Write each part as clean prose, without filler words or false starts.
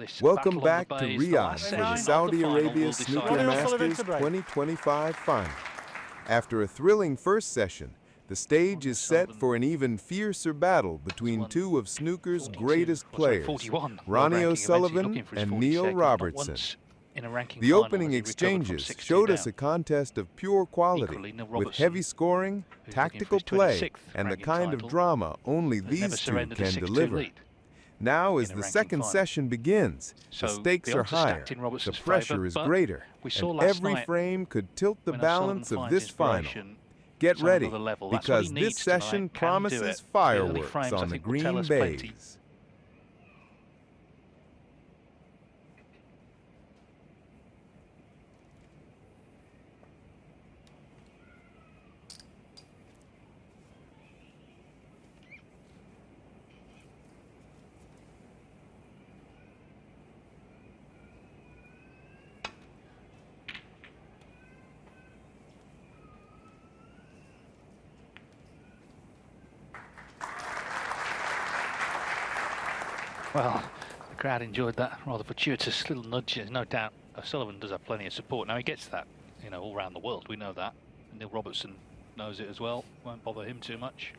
this. Welcome back to Riyadh for the Saudi Arabia Snooker Masters 2025 final. After a thrilling first session, the stage is set for an even fiercer battle between two of snooker's greatest players, Ronnie O'Sullivan and Neil Robertson. The opening exchanges showed us a contest of pure quality, with heavy scoring, tactical play, and the kind of drama only these two can deliver. Now, as the second session begins, the stakes are higher, the pressure is greater, and every frame could tilt the balance of this final. Get ready, because this session promises fireworks on the green bays. Well, the crowd enjoyed that rather fortuitous little nudge. There's no doubt O'Sullivan does have plenty of support. Now he gets that, you know, all around the world. We know that. And Neil Robertson knows it as well. Won't bother him too much.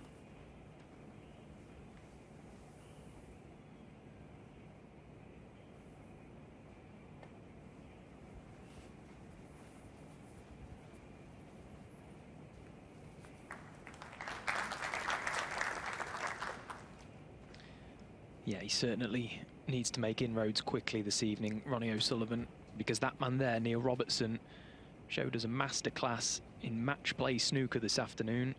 Yeah, he certainly needs to make inroads quickly this evening, Ronnie O'Sullivan, because that man there, Neil Robertson, showed us a masterclass in match play snooker this afternoon.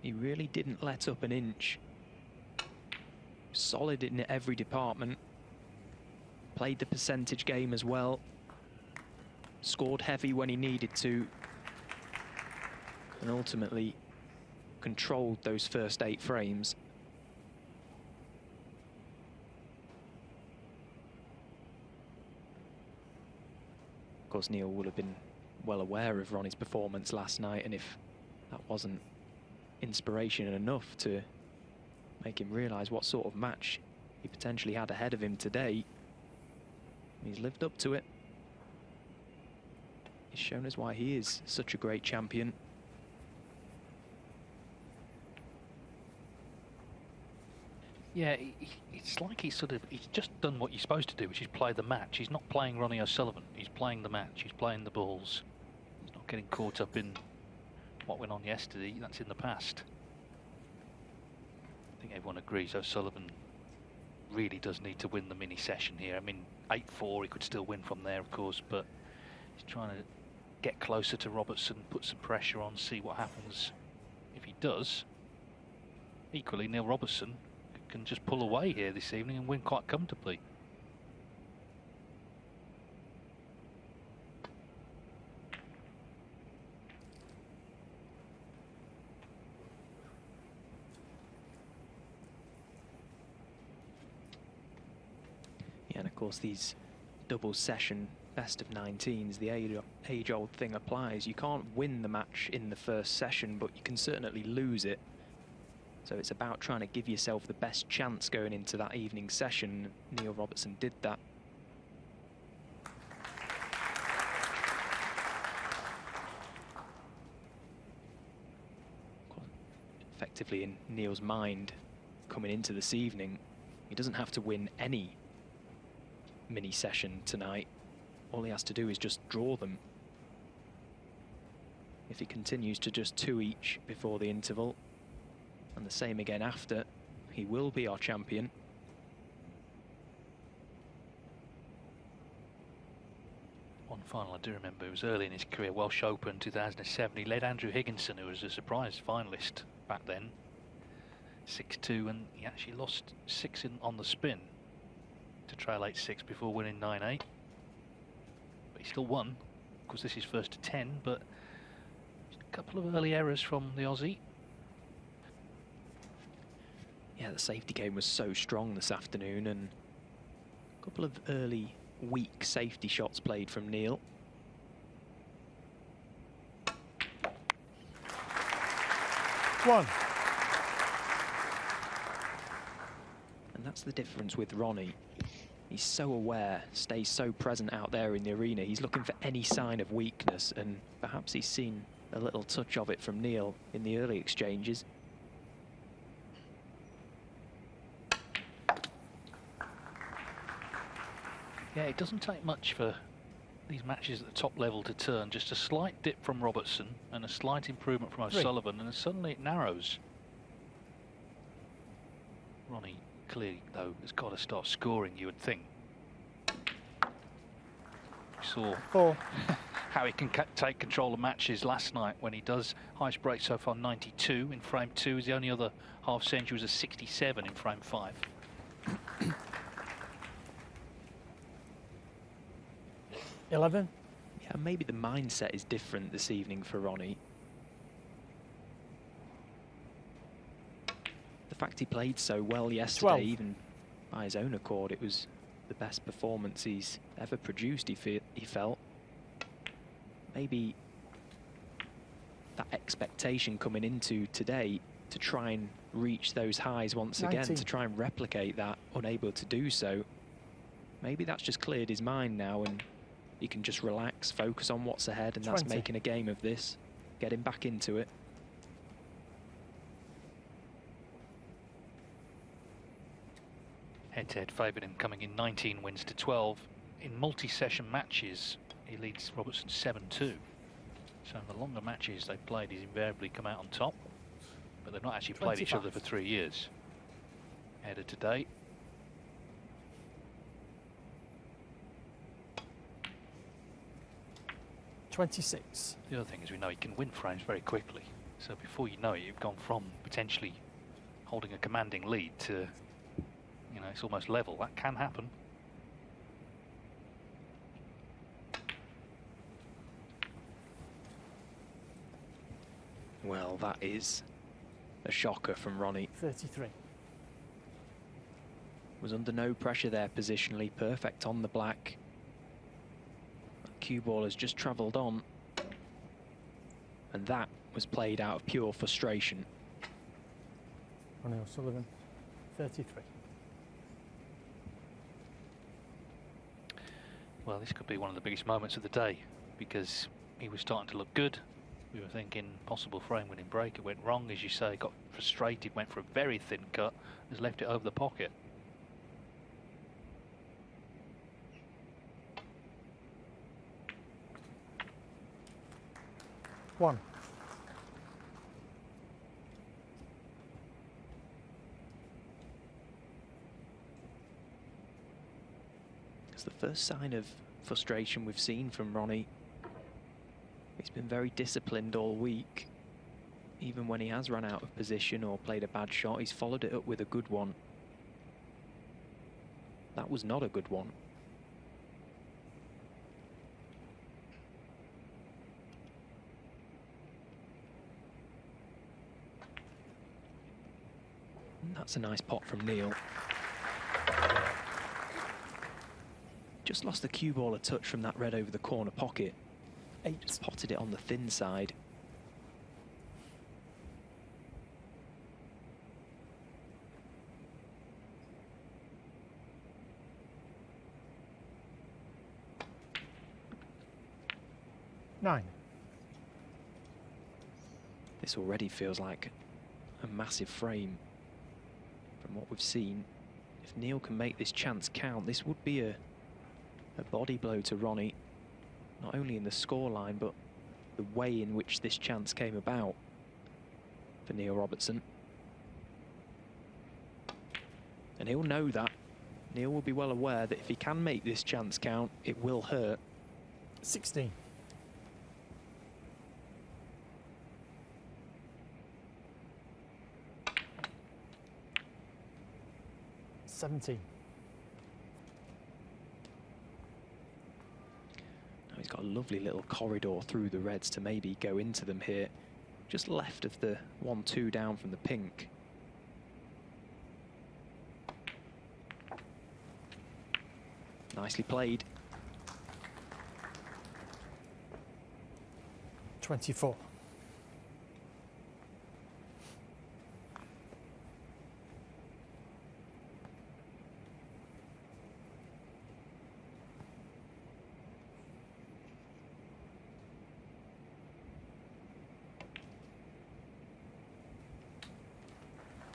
He really didn't let up an inch. Solid in every department. Played the percentage game as well. Scored heavy when he needed to. And ultimately controlled those first 8 frames. Of course, Neil would have been well aware of Ronnie's performance last night, and if that wasn't inspiration enough to make him realise what sort of match he potentially had ahead of him today, he's lived up to it. He's shown us why he is such a great champion. Yeah, it's like he's just done what you're supposed to do, which is play the match. He's not playing Ronnie O'Sullivan, he's playing the match, he's playing the balls. He's not getting caught up in what went on yesterday, that's in the past. I think everyone agrees O'Sullivan really does need to win the mini session here. I mean, 8-4, he could still win from there, of course, but he's trying to get closer to Robertson, put some pressure on, see what happens. If he does, equally, Neil Robertson can just pull away here this evening and win quite comfortably. Yeah, and of course these double session best of 19s, the age-old thing applies. You can't win the match in the first session, but you can certainly lose it. So it's about trying to give yourself the best chance going into that evening session. Neil Robertson did that. Effectively, in Neil's mind, coming into this evening, he doesn't have to win any mini session tonight. All he has to do is just draw them. If he continues to just 2 each before the interval, and the same again after, he will be our champion. One final I do remember, it was early in his career, Welsh Open 2007. He led Andrew Higginson, who was a surprise finalist back then, 6-2, and he actually lost 6 on the spin to trail 8-6 before winning 9-8. But he still won. Of course, this is first to 10, but a couple of early errors from the Aussie. Yeah, the safety game was so strong this afternoon, and a couple of early, weak safety shots played from Neil. One. And that's the difference with Ronnie. He's so aware, stays so present out there in the arena. He's looking for any sign of weakness, and perhaps he's seen a little touch of it from Neil in the early exchanges. Yeah, it doesn't take much for these matches at the top level to turn. Just a slight dip from Robertson and a slight improvement from O'Sullivan, and suddenly it narrows. Ronnie clearly, though, has got to start scoring, you would think. We saw how he can take control of matches last night when he does. Highest break so far 92 in frame 2. The only other half century was a 67 in frame 5. Yeah, maybe the mindset is different this evening for Ronnie. The fact he played so well yesterday, 12. even by his own accord, it was the best performance he's ever produced, he felt. Maybe that expectation coming into today to try and reach those highs once 19. again, to try and replicate that, unable to do so. Maybe that's just cleared his mind now and he can just relax, focus on what's ahead, and 20. that's making a game of this, getting back into it. Head-to-head favoured him, coming in 19 wins to 12. In multi-session matches, he leads Robertson 7-2. So in the longer matches they've played, he's invariably come out on top. But they've not actually played 25. each other for 3 years. Header today. $26. The other thing is we know he can win frames very quickly. So before you know it, you've gone from potentially holding a commanding lead to, you know, it's almost level. That can happen. Well, that is a shocker from Ronnie. 33. Was under no pressure there positionally, perfect on the black. Cue ball has just travelled on, and that was played out of pure frustration. Ronnie O'Sullivan, 33. Well, this could be one of the biggest moments of the day because he was starting to look good. We were thinking possible frame winning break. It went wrong, as you say, got frustrated, went for a very thin cut, has left it over the pocket. One. It's the first sign of frustration we've seen from Ronnie. He's been very disciplined all week. Even when he has run out of position or played a bad shot, he's followed it up with a good one. That was not a good one. That's a nice pot from Neil. Just lost the cue ball a touch from that red over the corner pocket. Just potted it on the thin side. Nine. This already feels like a massive frame from what we've seen. If Neil can make this chance count, this would be a body blow to Ronnie, not only in the scoreline but the way in which this chance came about for Neil Robertson. And he'll know that. Neil will be well aware that if he can make this chance count, it will hurt. 16. $17. Now he's got a lovely little corridor through the reds to maybe go into them here, just left of the 1-2 down from the pink. Nicely played. 24.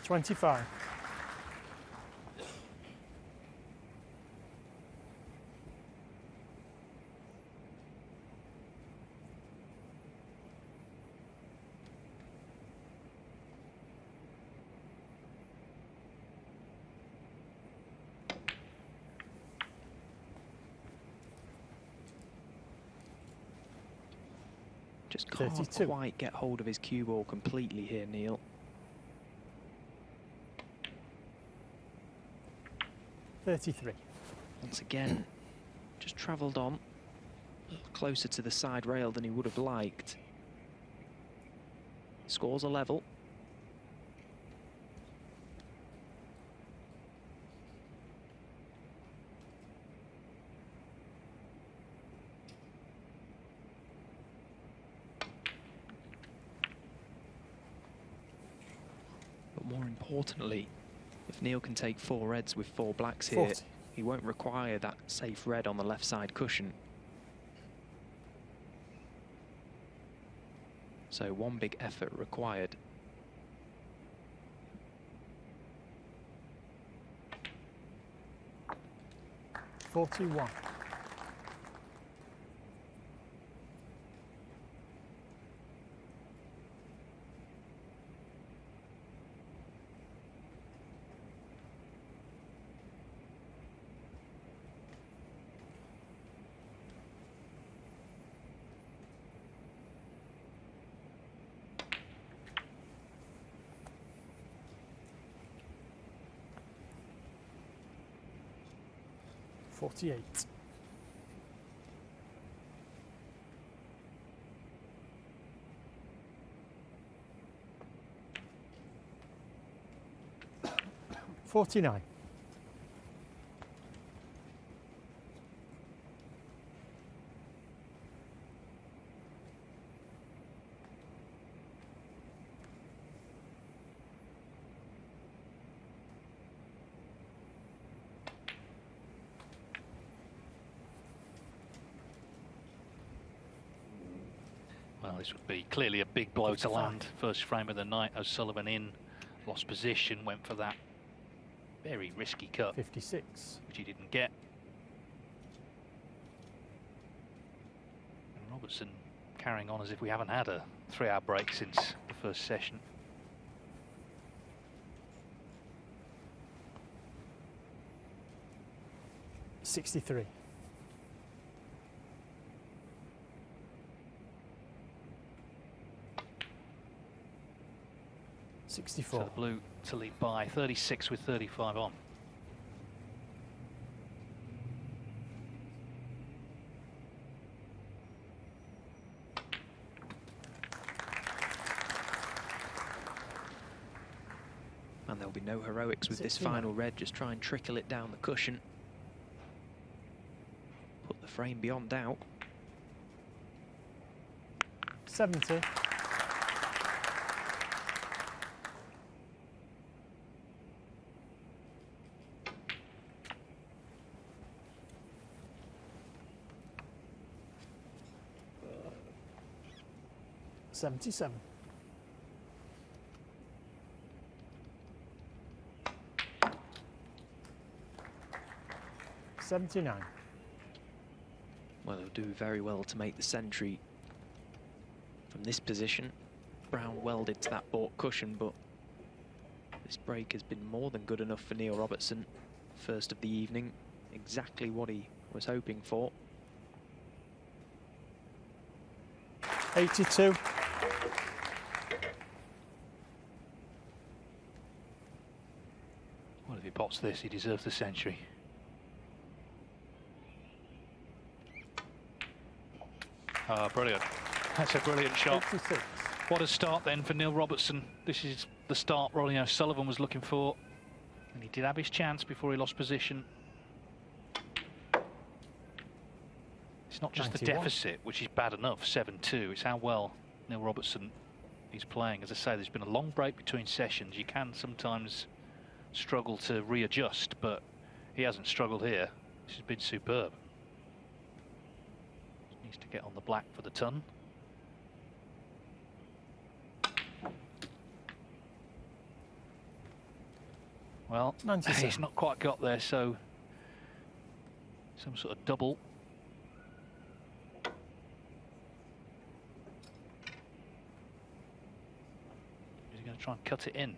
25. Just can't 32. quite get hold of his cue ball completely here, Neil. 33. Once again, just travelled on a little closer to the side rail than he would have liked. Scores a level. But more importantly, if Neil can take 4 reds with 4 blacks here, 40. he won't require that safe red on the left side cushion. So 1 big effort required. $41. $48. $49. Well, this would be clearly a big blow to 55. land. First frame of the night, O'Sullivan in, lost position, went for that very risky cut, 56. which he didn't get. And Robertson carrying on as if we haven't had a 3-hour break since the first session. $63. So 64. the blue to lead by 36 with 35 on. And there'll be no heroics with this 69. final red, just try and trickle it down the cushion. Put the frame beyond doubt. 70. $77. $79. Well, he'll do very well to make the century from this position. Brown welded to that baulk cushion, but this break has been more than good enough for Neil Robertson. First of the evening, exactly what he was hoping for. 82. Well, if he pots this, he deserves the century. Ah, brilliant. That's a brilliant shot. 86. What a start then for Neil Robertson. This is the start Ronnie O'Sullivan was looking for. And he did have his chance before he lost position. It's not just 91. the deficit, which is bad enough, 7-2. It's how well Neil Robertson is playing. As I say, there's been a long break between sessions. You can sometimes struggle to readjust, but he hasn't struggled here. This has been superb. Needs to get on the black for the ton. Well, 97. he's not quite got there, so some sort of double. He's going to try and cut it in.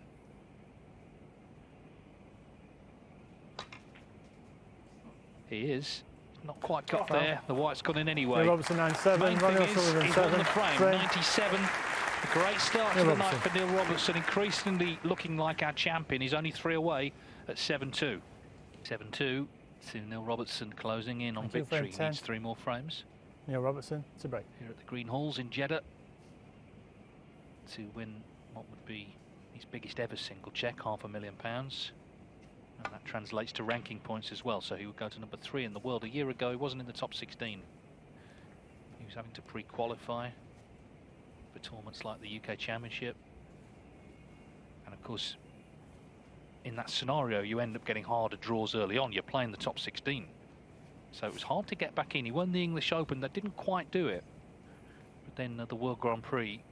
He is. Not quite got there. The white's gone in anyway. Neil Robertson 97. Ronnie O'Sullivan he's 7. on the frame. 97. A great start to the night for Neil Robertson. Increasingly looking like our champion. He's only 3 away at 7-2. 7-2 to Neil Robertson closing in on victory. He needs 3 more frames. Neil Robertson to break. Here at the Green Halls in Jeddah to win what would be his biggest ever single check, £500,000. And that translates to ranking points as well, so he would go to number 3 in the world. A year ago, he wasn't in the top 16. He was having to pre-qualify for tournaments like the UK Championship. And of course, in that scenario, you end up getting harder draws early on. You're playing the top 16. So it was hard to get back in. He won the English Open. That didn't quite do it. But then the World Grand Prix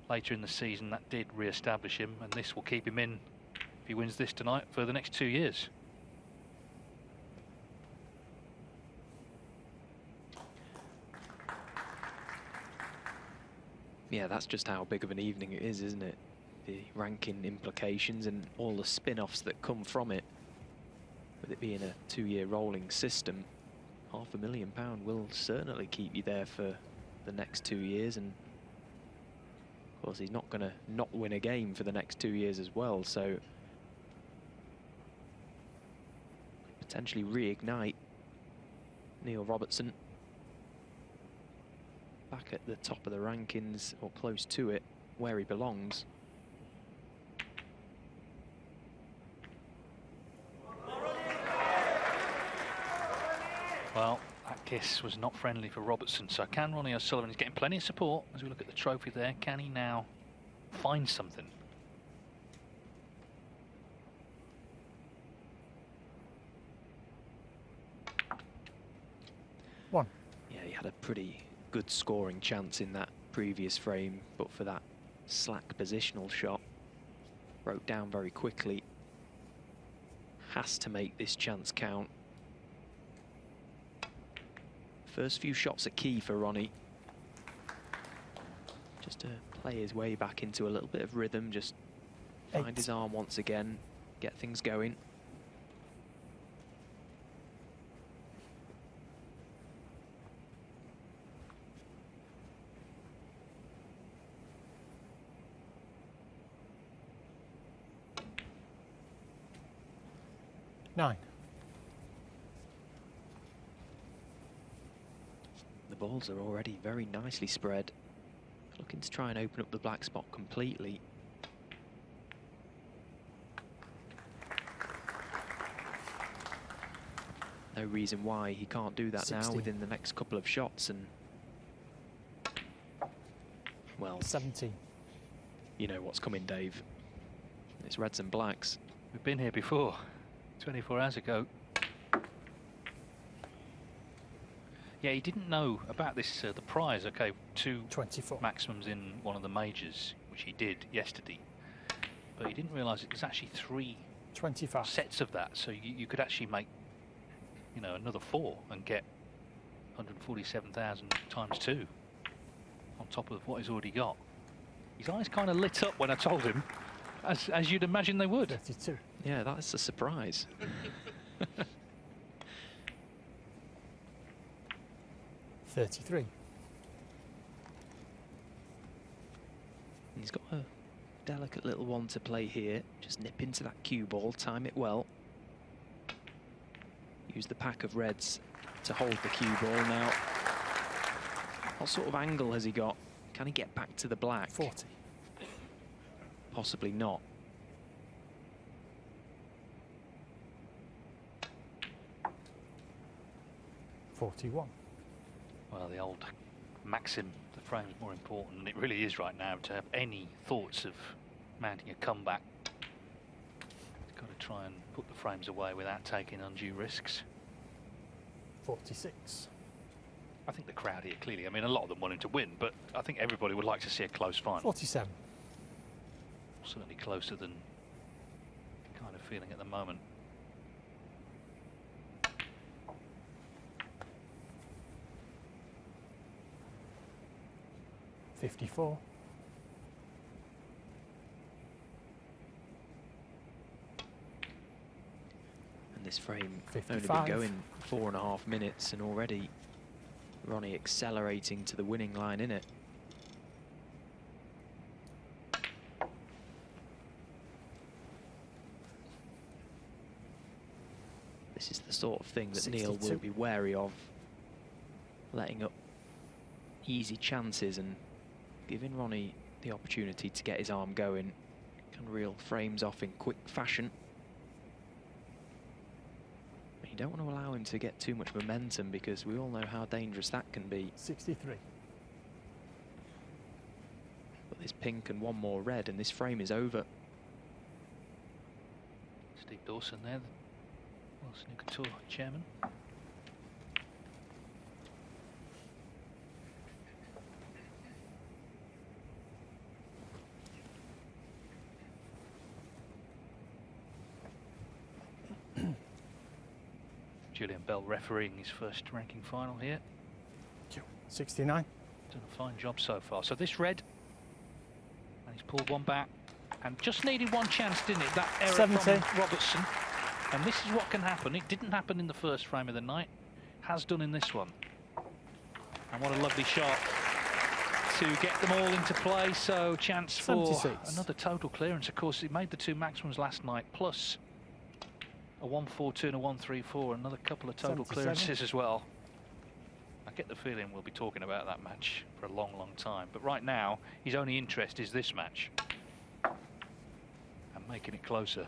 later in the season, that did re-establish him. And this will keep him in, if he wins this tonight, for the next 2 years. Yeah, that's just how big of an evening it is, isn't it? The ranking implications and all the spin-offs that come from it. With it being a 2-year rolling system, £500,000 will certainly keep you there for the next 2 years. And of course, he's not going to not win a game for the next 2 years as well. So potentially reignite Neil Robertson back at the top of the rankings, or close to it, where he belongs. Well, that kiss was not friendly for Robertson, so can Ronnie O'Sullivan, he's getting plenty of support as we look at the trophy there. Can he now find something? One. Yeah, he had a pretty good scoring chance in that previous frame, but for that slack positional shot, broke down very quickly. Has to make this chance count. First few shots are key for Ronnie. Just to play his way back into a little bit of rhythm, just find his arm once again, get things going. Nine. The balls are already very nicely spread. Looking to try and open up the black spot completely. No reason why he can't do that 16. now within the next couple of shots. And well, 17. You know what's coming, Dave. It's reds and blacks. We've been here before, 24 hours ago. Yeah, he didn't know about this, the prize. Okay, 2 24 maximums in one of the majors, which he did yesterday. But he didn't realise it was actually 3 25 sets of that. So you could actually make, you know, another 4 and get 147,000 times 2 on top of what he's already got. His eyes kind of lit up when I told him, as you'd imagine they would. 32. Yeah, that's a surprise. $33. He's got a delicate little one to play here. Just nip into that cue ball, time it well. Use the pack of reds to hold the cue ball now. What sort of angle has he got? Can he get back to the black? 40. Possibly not. $41. Well, the old maxim, the frame's more important, and it really is right now. To have any thoughts of mounting a comeback, you've got to try and put the frames away without taking undue risks. 46. I think the crowd here, clearly, I mean, a lot of them want him to win, but I think everybody would like to see a close final. 47. Certainly closer than kind of feeling at the moment. $54. And this frame 55. only been going 4.5 minutes, and already Ronnie accelerating to the winning line in it. This is the sort of thing that 62. Neil will be wary of, letting up easy chances and giving Ronnie the opportunity to get his arm going. Can reel frames off in quick fashion. But you don't want to allow him to get too much momentum, because we all know how dangerous that can be. 63. But this pink and one more red and this frame is over. Steve Dawson there, World Snooker Tour chairman. Julian Bell refereeing his first ranking final here. 69. Done a fine job so far. So this red, and he's pulled one back, and just needed one chance, didn't it? That error 70. from Robertson. And this is what can happen. It didn't happen in the first frame of the night, has done in this one. And what a lovely shot to get them all into play. So chance for 76. another total clearance. Of course, he made the two maximums last night, plus a 1-4-2 and a 1-3-4, another couple of total 77. clearances as well. I get the feeling we'll be talking about that match for a long, long time. But right now, his only interest is this match and making it closer.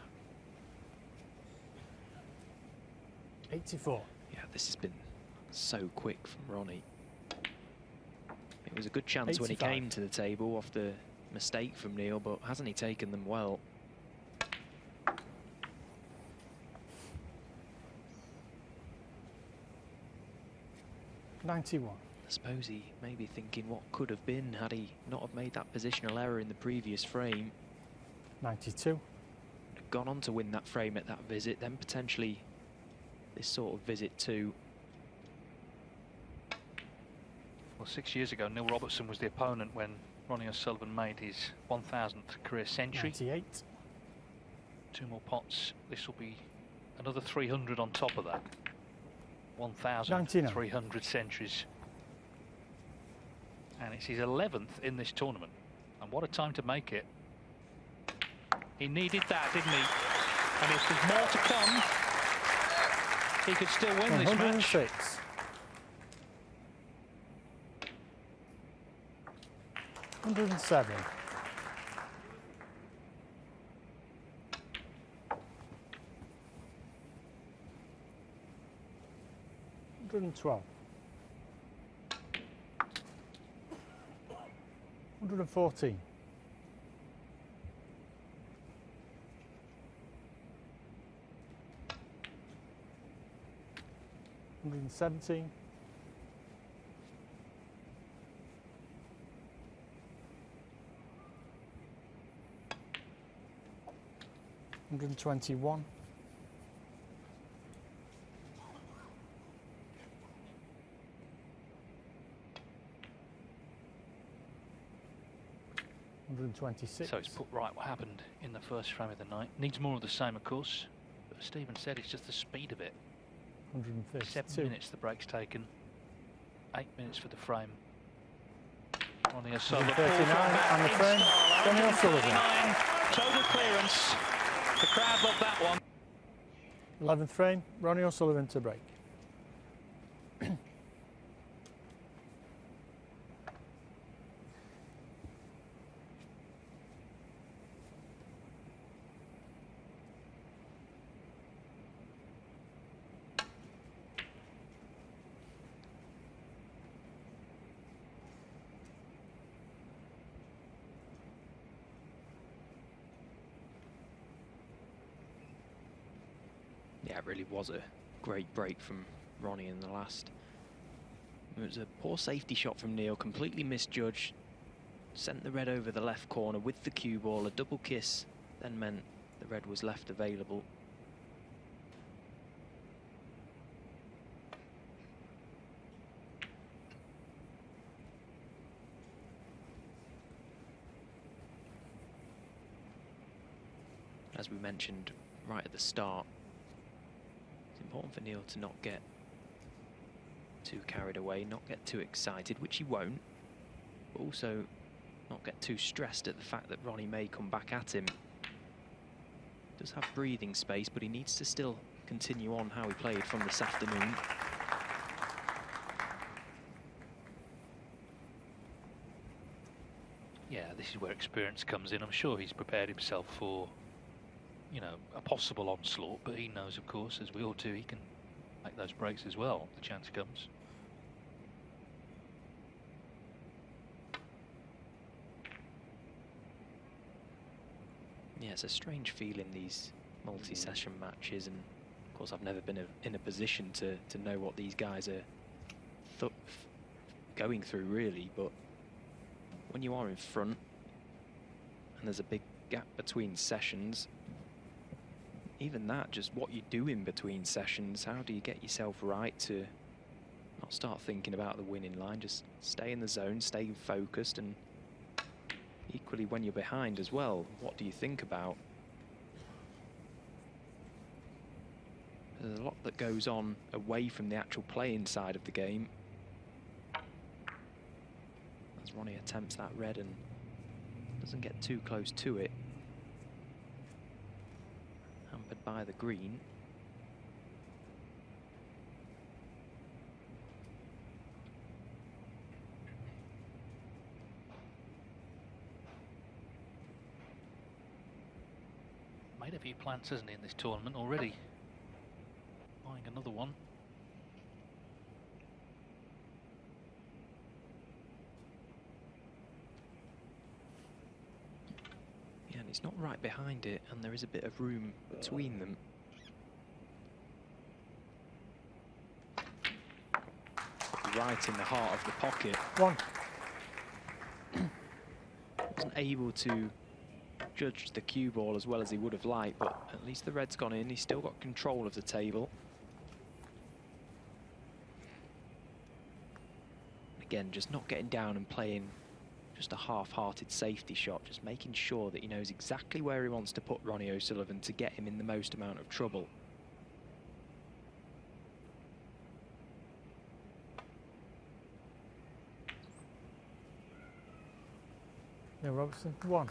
84. Yeah, this has been so quick from Ronnie. It was a good chance when he 85. came to the table off the mistake from Neil, but hasn't he taken them well? $91. I suppose he may be thinking what could have been had he not have made that positional error in the previous frame. 92. Gone on to win that frame at that visit, then potentially this sort of visit too. Well, 6 years ago, Neil Robertson was the opponent when Ronnie O'Sullivan made his 1,000th career century. 98. 2 more pots. This will be another 300 on top of that. 1,300 centuries. And it's his 11th in this tournament. And what a time to make it. He needed that, didn't he? And if there's more to come, he could still win this match. 106. 107. 112. 114. 117. 121. 126. So it's put right what happened in the first frame of the night. Needs more of the same, of course. But as Stephen said, it's just the speed of it. 132. 7 minutes the break's taken. 8 minutes for the frame. Ronnie O'Sullivan. 139 and the frame. Ronnie O'Sullivan. Total clearance. The crowd loved that one. 11th frame. Ronnie O'Sullivan to break. Yeah, it really was a great break from Ronnie in the last. It was a poor safety shot from Neil, completely misjudged. Sent the red over the left corner with the cue ball. A double kiss then meant the red was left available. As we mentioned right at the start, it's important for Neil to not get too carried away, not get too excited, which he won't, but also not get too stressed at the fact that Ronnie may come back at him. Does have breathing space, but he needs to still continue on how he played from this afternoon. Yeah, this is where experience comes in. I'm sure he's prepared himself for, you know, a possible onslaught, but he knows, of course, as we all do, he can make those breaks as well. The chance comes. Yeah, it's a strange feeling, these multi-session matches, and of course I've never been in a position to know what these guys are going through, really, but when you are in front and there's a big gap between sessions, even that, just what you do in between sessions, how do you get yourself right to not start thinking about the winning line, just stay in the zone, stay focused, and equally when you're behind as well, what do you think about? There's a lot that goes on away from the actual playing side of the game. As Ronnie attempts that red and doesn't get too close to it. Hampered by the green. Made a few plants, hasn't he, in this tournament already? Buying another one. Yeah, and it's not right behind it, and there is a bit of room between them. Right in the heart of the pocket. One. Wasn't able to judge the cue ball as well as he would have liked, but at least the red's gone in. He's still got control of the table. Again, just not getting down and playing just a half-hearted safety shot, just making sure that he knows exactly where he wants to put Ronnie O'Sullivan to get him in the most amount of trouble. Neil Robertson, one.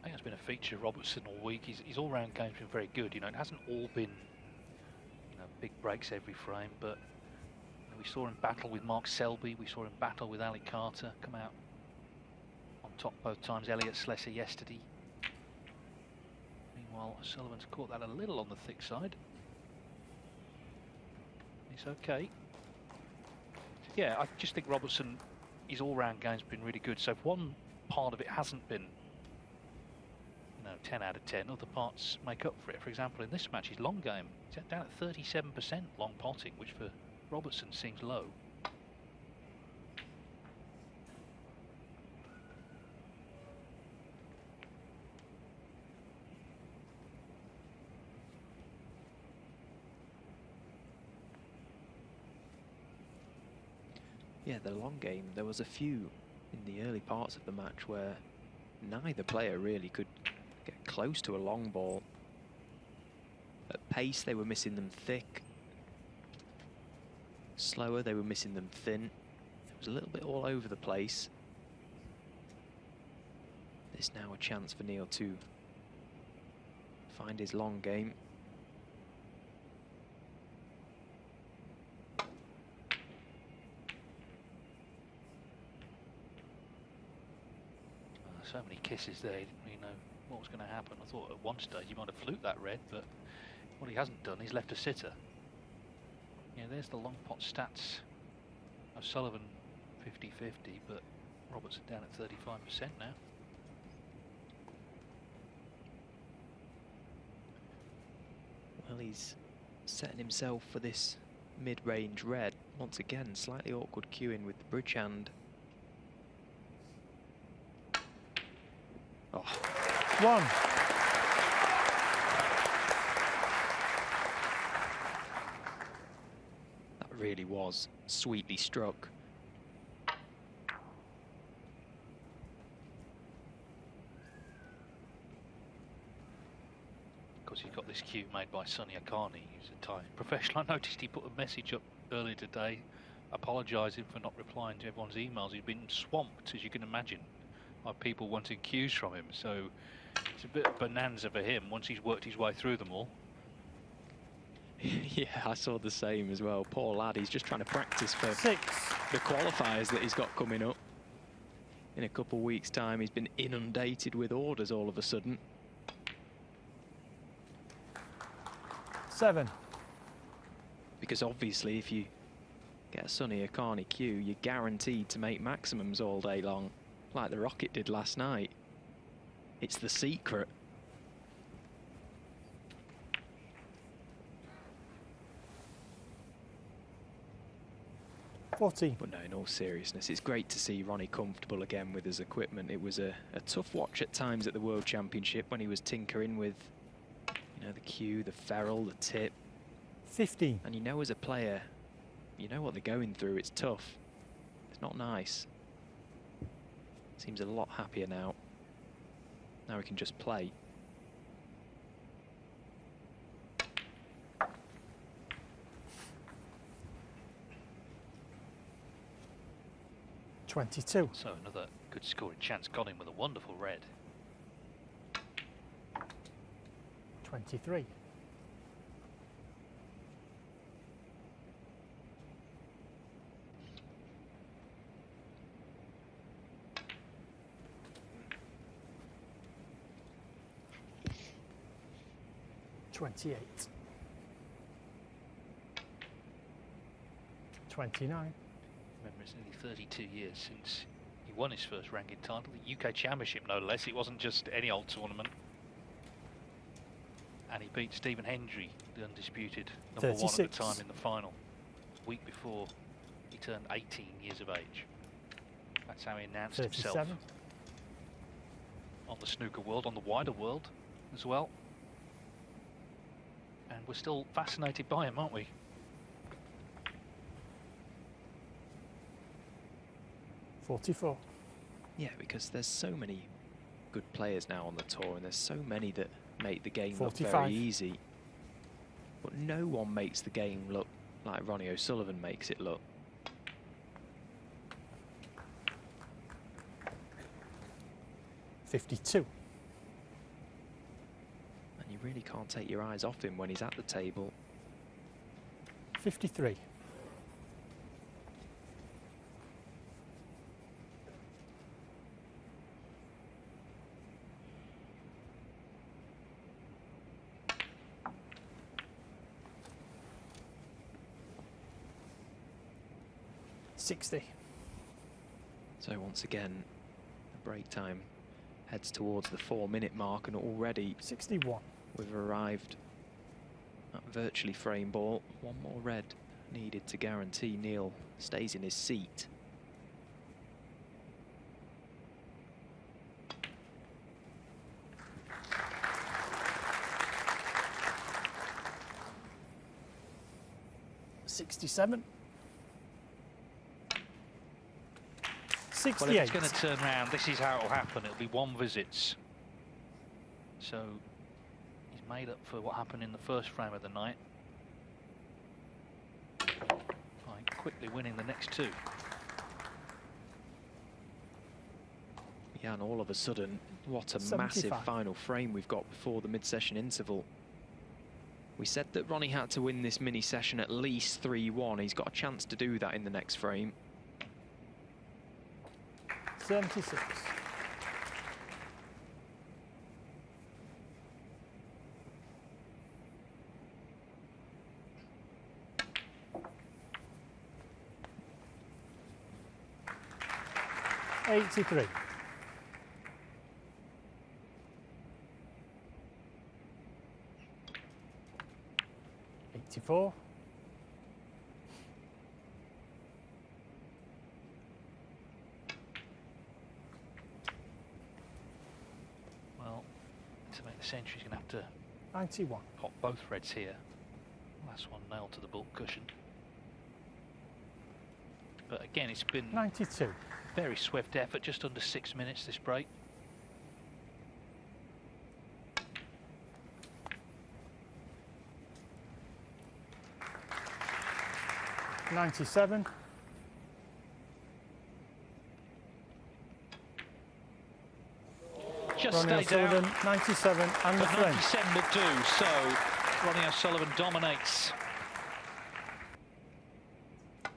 I think that's been a feature of Robertson all week. His all-round game's been very good. You know, it hasn't all been, you know, big breaks every frame, but we saw him battle with Mark Selby. We saw him battle with Ali Carter, come out on top both times. Elliot Slessor yesterday. Meanwhile, Sullivan's caught that a little on the thick side. He's okay. Yeah, I just think Robertson, his all-round game's been really good. So if one part of it hasn't been, you know, 10 out of 10, other parts make up for it. For example, in this match, his long game, he's down at 37% long potting, which for Robertson seems low. Yeah, the long game, there was a few in the early parts of the match where neither player really could get close to a long ball. At pace, they were missing them thick. Slower, they were missing them thin. It was a little bit all over the place. There's now a chance for Neil to find his long game. So many kisses there, you didn't really know what was going to happen. I thought at one stage he might have fluked that red, but what he hasn't done, he's left a sitter. Yeah, there's the long pot stats. O'Sullivan 50-50, but Robertson down at 35% now. Well, he's setting himself for this mid-range red. Once again, slightly awkward cueing with the bridge hand. Oh. 1. That really was sweetly struck. Because he's got this cue made by Sonny Akani, who's a Thai professional. I noticed he put a message up earlier today apologising for not replying to everyone's emails. He's been swamped, as you can imagine, by people wanting cues from him. So it's a bit of bonanza for him once he's worked his way through them all. Yeah, I saw the same as well. Poor lad, he's just trying to practice for 6. the qualifiers that he's got coming up. In a couple of weeks' time, he's been inundated with orders all of a sudden. 7. Because obviously, if you get a Sonny Akani cue, you're guaranteed to make maximums all day long, like the Rocket did last night. It's the secret. But no, in all seriousness, it's great to see Ronnie comfortable again with his equipment. It was a tough watch at times at the World Championship when he was tinkering with, you know, the cue, the ferrule, the tip. 15. And you know, as a player, you know what they're going through. It's tough. It's not nice. Seems a lot happier now. Now we can just play. $22. So another good scoring chance got him with a wonderful red. 23. $28. 29. Remember, it's nearly 32 years since he won his first ranking title, the UK Championship no less. It wasn't just any old tournament. And he beat Stephen Hendry, the undisputed number 1 at the time, in the final, a week before he turned 18 years of age. That's how he announced 37. himself on the snooker world, on the wider world as well. And we're still fascinated by him, aren't we? 44. Yeah, because there's so many good players now on the tour, and there's so many that make the game 45. look very easy. But no one makes the game look like Ronnie O'Sullivan makes it look. $52. And you really can't take your eyes off him when he's at the table. 53. $60. So once again, the break time heads towards the 4-minute mark, and already 61. we've arrived at virtually frame ball. One more red needed to guarantee Neil stays in his seat. $67. $68. Well, if it's going to turn around, this is how it will happen. It'll be 1 visits. So he's made up for what happened in the first frame of the night by quickly winning the next 2. Yeah, and all of a sudden, what a 75. massive final frame we've got before the mid-session interval. We said that Ronnie had to win this mini session at least 3-1. He's got a chance to do that in the next frame. 76. $83. 84. century. He's going to have to 91. pop both reds here. Last one nailed to the bulk cushion. But again, it's been 92. Very swift effort, just under 6 minutes this break. $97. Just Ronnie stays out. O'Sullivan, 97 and the But frame. 97 will do, so Ronnie O'Sullivan dominates.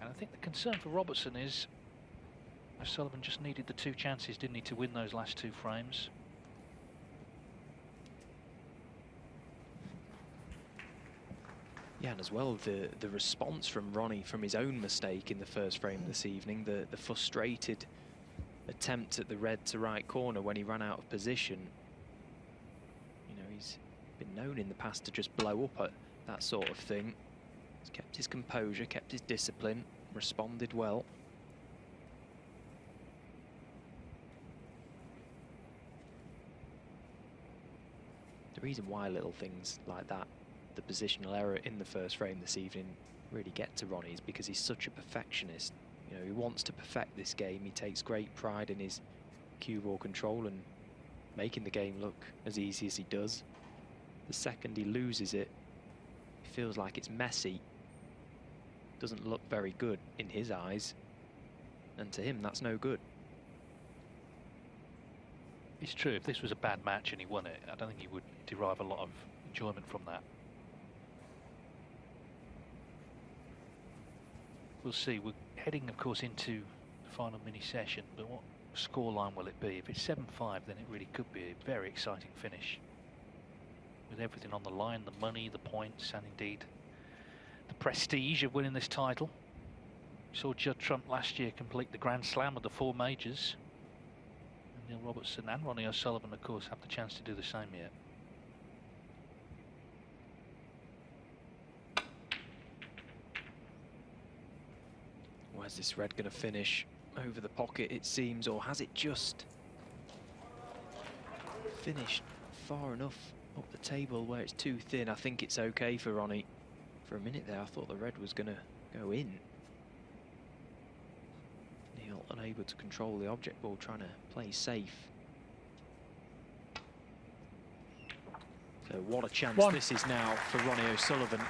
And I think the concern for Robertson is O'Sullivan just needed the 2 chances, didn't he, to win those last 2 frames. Yeah, and as well, the response from Ronnie from his own mistake in the first frame this evening, the frustrated attempt at the red to right corner when he ran out of position. You know, he's been known in the past to just blow up at that sort of thing. He's kept his composure, kept his discipline, responded well. The reason why little things like that, the positional error in the first frame this evening, really get to Ronnie is because he's such a perfectionist. You know, he wants to perfect this game. He takes great pride in his cue ball control and making the game look as easy as he does. The second he loses it, he feels like it's messy. Doesn't look very good in his eyes. And to him, that's no good. It's true, if this was a bad match and he won it, I don't think he would derive a lot of enjoyment from that. We'll see. We're heading, of course, into the final mini session, but what scoreline will it be? If it's 7-5, then it really could be a very exciting finish. With everything on the line, the money, the points, and indeed the prestige of winning this title. We saw Judd Trump last year complete the Grand Slam of the 4 majors. And Neil Robertson and Ronnie O'Sullivan, of course, have the chance to do the same yet. Where's this red going to finish? Over the pocket, it seems, or has it just finished far enough up the table where it's too thin? I think it's okay for Ronnie. For a minute there, I thought the red was going to go in. Neil unable to control the object ball, trying to play safe. So what a chance this is now for Ronnie O'Sullivan.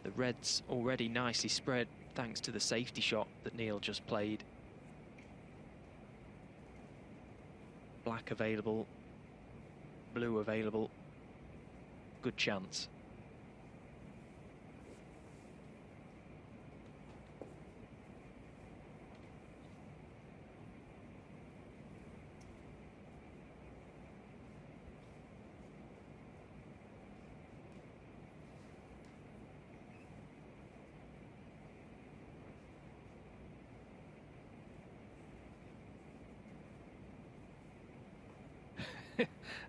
The red's already nicely spread thanks to the safety shot that Neil just played. Black available, blue available. Good chance.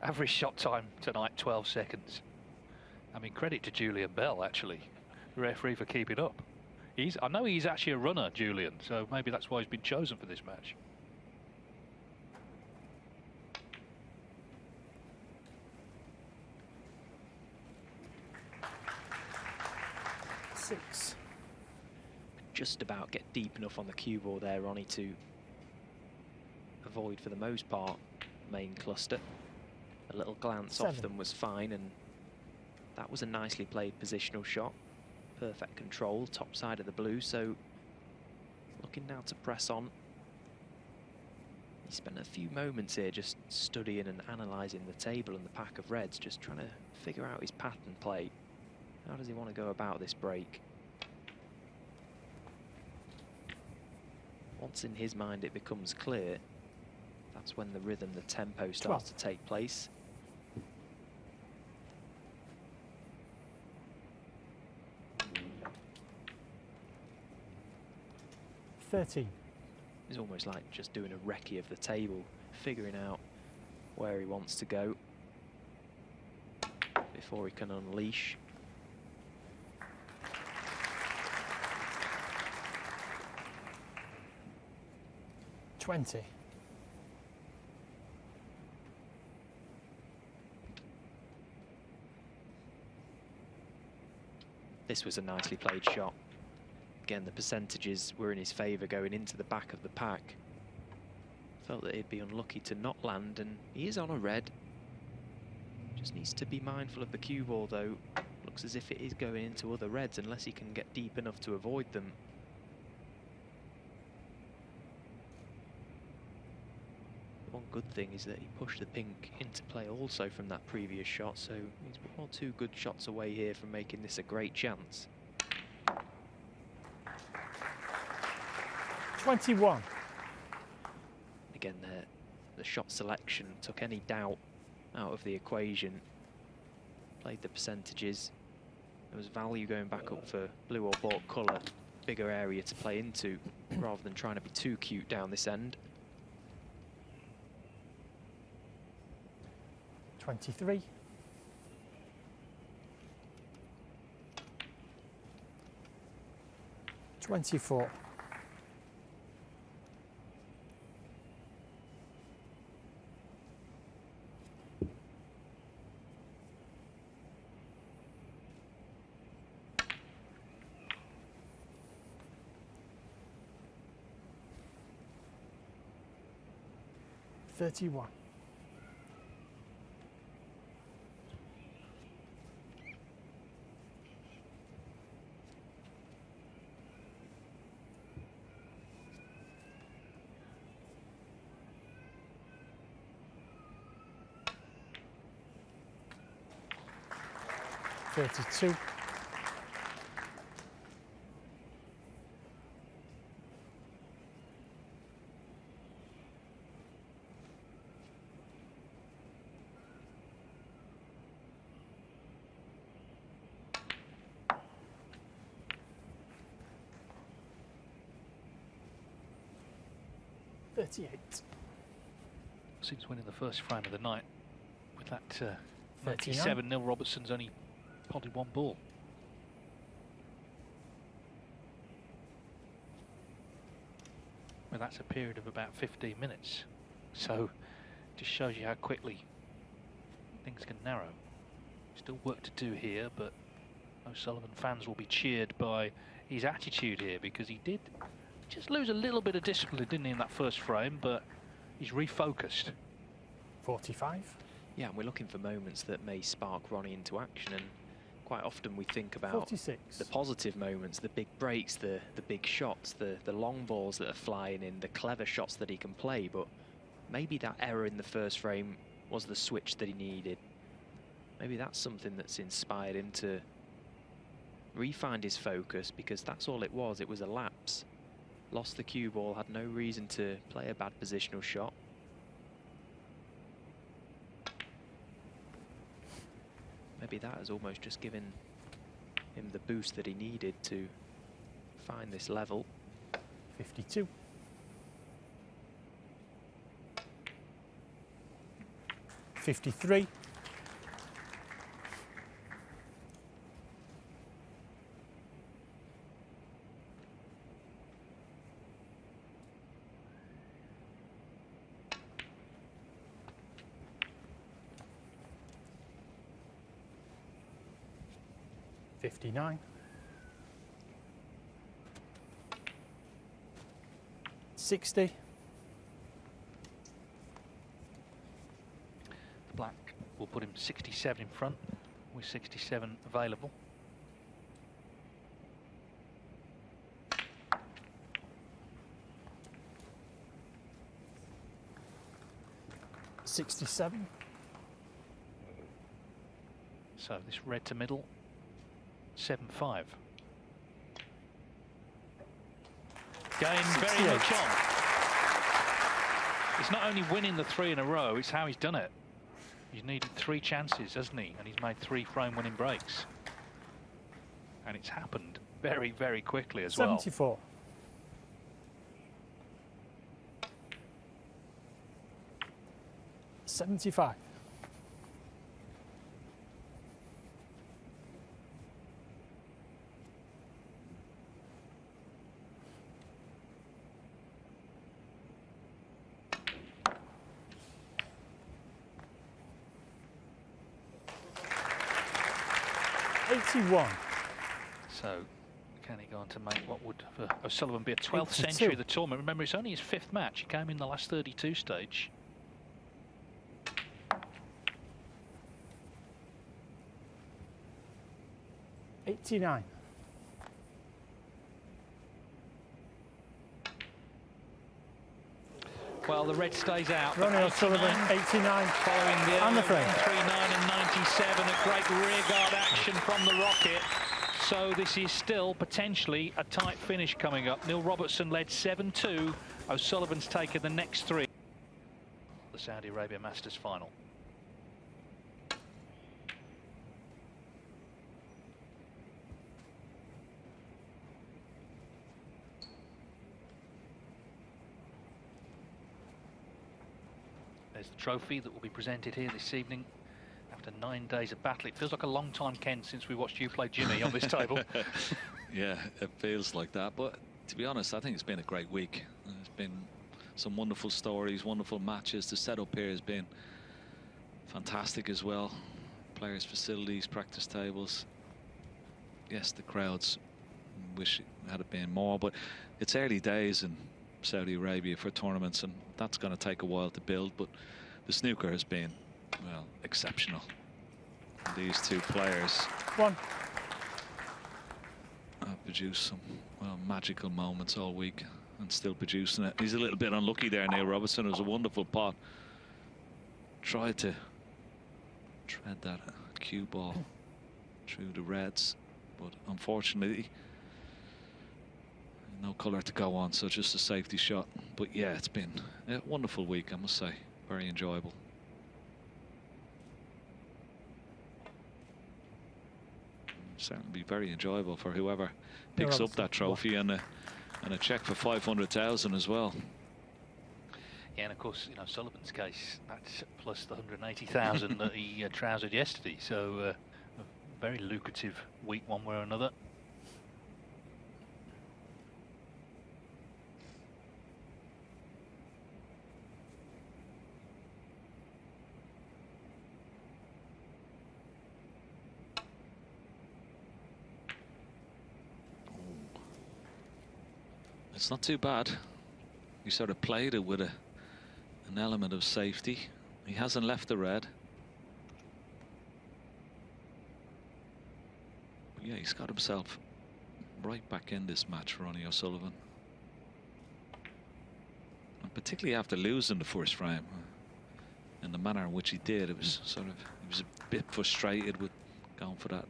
Average shot time tonight, 12 seconds. I mean, credit to Julian Bell, actually, referee, for keeping up. I know he's actually a runner, Julian, so maybe that's why he's been chosen for this match. Six. Just about get deep enough on the cue ball there, Ronnie, to avoid, for the most part, main cluster. A little glance off them was fine, and that was a nicely played positional shot. Perfect control, top side of the blue, so looking now to press on. He spent a few moments here just studying and analysing the table and the pack of reds, just trying to figure out his pattern play. How does he want to go about this break? Once in his mind it becomes clear, that's when the rhythm, the tempo starts to take place. It's almost like just doing a recce of the table, figuring out where he wants to go before he can unleash. This was a nicely played shot. Again, the percentages were in his favour going into the back of the pack. Felt that he'd be unlucky to not land, and he is on a red. Just needs to be mindful of the cue ball, though. Looks as if it is going into other reds unless he can get deep enough to avoid them. One good thing is that he pushed the pink into play also from that previous shot, so he's 1 or 2 good shots away here from making this a great chance. 21. Again, the shot selection took any doubt out of the equation. Played the percentages. There was value going back up for blue or bought colour. Bigger area to play into rather than trying to be too cute down this end. 23. 24. 31. 32. 38. Since winning the first frame of the night with that 37, Neil Robertson's only potted 1 ball. Well, that's a period of about 15 minutes. So just shows you how quickly things can narrow. Still work to do here, but O'Sullivan fans will be cheered by his attitude here, because he did just lose a little bit of discipline, didn't he, in that first frame, but he's refocused. 45. Yeah, and we're looking for moments that may spark Ronnie into action, and quite often we think about 46. The positive moments, the big breaks, the big shots, the long balls that are flying in, the clever shots that he can play, but maybe that error in the first frame was the switch that he needed. Maybe that's something that's inspired him to re-find his focus, because that's all it was a lapse. Lost the cue ball, had no reason to play a bad positional shot. Maybe that has almost just given him the boost that he needed to find this level. 52. 53. 59. 60. The black will put him 67 in front, with 67 available. $67. So this red to middle, 7-5. Going very much on. It's not only winning the 3 in a row, it's how he's done it. He's needed 3 chances, hasn't he? And he's made 3 frame winning breaks. And it's happened very, very quickly as well. 74. 75. 81. So can he go on to make what would for O'Sullivan be a 12th century of the tournament? Remember, it's only his 5th match. He came in the last 32 stage. '89. Well, the red stays out. Ronnie O'Sullivan, 89. Following the and the frame. 39 and 97, a great rearguard action from the Rocket. So this is still potentially a tight finish coming up. Neil Robertson led 7-2. O'Sullivan's taken the next 3. The Saudi Arabia Masters final. There's the trophy that will be presented here this evening after 9 days of battle. It feels like a long time, Ken, since we watched you play Jimmy on this table. Yeah, it feels like that. But to be honest, I think it's been a great week. There's been some wonderful stories, wonderful matches. The setup here has been fantastic as well. Players' facilities, practice tables. Yes, the crowds wish it had been more, but it's early days in Saudi Arabia for tournaments, and that's going to take a while to build. But the snooker has been, well, exceptional. These two players have produced some, well, magical moments all week and still producing it. He's a little bit unlucky there, Neil Robertson. It was a wonderful pot. Tried to tread that cue ball through the reds, but unfortunately no colour to go on, so just a safety shot. But yeah, it's been a wonderful week, I must say. Very enjoyable. Certainly be very enjoyable for whoever picks up that trophy, and a cheque for 500,000 as well. Yeah, and of course, you know, Sullivan's case, that's plus the 180,000 that he trousered yesterday. So a very lucrative week one way or another. It's not too bad. He sort of played it with an element of safety. He hasn't left the red. But yeah, he's got himself right back in this match, Ronnie O'Sullivan. And particularly after losing the first frame, in the manner in which he did, it was sort of, he was a bit frustrated with going for that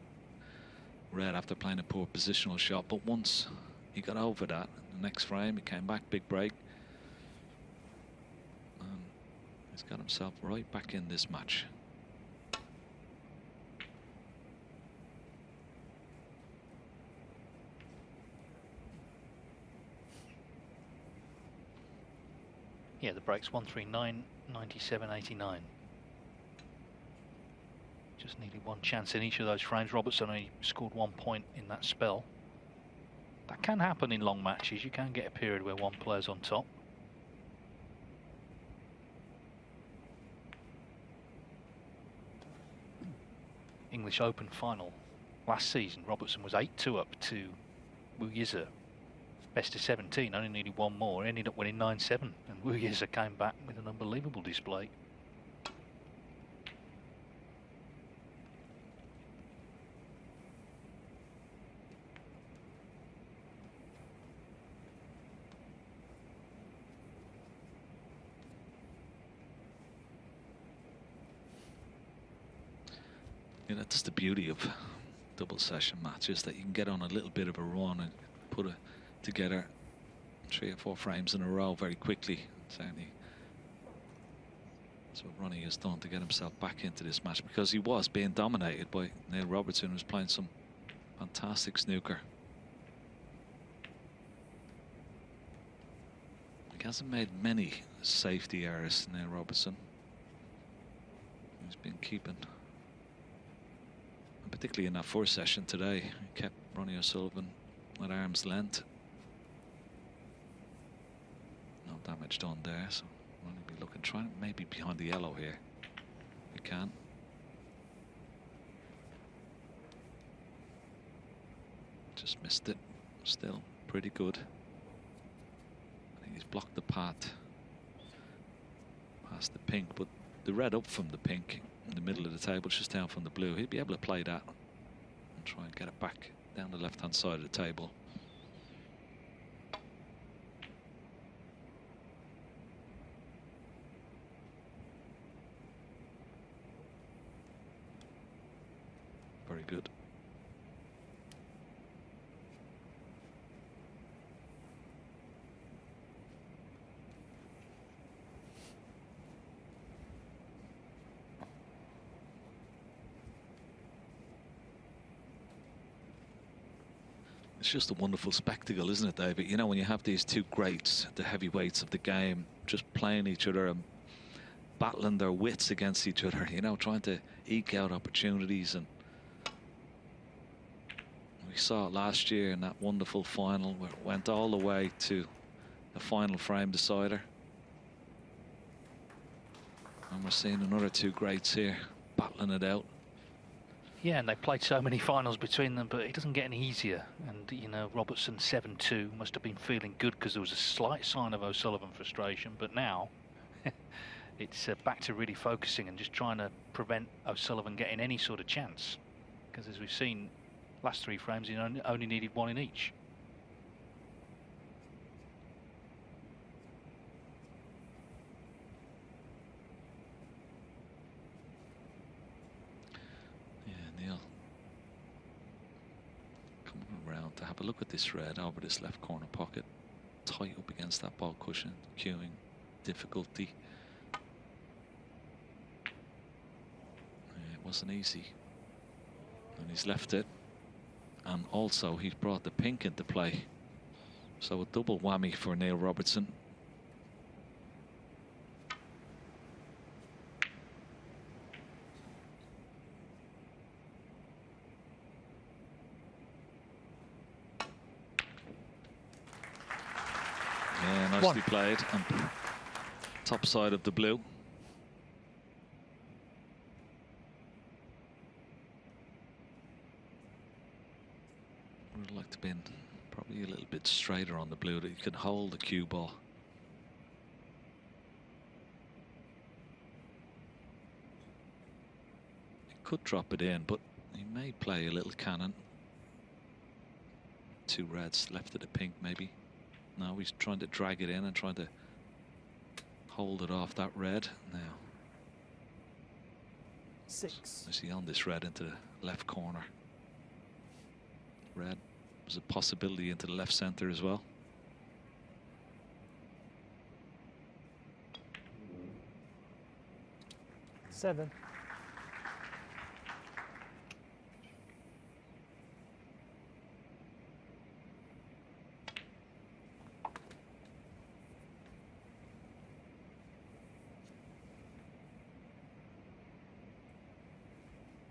red after playing a poor positional shot. But once he got over that, the next frame he came back, big break, and he's got himself right back in this match. Yeah, the breaks 139, 97, 89. Just needed one chance in each of those frames. Robertson only scored 1 point in that spell. That can happen in long matches. You can get a period where one player's on top. English Open final last season, Robertson was 8-2 up to Wu Yize. Best of 17, only needed one more. Ended up winning 9-7, and Wu Yize came back with an unbelievable display. You know, that's the beauty of double session matches, that you can get on a little bit of a run and put together 3 or 4 frames in a row very quickly. Certainly that's what Ronnie has done to get himself back into this match, because he was being dominated by Neil Robertson, who was playing some fantastic snooker. He hasn't made many safety errors, Neil Robertson. He's been keeping, particularly in that first session today, he kept Ronnie O'Sullivan at arm's length. No damage done there, so Ronnie be looking, trying maybe behind the yellow here. We can. Just missed it. Still pretty good. I think he's blocked the path past the pink, but the red up from the pink in the middle of the table, just down from the blue. He'd be able to play that and try and get it back down the left-hand side of the table. Very good. It's just a wonderful spectacle, isn't it, David? You know, when you have these two greats, the heavyweights of the game, just playing each other and battling their wits against each other, you know, trying to eke out opportunities. And we saw it last year in that wonderful final where it went all the way to the final frame decider. And we're seeing another two greats here battling it out. Yeah, and they played so many finals between them, but it doesn't get any easier. And, you know, Robertson 7-2 must have been feeling good because there was a slight sign of O'Sullivan frustration. But now it's back to really focusing and just trying to prevent O'Sullivan getting any sort of chance. Because as we've seen, last three frames, he only needed one in each. Neil coming around to have a look at this red over this left corner pocket, tight up against that ball cushion, cueing difficulty. It wasn't easy, and he's left it, and also he's brought the pink into play, so a double whammy for Neil Robertson. Yeah, nicely played on top side of the blue. Would have liked to have been probably a little bit straighter on the blue, that you could hold the cue ball. He could drop it in, but he may play a little cannon. Two reds left of the pink, maybe. Now he's trying to drag it in and trying to hold it off that red. Now, 6. I see on this red into the left corner. Red was a possibility into the left center as well. Seven.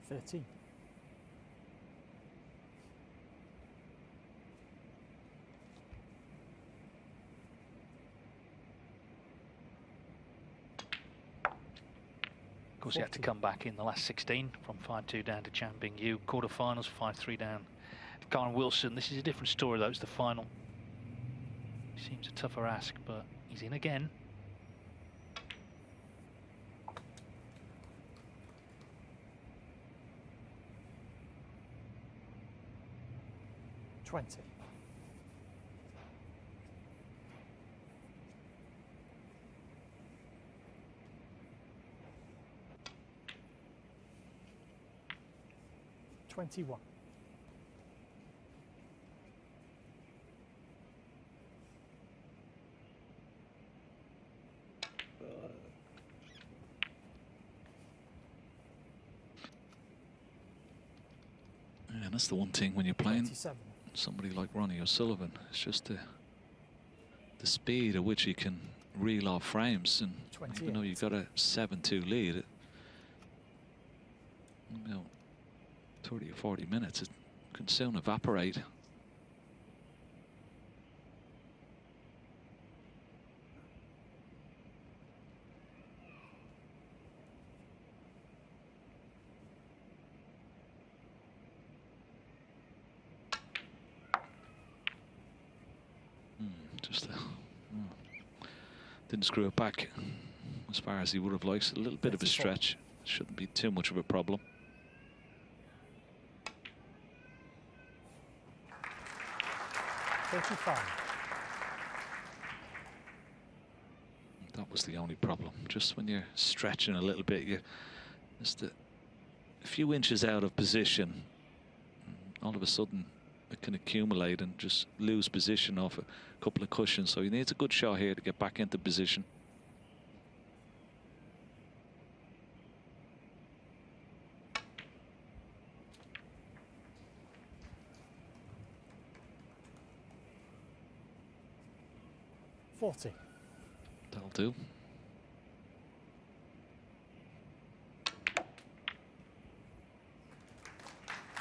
Thirteen. Of course, he had to come back in the last 16 from 5-2 down to Chan Bing Yu. Quarterfinals, 5-3 down to Karen Wilson. This is a different story, though. It's the final. Seems a tougher ask, but he's in again. Twenty. $21. Yeah, that's the one thing when you're playing 27. somebody like Ronnie O'Sullivan. It's just the speed at which he can reel off frames, and even though you've got a 7-2 lead, you know, 30 or 40 minutes, it can soon evaporate. Didn't screw it back as far as he would have liked. A little bit of a stretch. Shouldn't be too much of a problem. That was the only problem. Just when you're stretching a little bit, you're just a few inches out of position. All of a sudden, it can accumulate and just lose position off a couple of cushions. So he needs a good shot here to get back into position. That'll do.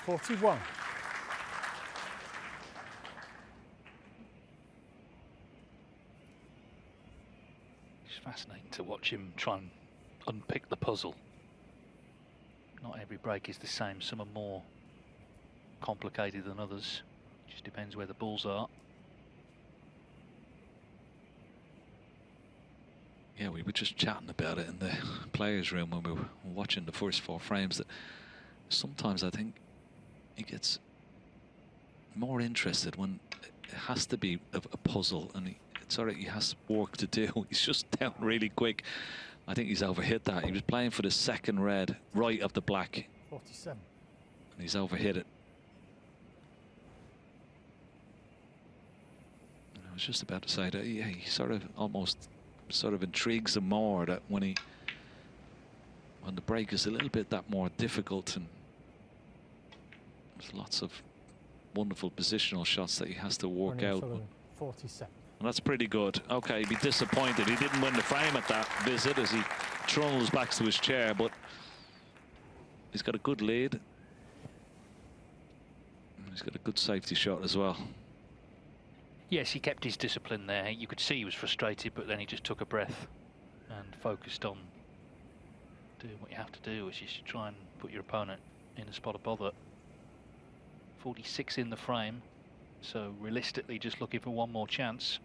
$41. It's fascinating to watch him try and unpick the puzzle. Not every break is the same. Some are more complicated than others. Just depends where the balls are. Yeah, we were just chatting about it in the players' room when we were watching the first 4 frames, that sometimes I think he gets more interested when it has to be a puzzle, and it's all right, he has work to do. He's just down really quick. I think he's overhit that. He was playing for the second red right of the black. 47. And he's overhit it. And I was just about to say that, yeah, he sort of almost intrigues him more, that when the break is a little bit that more difficult, and there's lots of wonderful positional shots that he has to work out. 47. And that's pretty good. Okay, he'd be disappointed he didn't win the frame at that visit as he trundles back to his chair, but he's got a good lead. And he's got a good safety shot as well. Yes, he kept his discipline there. You could see he was frustrated, but then he just took a breath and focused on doing what you have to do, which is to try and put your opponent in a spot of bother. 46 in the frame, so realistically just looking for one more chance.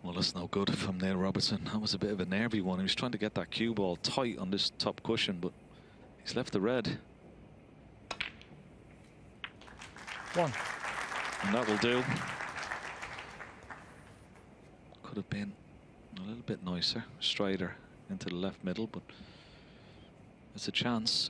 Well, that's no good from Neil Robertson. That was a bit of a nervy one. He was trying to get that cue ball tight on this top cushion, but he's left the red. 1. And that will do. Could have been a little bit nicer, straighter into the left middle, but it's a chance.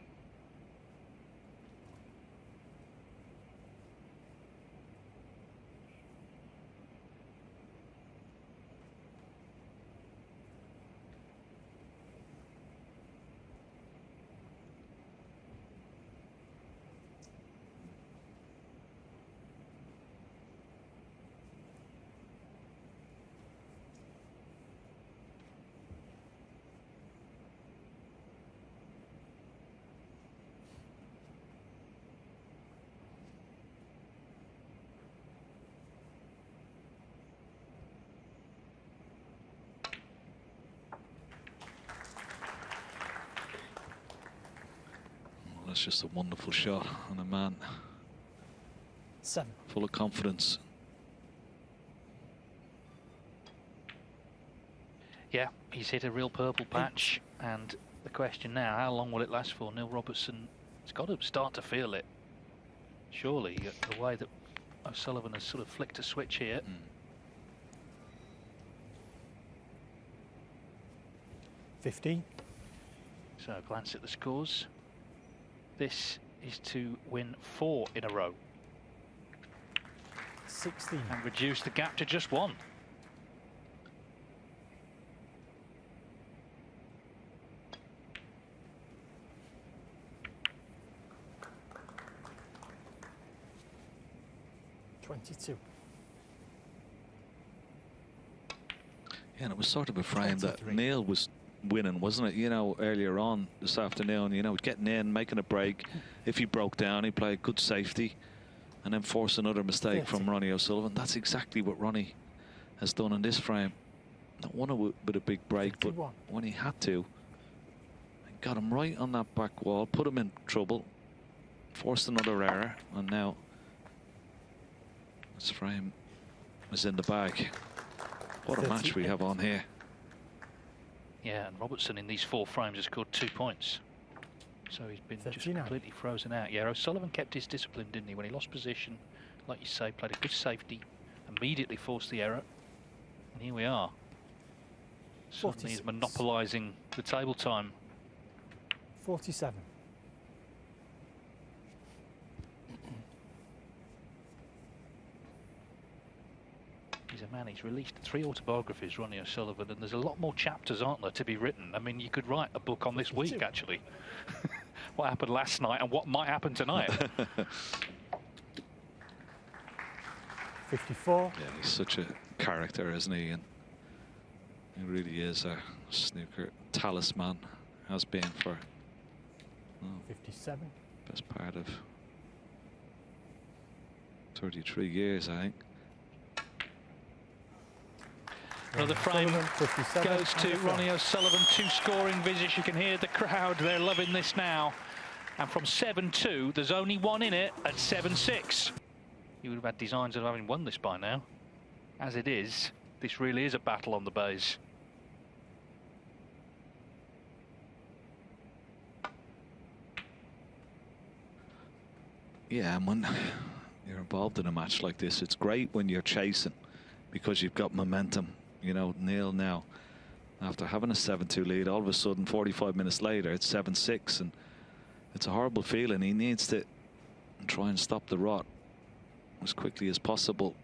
That's just a wonderful shot on a man 7. full of confidence. Yeah, he's hit a real purple patch, and the question now, how long will it last for? Neil Robertson has got to start to feel it, surely, the way that O'Sullivan has sort of flicked a switch here. 15. So a glance at the scores. This is to win 4 in a row. 16. And reduce the gap to just 1. Yeah, and it was sort of a frame 23. That Neil was winning, wasn't it? You know, earlier on this afternoon, you know, getting in, making a break. If he broke down, he played good safety and then force another mistake 30. From Ronnie O'Sullivan. That's exactly what Ronnie has done in this frame. Not won with a big break, 51. But when he had to, and got him right on that back wall, put him in trouble, forced another error, and now this frame is in the bag. What a match we have on here. Yeah, and Robertson in these 4 frames has scored 2 points. So he's been just completely frozen out. Yeah, O'Sullivan kept his discipline, didn't he? When he lost position, like you say, played a good safety, immediately forced the error. And here we are. Suddenly he's monopolising the table time. 47. He's a man, he's released 3 autobiographies, Ronnie O'Sullivan, and there's a lot more chapters, aren't there, to be written. I mean, you could write a book on this week, actually. What happened last night and what might happen tonight. 54. Yeah, he's such a character, isn't he? And he really is a snooker talisman, has been for 57. Best part of 33 years, I think. Another frame goes to Ronnie O'Sullivan. 2 scoring visits. You can hear the crowd. They're loving this now. And from 7-2, there's only 1 in it at 7-6. You would have had designs of having won this by now. As it is, this really is a battle on the bays. Yeah, and when you're involved in a match like this, it's great when you're chasing because you've got momentum. You know, Neil now, after having a 7-2 lead, all of a sudden 45 minutes later it's 7-6, and it's a horrible feeling. He needs to try and stop the rot as quickly as possible.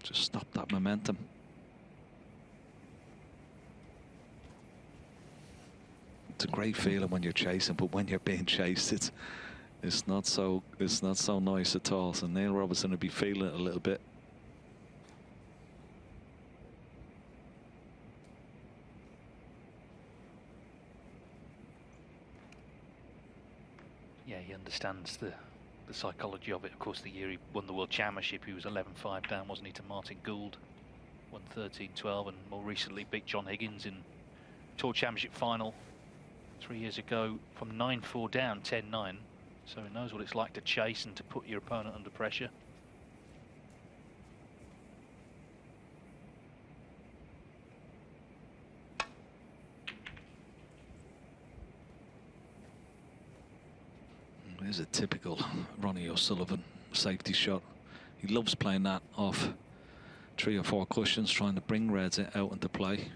Just stop that momentum. It's a great feeling when you're chasing, but when you're being chased, it's not so nice at all. So Neil Robertson will be feeling it a little bit. Yeah, he understands the psychology of it. Of course, the year he won the World Championship, he was 11-5 down, wasn't he, to Martin Gould. Won 13-12, and more recently beat John Higgins in Tour Championship final 3 years ago from 9-4 down, 10-9. So he knows what it's like to chase and to put your opponent under pressure. There's a typical Ronnie O'Sullivan safety shot. He loves playing that off 3 or 4 cushions, trying to bring reds out into play.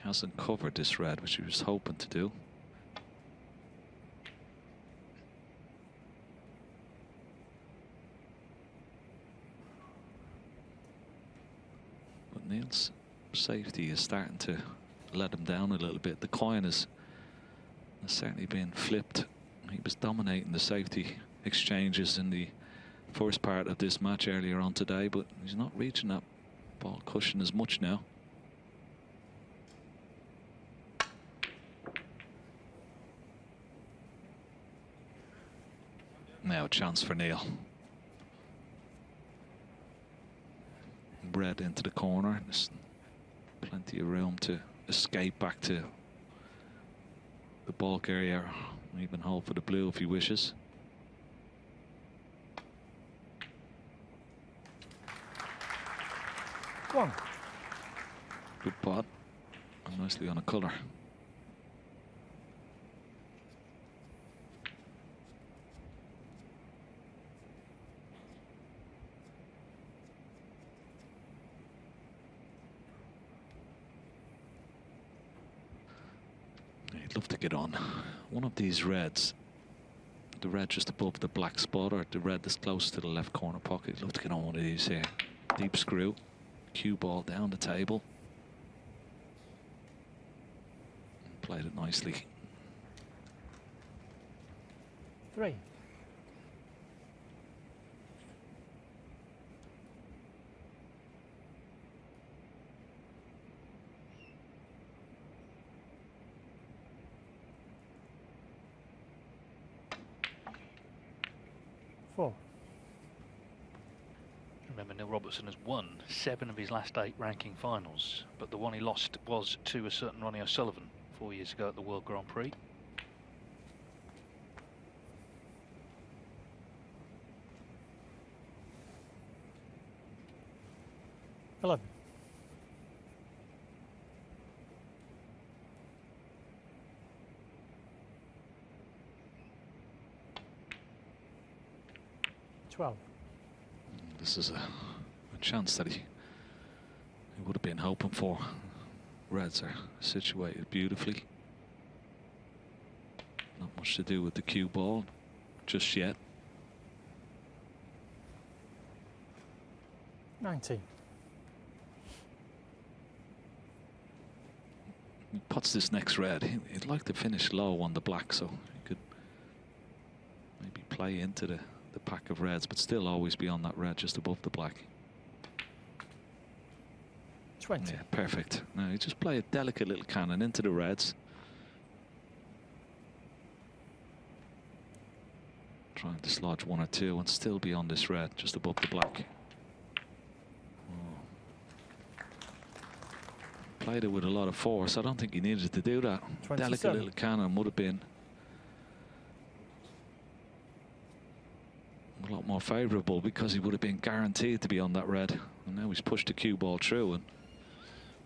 Hasn't covered this red, which he was hoping to do. But Neil's safety is starting to let him down a little bit. The coin has certainly been flipped. He was dominating the safety exchanges in the first part of this match earlier on today, but he's not reaching that ball cushion as much now. Now a chance for Neil. Red into the corner. There's plenty of room to escape back to the bulk area. Even hold for the blue if he wishes. One. Good pot. And nicely on a colour. He'd love to get on one of these reds, the red just above the black spot, or the red that's close to the left corner pocket. He'd love to get on one of these here. Deep screw, cue ball down the table. Played it nicely. 3. Four. Remember, Neil Robertson has won 7 of his last 8 ranking finals, but the one he lost was to a certain Ronnie O'Sullivan 4 years ago at the World Grand Prix. Hello. 12. This is a chance that he would have been hoping for. Reds are situated beautifully. Not much to do with the cue ball just yet. 19. He puts this next red. He'd like to finish low on the black, so he could maybe play into the pack of reds, but still always be on that red just above the black. 20. Yeah, perfect. Now you just play a delicate little cannon into the reds. Trying to dislodge 1 or 2 and still be on this red just above the black. Oh. Played it with a lot of force. I don't think he needed to do that. 27. Delicate little cannon would have been a lot more favourable because he would have been guaranteed to be on that red. And now he's pushed the cue ball through and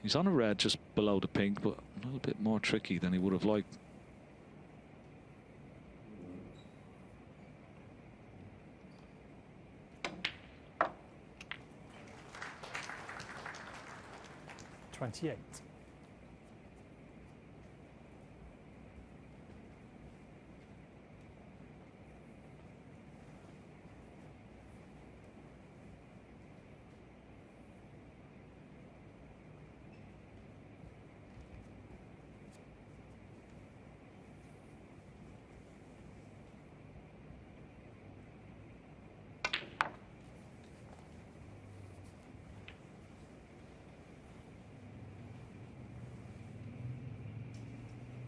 he's on a red just below the pink, but a little bit more tricky than he would have liked. $28.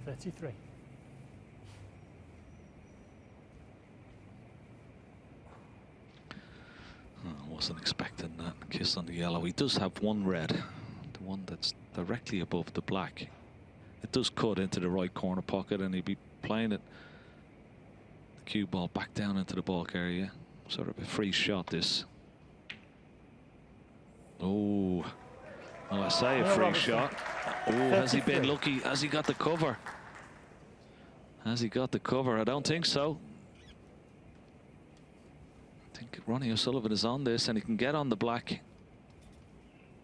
$33. I wasn't expecting that kiss on the yellow. He does have 1 red, the one that's directly above the black. It does cut into the right corner pocket and he'd be playing it, the cue ball back down into the bulk area. Sort of a free shot this. Oh, well, I say a free shot. Oh, has he been lucky? Has he got the cover? Has he got the cover? I don't think so. I think Ronnie O'Sullivan is on this and he can get on the black.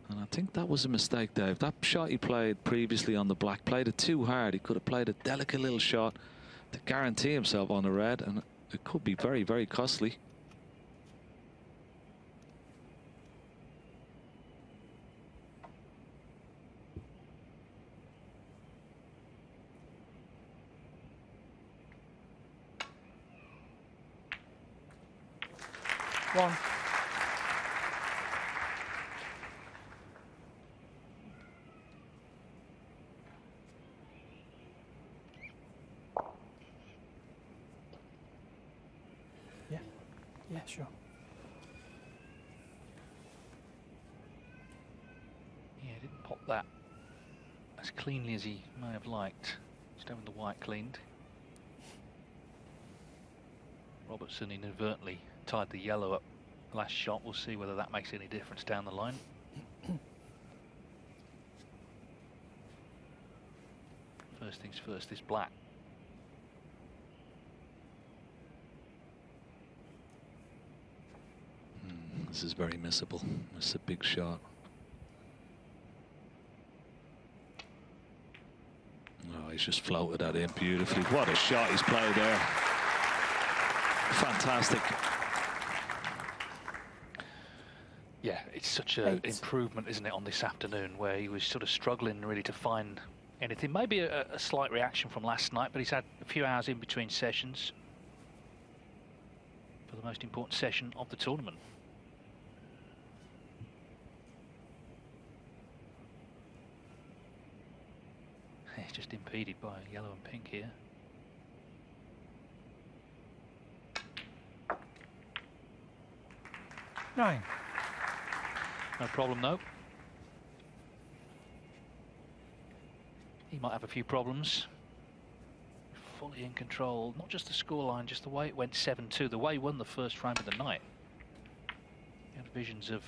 And I think that was a mistake, Dave. That shot he played previously on the black, played it too hard. He could have played a delicate little shot to guarantee himself on the red, and it could be very, very costly. One. Yeah, sure. Yeah, he didn't pop that as cleanly as he may have liked. Just having the white cleaned. Robertson inadvertently tied the yellow up last shot. We'll see whether that makes any difference down the line. First things first, this black. This is very missable. It's a big shot. Oh, he's just floated that in beautifully. What a shot he's played there. Fantastic. Yeah, it's such an improvement, isn't it, on this afternoon, where he was sort of struggling really to find anything. Maybe a slight reaction from last night, but he's had a few hours in between sessions for the most important session of the tournament. He's just impeded by yellow and pink here. Nine. No problem, though. He might have a few problems. Fully in control, not just the scoreline, just the way it went 7-2, the way he won the first frame of the night. You had visions of,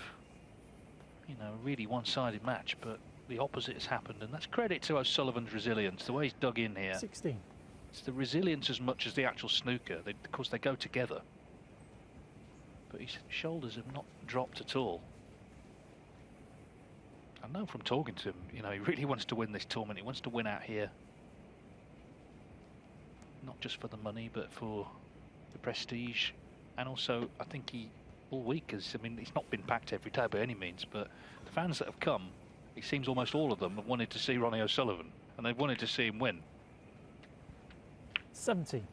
you know, a really one-sided match, but the opposite has happened, and that's credit to O'Sullivan's resilience, the way he's dug in here. 16. It's the resilience as much as the actual snooker. Of course, they go together. But his shoulders have not dropped at all. I know from talking to him, you know, he really wants to win this tournament. He wants to win out here. Not just for the money, but for the prestige. And also, I think he, all week, I mean, it's not been packed every day by any means, but the fans that have come, it seems almost all of them have wanted to see Ronnie O'Sullivan, and they've wanted to see him win. 17.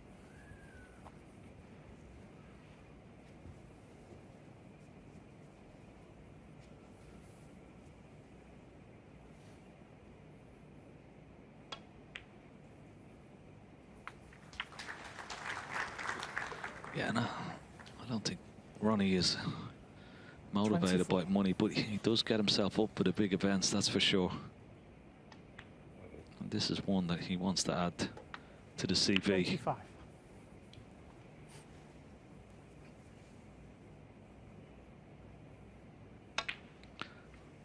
Yeah, no, I don't think Ronnie is motivated 24. by money, but he does get himself up for the big events, that's for sure. And this is one that he wants to add to the CV. 25.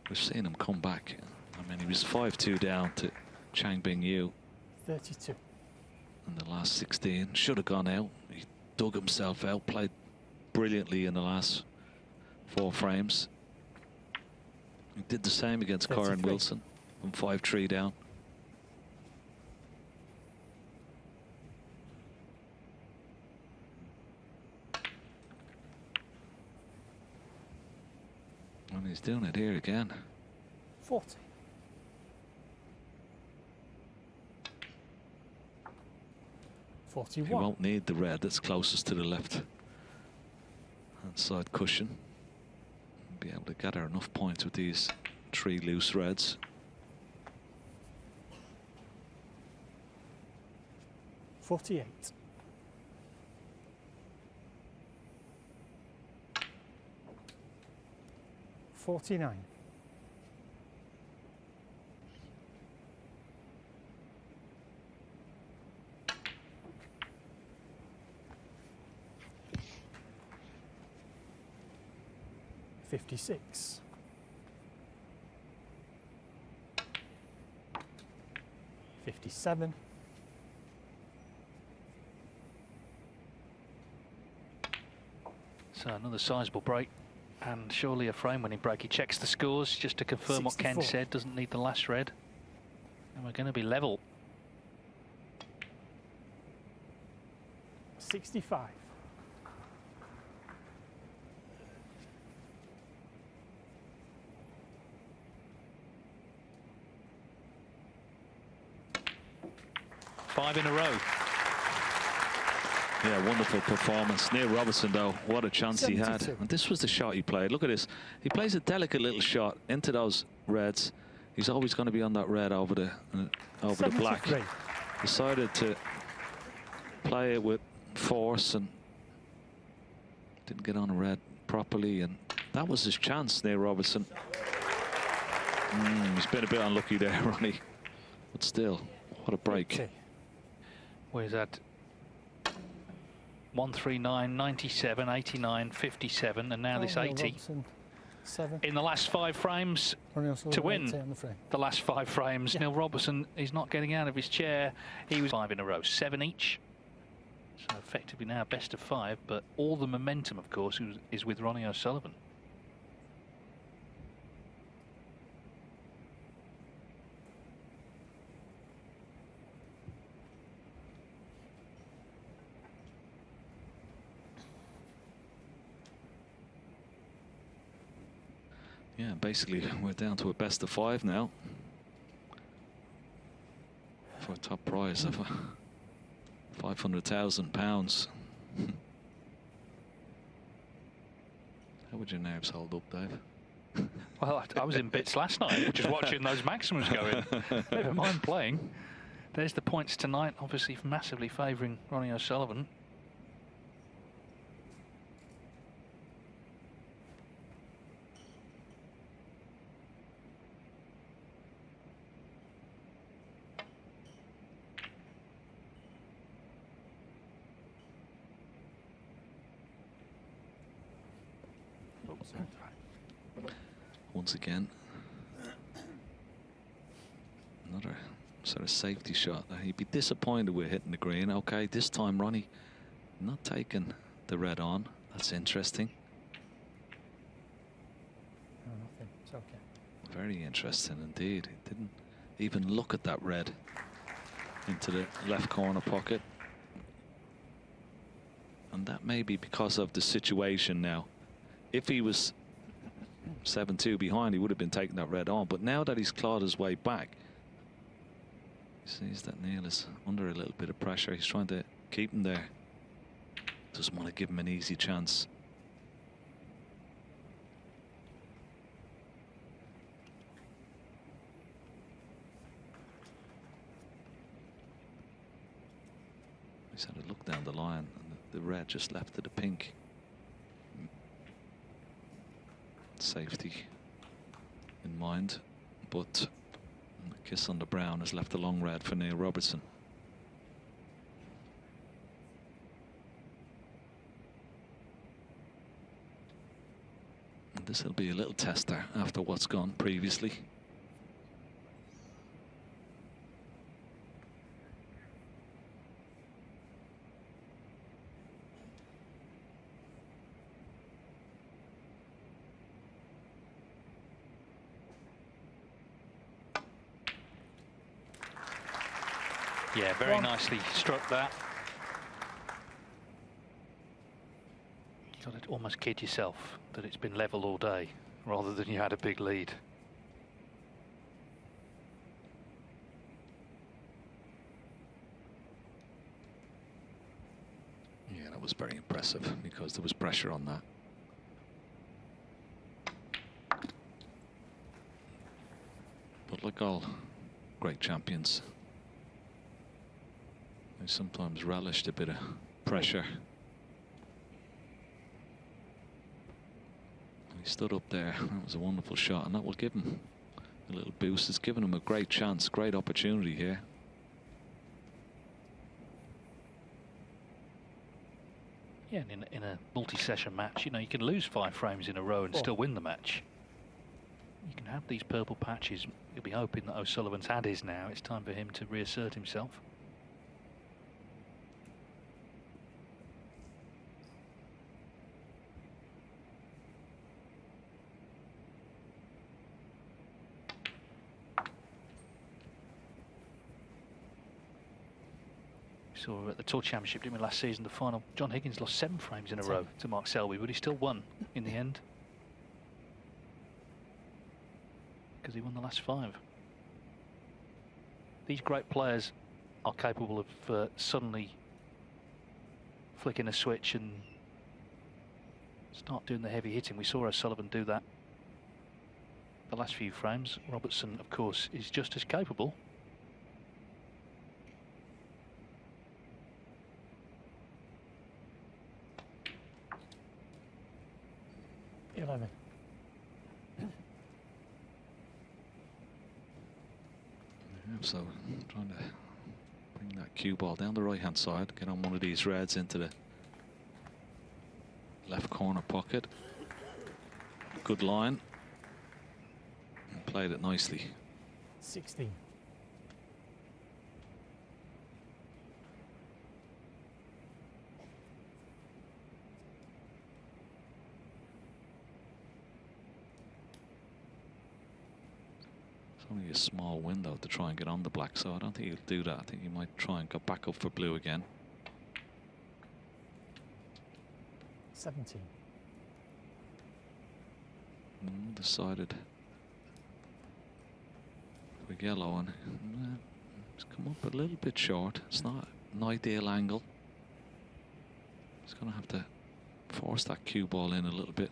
We've seen him come back. I mean, he was 5-2 down to Chang Bing Yu 32. in the last 16. Should have gone out. He dug himself out, played brilliantly in the last 4 frames. He did the same against 33. Kyron Wilson from 5-3 down. And he's doing it here again. 40. He 41. won't need the red that's closest to the left hand side cushion. Be able to gather enough points with these 3 loose reds. 48. 49. 56. 57. 'So another sizable break, and surely a frame-winning break. He checks the scores just to confirm what Ken 64. said. Doesn't need the last red, and we're going to be level. 65. 5 in a row. Yeah, wonderful performance. Neil Robertson, though, what a chance he had. 72. And this was the shot he played. Look at this. He plays a delicate little shot into those reds. He's always going to be on that red over the black. 73. Decided to play it with force and didn't get on a red properly, and that was his chance, Neil Robertson. He's been a bit unlucky there, Ronnie, but still, what a break. 80. Well, he's had 139, 97, 89, 57, and now this Neil 80. Robertson, 7. In the last 5 frames, Ronnie O'Sullivan, to win 80 on the frame. the last 5 frames, Yeah. Neil Robertson is not getting out of his chair. He was 5 in a row, 7 each. So effectively now best of 5, but all the momentum, of course, is with Ronnie O'Sullivan. Yeah, basically we're down to a best of 5 now for a top prize of £500,000. How would your nerves hold up, Dave? Well, I was in bits last night, just watching those maximums go in. Never mind playing. There's the points tonight, obviously massively favouring Ronnie O'Sullivan. Once again, another sort of safety shot. He'd be disappointed with hitting the green. Okay, this time Ronnie not taking the red on. That's interesting. No, nothing. It's okay. Very interesting indeed. He didn't even look at that red into the left corner pocket. And that may be because of the situation now. If he was 7-2 behind, he would have been taking that red on. But now that he's clawed his way back, he sees that Neil is under a little bit of pressure. He's trying to keep him there. Doesn't want to give him an easy chance. He's had a look down the line, and the red just left to the pink. Safety in mind, but a kiss on the brown has left the long red for Neil Robertson. And this will be a little tester after what's gone previously. Yeah, very nicely struck that. You've got to almost kid yourself that it's been level all day, rather than you had a big lead. Yeah, that was very impressive because there was pressure on that. But like all great champions, they sometimes relished a bit of pressure. He stood up there. That was a wonderful shot, and that will give him a little boost. It's given him a great chance, great opportunity here. Yeah, and in a multi-session match, you know, you can lose 5 frames in a row and still win the match. You can have these purple patches. You'll be hoping that O'Sullivan's had his now. It's time for him to reassert himself. Saw at the Tour Championship, didn't we, last season, the final, John Higgins lost 7 frames in a row to Mark Selby, but he still won in the end because he won the last 5. These great players are capable of suddenly flicking a switch and start doing the heavy hitting. We saw O'Sullivan do that the last few frames. Robertson, of course, is just as capable. So trying to bring that cue ball down the right hand side, get on one of these reds into the left corner pocket. Good line, and played it nicely. 16. Only a small window to try and get on the black, so I don't think he'll do that. I think he might try and go back up for blue again. 17. Decided with yellow, and it's come up a little bit short. It's not an ideal angle. He's going to have to force that cue ball in a little bit.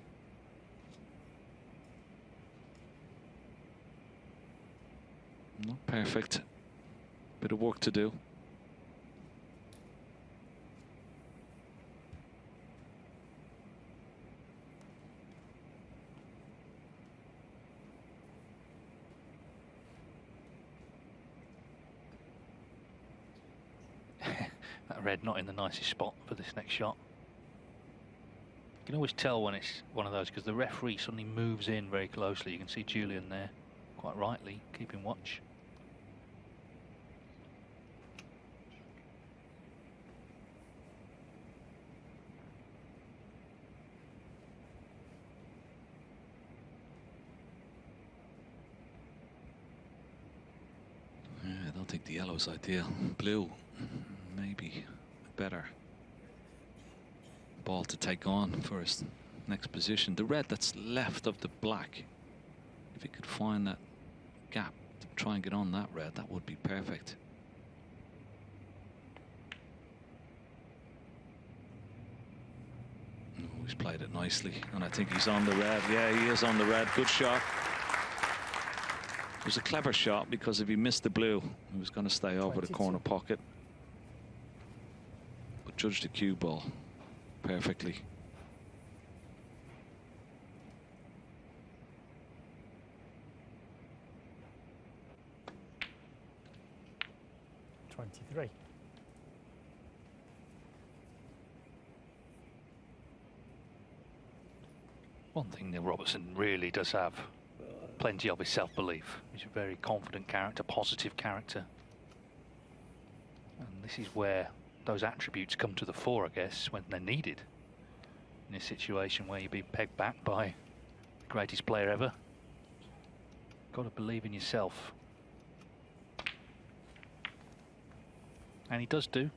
Not perfect. Bit of work to do. That red not in the nicest spot for this next shot. You can always tell when it's one of those because the referee suddenly moves in very closely. You can see Julian there, quite rightly, keeping watch. Yeah, I don't think the yellow's ideal. Blue, maybe better ball to take on for his next position. The red that's left of the black, if he could find that gap to try and get on that red, that would be perfect. Oh, he's played it nicely, and I think he's on the red. Yeah, he is on the red. Good shot. It was a clever shot because if he missed the blue, he was going to stay over the corner pocket. But judged the cue ball perfectly. .23. One thing Neil Robertson really does have plenty of is self-belief. He's a very confident character, positive character. And this is where those attributes come to the fore, I guess, when they're needed. In a situation where you're being pegged back by the greatest player ever. Got to believe in yourself. And he does do.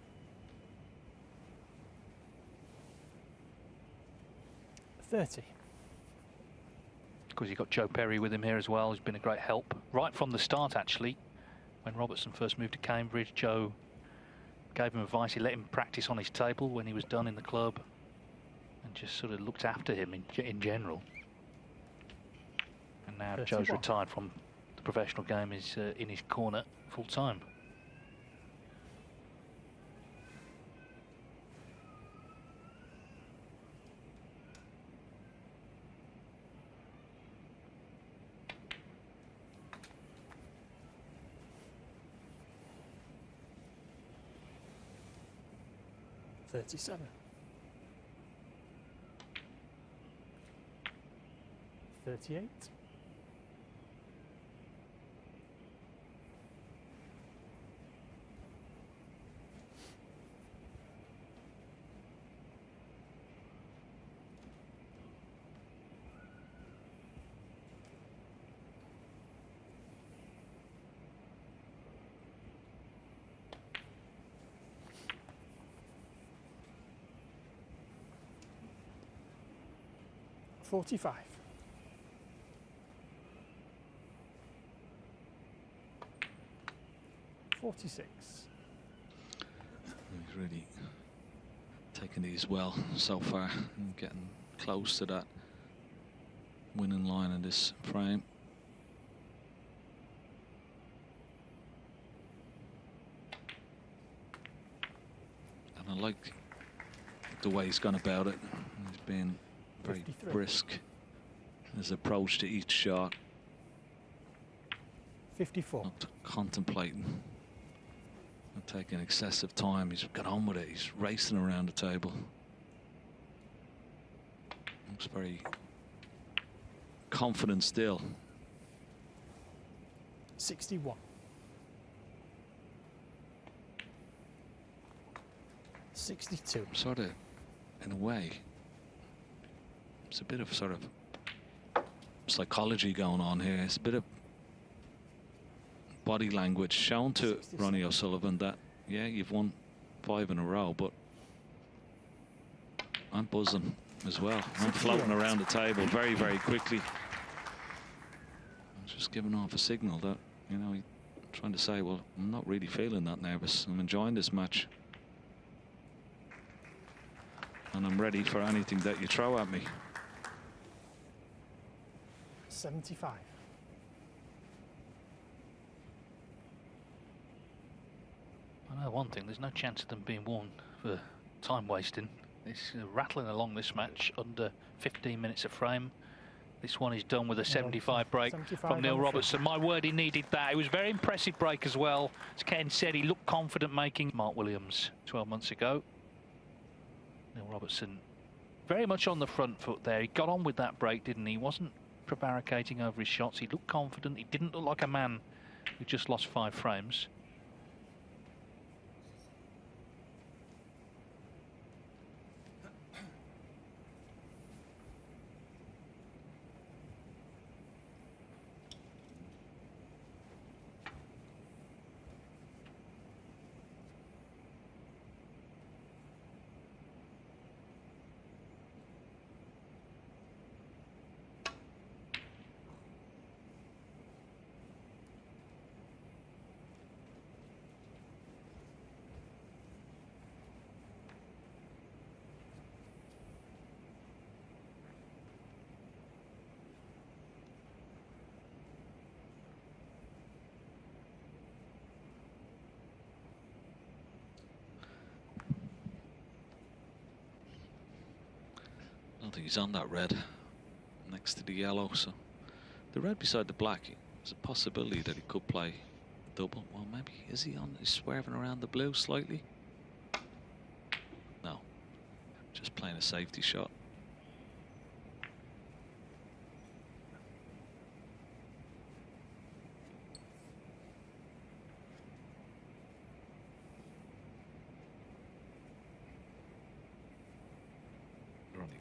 30. Of course, you've got Joe Perry with him here as well, who's been a great help. Right from the start, actually. When Robertson first moved to Cambridge, Joe gave him advice. He let him practice on his table when he was done in the club. And just sort of looked after him in general. And now 31. Joe's retired from the professional game, is in his corner full time. .37. 38. 45. 46. He's really taken these well so far and getting close to that winning line in this frame. And I like the way he's gone about it. He's been very 53. brisk in his approach to each shot. 54. Not contemplating, not taking excessive time. He's got on with it. He's racing around the table. Looks very confident still. 61. 62. Sort of, in a way, it's a bit of sort of psychology going on here. It's a bit of body language shown to 67. Ronnie O'Sullivan that, yeah, you've won 5 in a row, but I'm buzzing as well. I'm floating around the table very, very quickly. I'm just giving off a signal that, you know, trying to say, well, I'm not really feeling that nervous. I'm enjoying this match. And I'm ready for anything that you throw at me. 75. I know one thing, there's no chance of them being won for time wasting. It's rattling along this match under 15 minutes a frame. This one is done with a 75 break 75 from Neil on the Robertson. My word, he needed that. It was a very impressive break as well. As Ken said, he looked confident making Mark Williams 12 months ago. Neil Robertson very much on the front foot there. He got on with that break, didn't he? He wasn't prevaricating over his shots. He looked confident. He didn't look like a man who just lost 5 frames. I don't think he's on that red next to the yellow, so the red beside the black, there's a possibility that he could play double. Well, maybe is he on? He's swerving around the blue slightly. No, just playing a safety shot.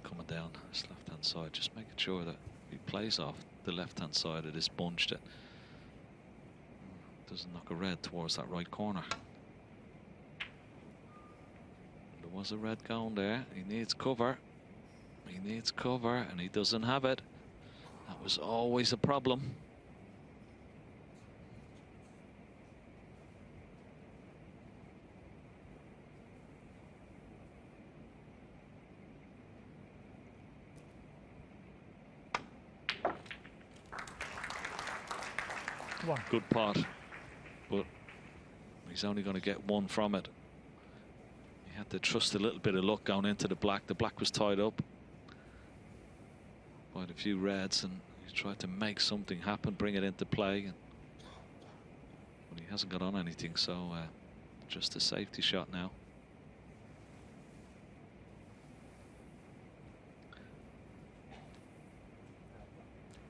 Coming down his left-hand side, just making sure that he plays off the left-hand side of this bunch, that doesn't knock a red towards that right corner. There was a red going there. He needs cover. He needs cover, and he doesn't have it. That was always a problem. Good pot, but he's only going to get 1 from it. He had to trust a little bit of luck going into the black. The black was tied up by a few reds, and he tried to make something happen, bring it into play. But he hasn't got on anything, so just a safety shot now.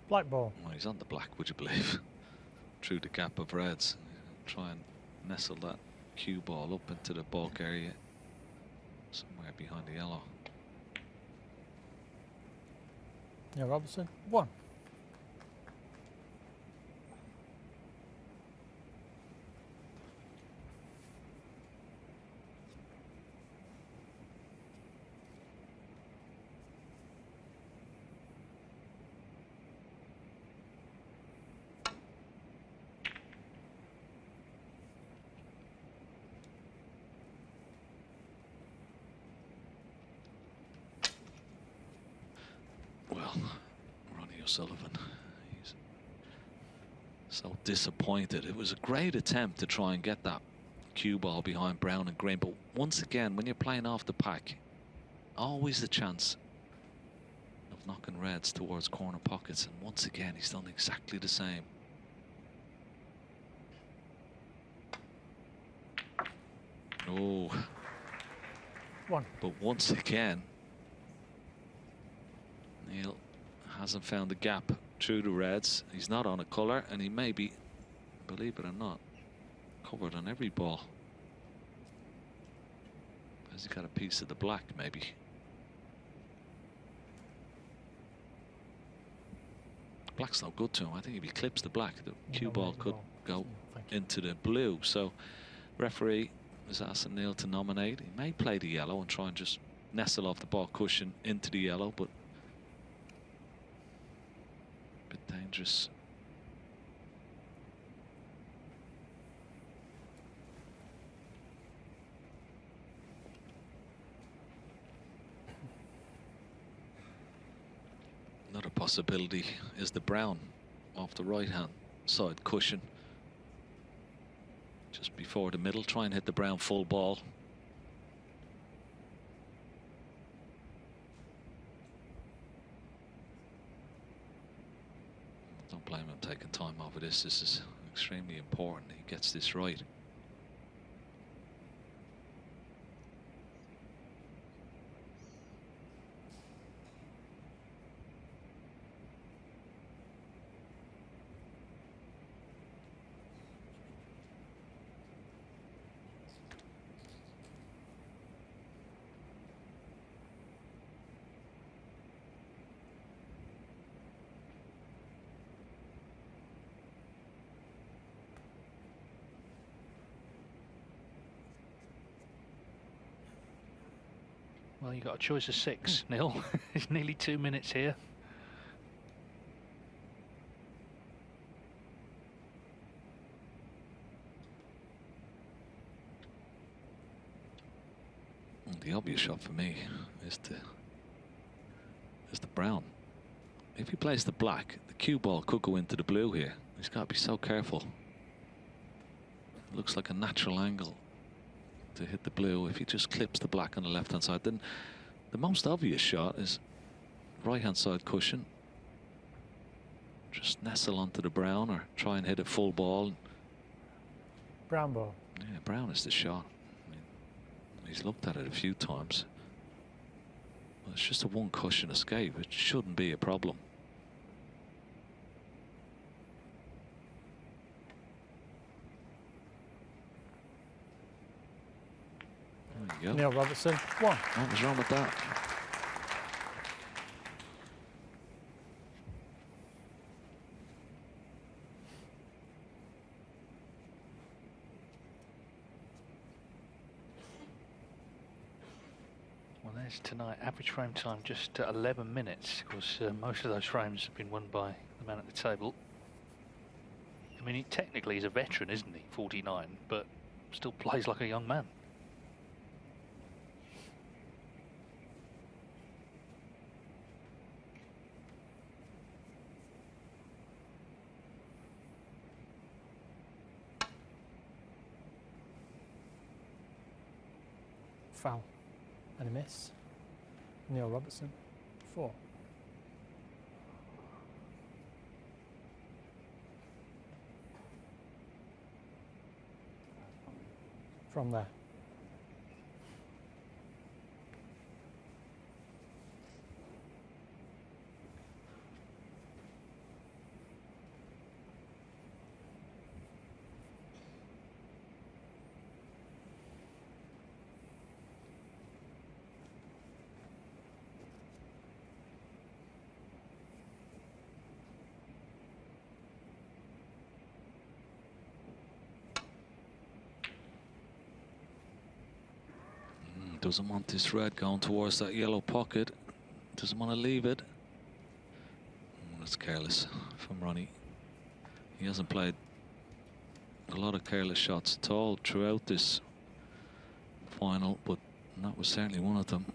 Black ball. Well, he's on the black, would you believe? Through the gap of reds, try and nestle that cue ball up into the bulk area somewhere behind the yellow. Neil Robertson, 1. Well, Ronnie O'Sullivan, he's so disappointed. It was a great attempt to try and get that cue ball behind brown and green, but once again, when you're playing off the pack, always the chance of knocking reds towards corner pockets, and once again he's done exactly the same. Oh, 1. But once again, Neil hasn't found the gap through the reds. He's not on a colour, and he may be, believe it or not, covered on every ball. Has he got a piece of the black, maybe? Black's not good to him. I think if he clips the black, the cue ball could go into the blue. So referee is asking Neil to nominate. He may play the yellow and try and just nestle off the ball cushion into the yellow, but a bit dangerous. Another possibility is the brown off the right hand side cushion, just before the middle. Try and hit the brown full ball. Don't blame him taking time over this. This is extremely important. He gets this right. Well, you've got a choice of 6, Neil. It's nearly 2 minutes here. The obvious shot for me is the brown. If he plays the black, the cue ball could go into the blue here. He's got to be so careful. It looks like a natural angle to hit the blue. If he just clips the black on the left hand side, then the most obvious shot is right hand side cushion. Just nestle onto the brown or try and hit a full ball. Brown ball. Yeah, brown is the shot. I mean, he's looked at it a few times. Well, it's just a one cushion escape. It shouldn't be a problem. There you go. Neil Robertson, 1. What was wrong with that? Well, there's tonight. Average frame time just 11 minutes, because most of those frames have been won by the man at the table. I mean, he technically is a veteran, isn't he? 49, but still plays like a young man. Foul. And a miss. Neil Robertson, 4. From there. Doesn't want this red going towards that yellow pocket. Doesn't want to leave it. That's careless from Ronnie. He hasn't played a lot of careless shots at all throughout this final, but that was certainly one of them.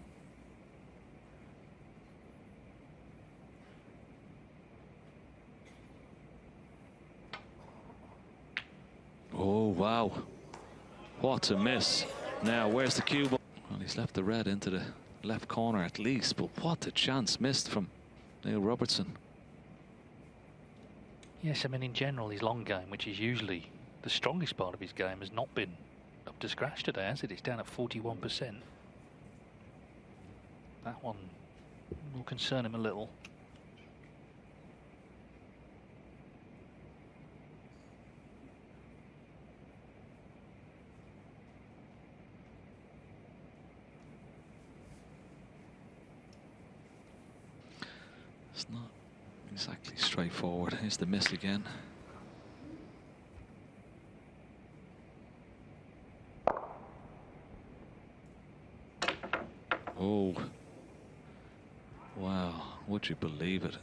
Oh, wow. What a miss. Now, where's the cue ball? Well, he's left the red into the left corner at least, but what a chance missed from Neil Robertson. Yes, I mean, in general, his long game, which is usually the strongest part of his game, has not been up to scratch today, has it? It's down at 41%. That one will concern him a little. It's not exactly straightforward. Here's the miss again. Oh, wow, would you believe it?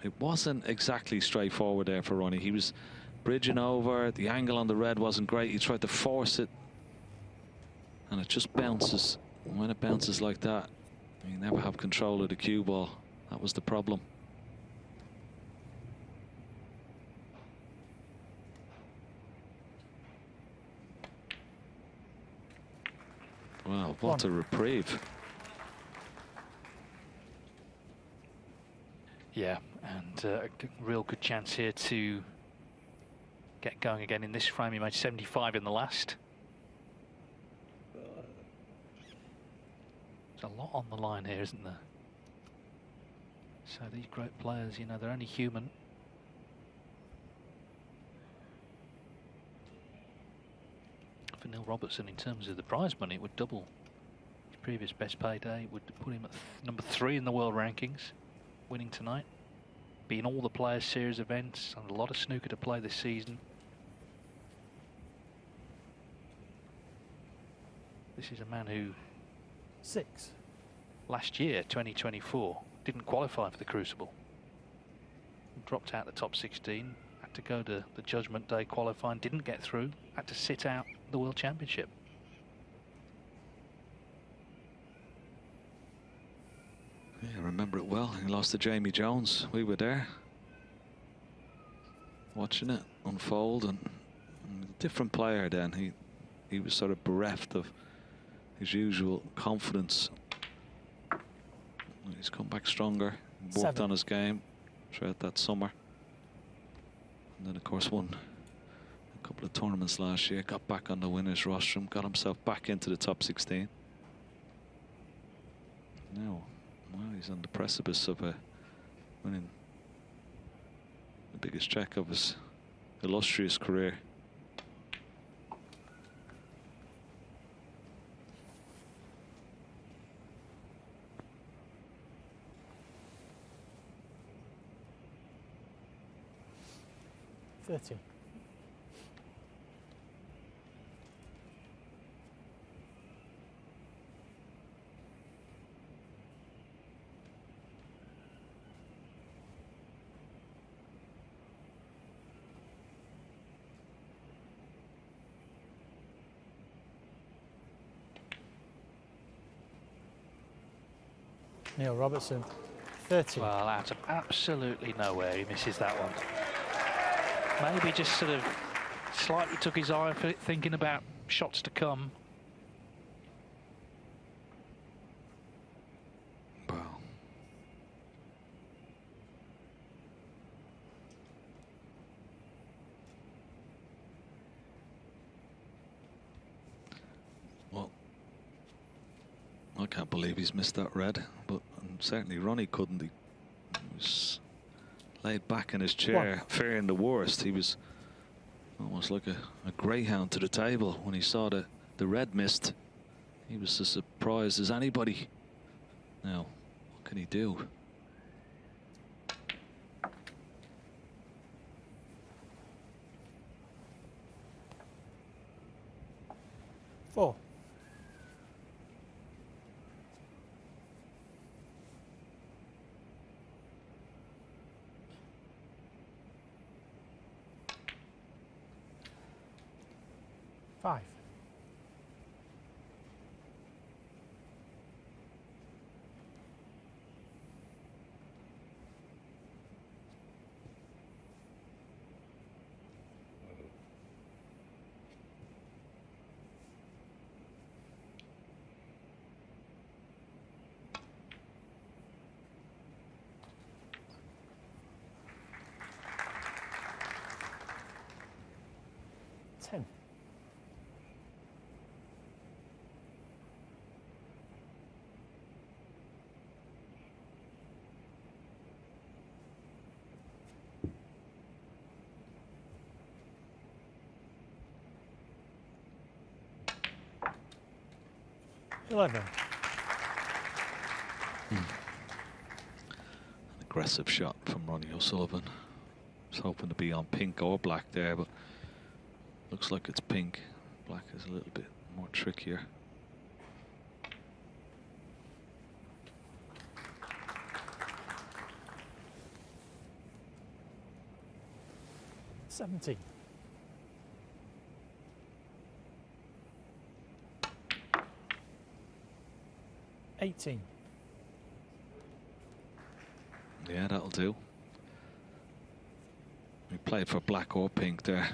It wasn't exactly straightforward there for Ronnie. He was bridging over. The angle on the red wasn't great. He tried to force it, and it just bounces. When it bounces like that, you never have control of the cue ball. That was the problem. Wow, what a reprieve. Yeah, and a real good chance here to get going again in this frame. He made 75 in the last. There's a lot on the line here, isn't there? So these great players, you know, they're only human. For Neil Robertson, in terms of the prize money, it would double his previous best payday. It would put him at number 3 in the world rankings, winning tonight. Be in all the Players Series events, and a lot of snooker to play this season. This is a man who... 6. last year, 2024. Didn't qualify for the Crucible. Dropped out the top 16. Had to go to the Judgment Day qualifying. Didn't get through. Had to sit out the World Championship. Yeah, I remember it well. He lost to Jamie Jones. We were there, watching it unfold, and a different player then. He was sort of bereft of his usual confidence. He's come back stronger, worked on his game throughout that summer. And then, of course, won a couple of tournaments last year, got back on the winner's rostrum, got himself back into the top 16. Now, well, he's on the precipice of winning the biggest check of his illustrious career. Neil Robertson, 30. Well, out of absolutely nowhere, he misses that one. Maybe just sort of slightly took his eye off it, thinking about shots to come. Wow. Well, I can't believe he's missed that red, but certainly Ronnie couldn't. He was laid back in his chair, fearing the worst. He was almost like a greyhound to the table when he saw the red missed. He was as surprised as anybody. Now, what can he do? Four. Five. Ten. An aggressive shot from Ronnie O'Sullivan. Was hoping to be on pink or black there, but looks like it's pink. Black is a little bit more trickier. $17. $18. Yeah, that'll do. We played for black or pink there.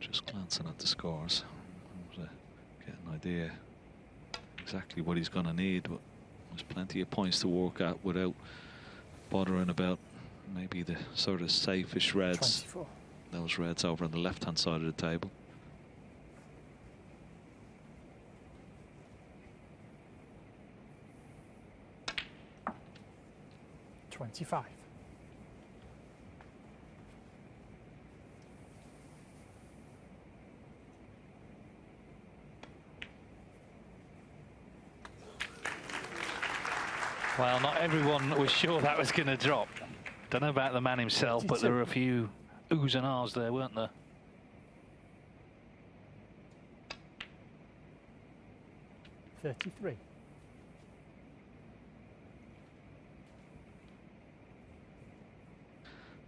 Just glancing at the scores to get an idea exactly what he's going to need, but there's plenty of points to work at without bothering about maybe the sort of safe-ish reds. 24. Those reds over on the left-hand side of the table. $25. Well, not everyone was sure that was going to drop. Don't know about the man himself, but there were a few oohs and ahs there, weren't there? 33.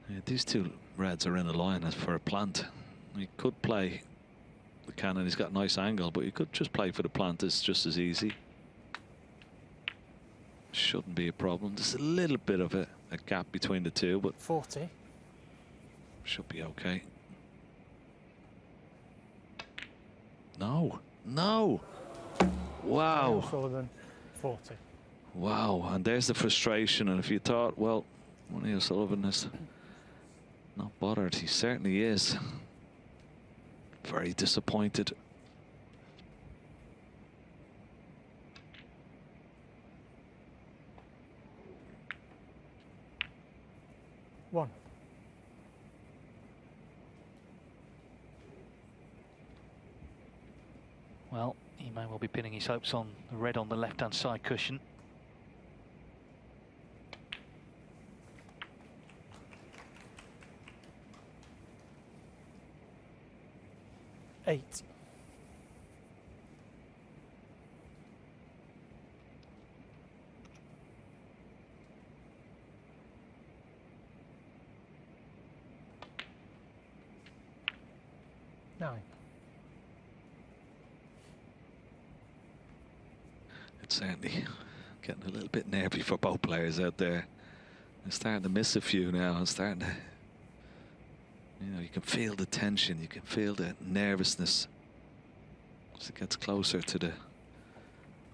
Yeah, these two reds are in a line as for a plant. He could play the cannon. He's got a nice angle, but he could just play for the plant. It's just as easy. Shouldn't be a problem. There's a little bit of a gap between the two, but 40. Should be okay. No, no. Wow. Neil O'Sullivan, 40. Wow, and there's the frustration. And if you thought, well, Ronnie O'Sullivan is not bothered, he certainly is. Very disappointed. One. Well, he may well be pinning his hopes on the red on the left-hand side cushion. Eight. Nine. It's certainly getting a little bit nervy for both players out there. They're starting to miss a few now and starting to, you know, you can feel the tension, you can feel the nervousness as it gets closer to the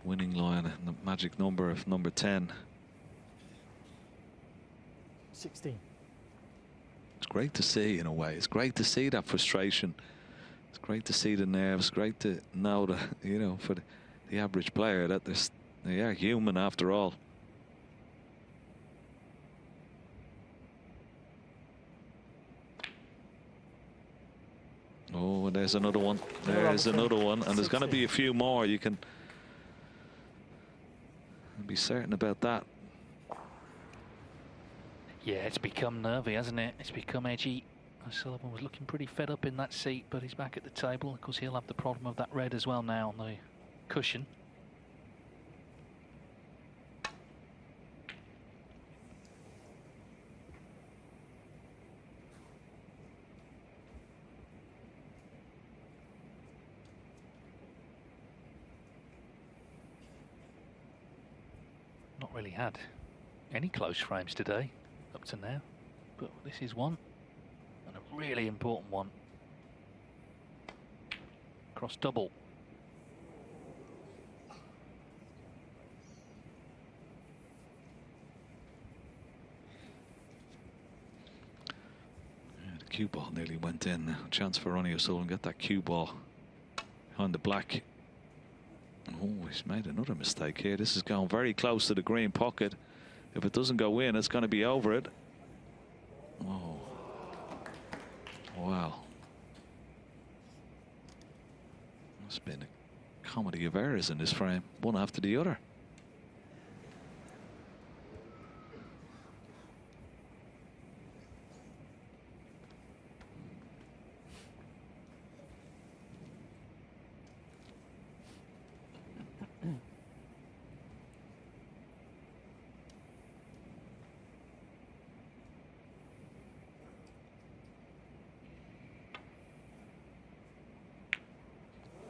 winning line and the magic number of number 10. 16. It's great to see in a way. It's great to see that frustration. It's great to see the nerves. Great to know that, you know, for the average player that they are human after all. Oh, and there's another one. There's another one, and there's going to be a few more. You can be certain about that. Yeah, it's become nervy, hasn't it? It's become edgy. O'Sullivan was looking pretty fed up in that seat, but he's back at the table. Of course, he'll have the problem of that red as well now on the cushion. Not really had any close frames today up to now, but this is one, and a really important one. Cross double. Yeah, the cue ball nearly went in. Chance for Ronnie O'Sullivan, get that cue ball behind the black. Oh, he's made another mistake here. This is going very close to the green pocket. If it doesn't go in, it's going to be over it. Oh, wow. It's been a comedy of errors in this frame, one after the other.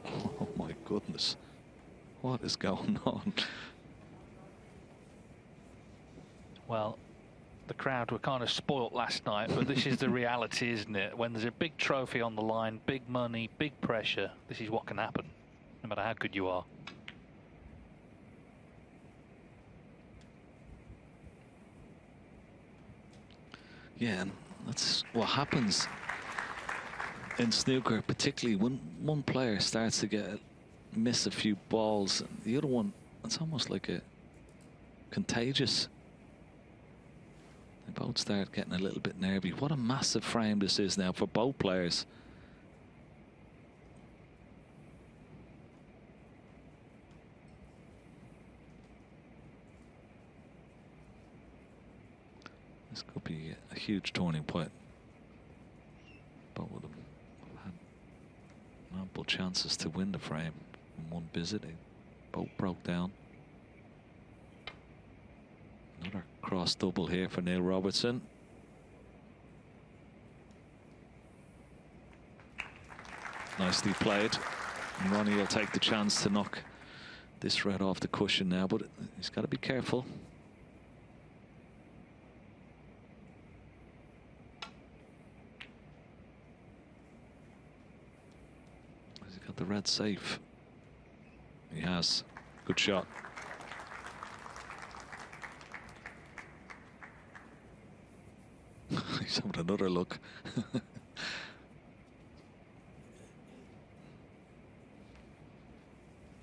Oh my goodness, what is going on? Well, the crowd were kind of spoilt last night, but this is the reality, isn't it? When there's a big trophy on the line, big money, big pressure, this is what can happen, no matter how good you are. Yeah, and that's what happens in snooker, particularly when one player starts to miss a few balls, and the other one, it's almost like a contagious. They both start getting a little bit nervy. What a massive frame this is now for both players. This could be a huge turning point. Both of them have had ample chances to win the frame in one visit. They Both broke down. Another cross double here for Neil Robertson. Nicely played. And Ronnie will take the chance to knock this red off the cushion now, but he's got to be careful. Has he got the red safe? He has. Good shot. He's having another look.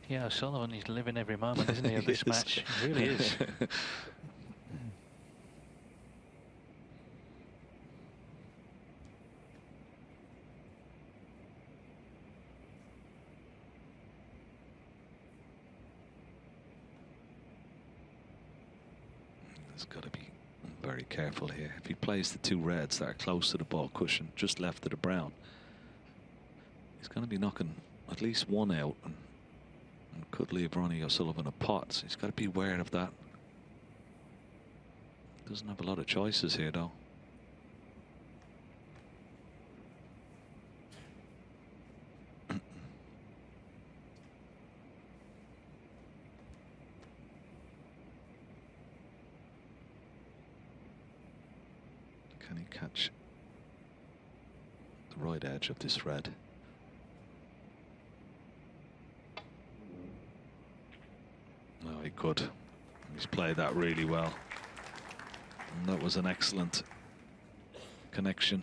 Yeah, O'Sullivan, he's living every moment, isn't he, of this match? He really is. He's got to be very careful here. If he plays the two reds that are close to the ball cushion, just left of the brown, he's going to be knocking at least one out and could leave Ronnie O'Sullivan a pot. So he's got to be aware of that. Doesn't have a lot of choices here, though. Can he catch the right edge of this red? No, he could. He's played that really well. And that was an excellent connection.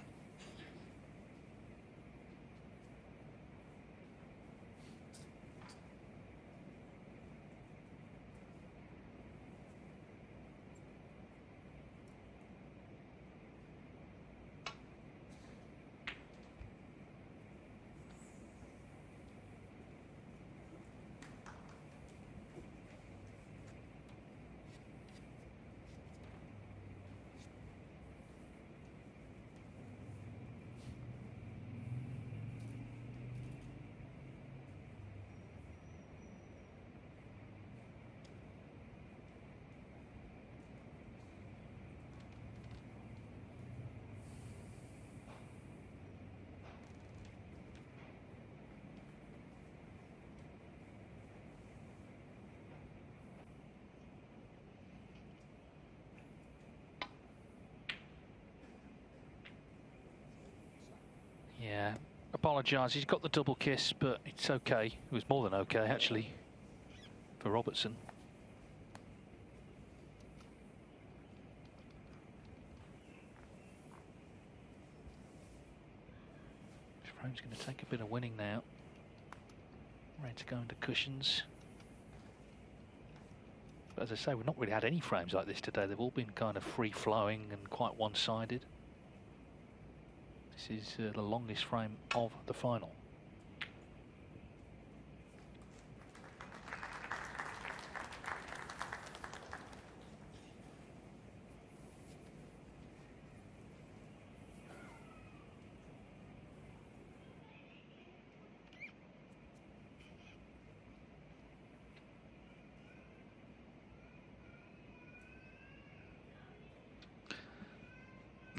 Yeah, apologise. He's got the double kiss, but it's okay. It was more than okay, actually, for Robertson. This frame's going to take a bit of winning now. Ready to go into cushions. But as I say, we've not really had any frames like this today. They've all been kind of free-flowing and quite one-sided. This is the longest frame of the final.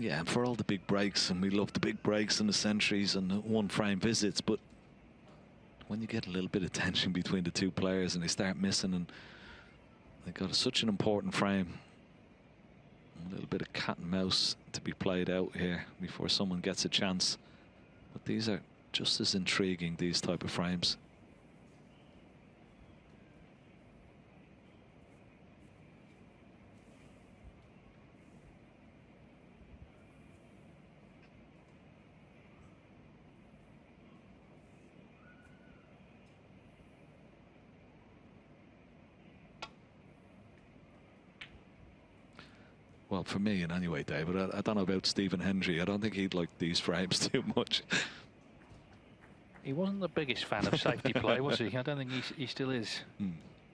Yeah, for all the big breaks, and we love the big breaks and the centuries and the one frame visits, but when you get a little bit of tension between the two players and they start missing, and they got such an important frame, a little bit of cat and mouse to be played out here before someone gets a chance. But these are just as intriguing, these type of frames. Well, for me in any way, David, I don't know about Stephen Hendry. I don't think he'd like these frames too much. He wasn't the biggest fan of safety play, was he? I don't think he still is.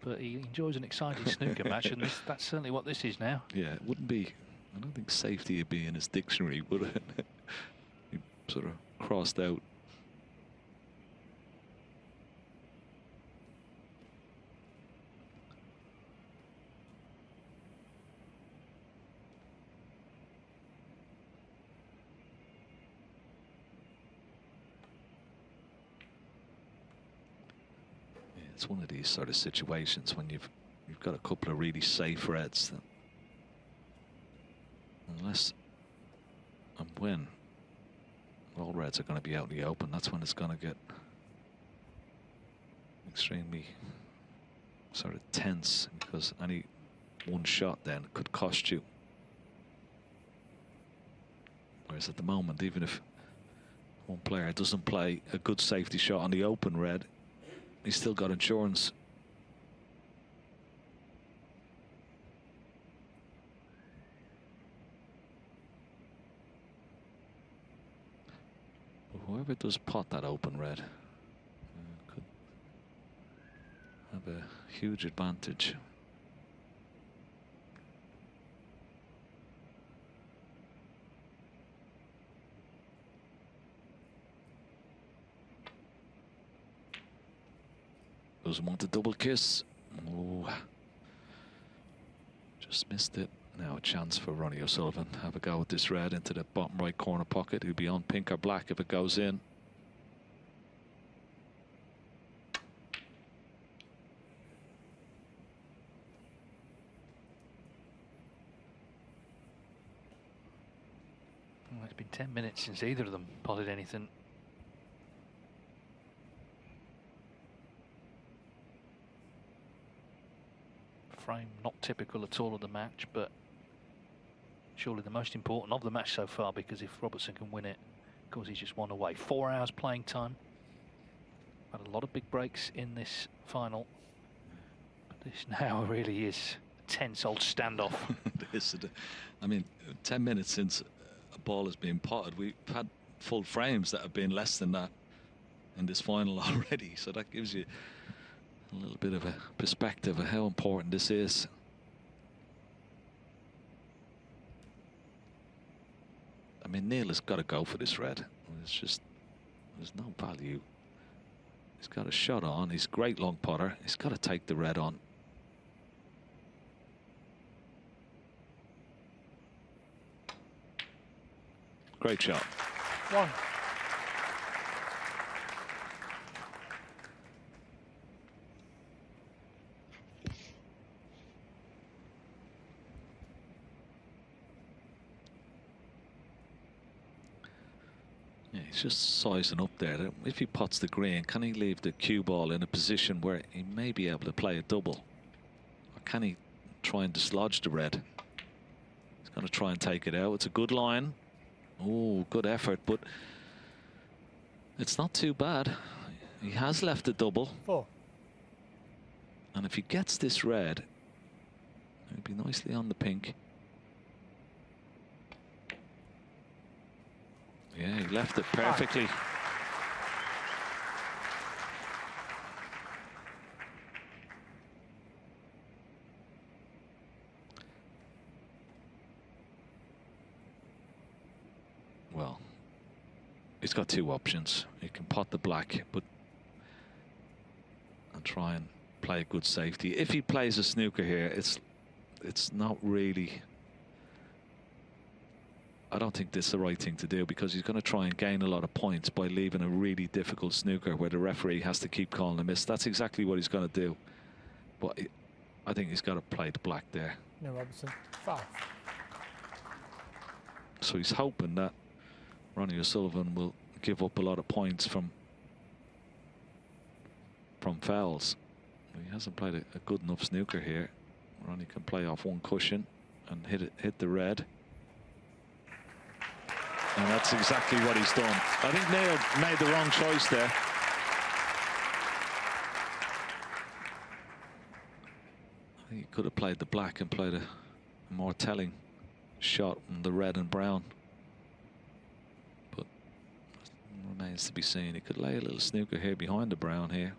But he enjoys an exciting snooker match, and that's certainly what this is now. Yeah, it wouldn't be, I don't think safety would be in his dictionary, would it? He sort of crossed out. it's one of these sort of situations when you've got a couple of really safe reds that, unless and when all reds are going to be out in the open, that's when it's going to get extremely sort of tense, because any one shot then could cost you. Whereas at the moment, even if one player doesn't play a good safety shot on the open red, he's still got insurance. But whoever does pot that open red could have a huge advantage. Doesn't want a double kiss. Oh, just missed it. Now a chance for Ronnie O'Sullivan. Have a go with this red into the bottom right corner pocket. He'll be on pink or black if it goes in. Well, it's been 10 minutes since either of them potted anything. Frame not typical at all of the match, but surely the most important of the match so far, because if Robertson can win it, of course he's just one away. 4 hours playing time. Had a lot of big breaks in this final, but this now really is a tense old standoff. I mean, 10 minutes since a ball has been potted, we've had full frames that have been less than that in this final already, so that gives you a little bit of a perspective of how important this is. I mean, Neil has got to go for this red. It's just, there's no value. He's got a shot on. He's a great long putter. He's got to take the red on. Great shot. One. He's just sizing up there. If he pots the green, can he leave the cue ball in a position where he may be able to play a double? Or can he try and dislodge the red? He's going to try and take it out. It's a good line. Oh, good effort, but it's not too bad. He has left a double. 4. And if he gets this red, it'll be nicely on the pink. Yeah, he left it perfectly. Well, he's got 2 options. He can pot the black, but and try and play a good safety. If he plays a snooker here, it's not really. I don't think this is the right thing to do, because he's going to try and gain a lot of points by leaving a really difficult snooker where the referee has to keep calling a miss. That's exactly what he's going to do. But I think he's got to play the black there. Neil Robertson. 5. So he's hoping that Ronnie O'Sullivan will give up a lot of points from fouls. He hasn't played a good enough snooker here. Ronnie can play off one cushion and hit the red. And that's exactly what he's done. I think Neil made the wrong choice there. I think he could have played the black and played a more telling shot on the red and brown. But it remains to be seen. He could lay a little snooker here behind the brown here.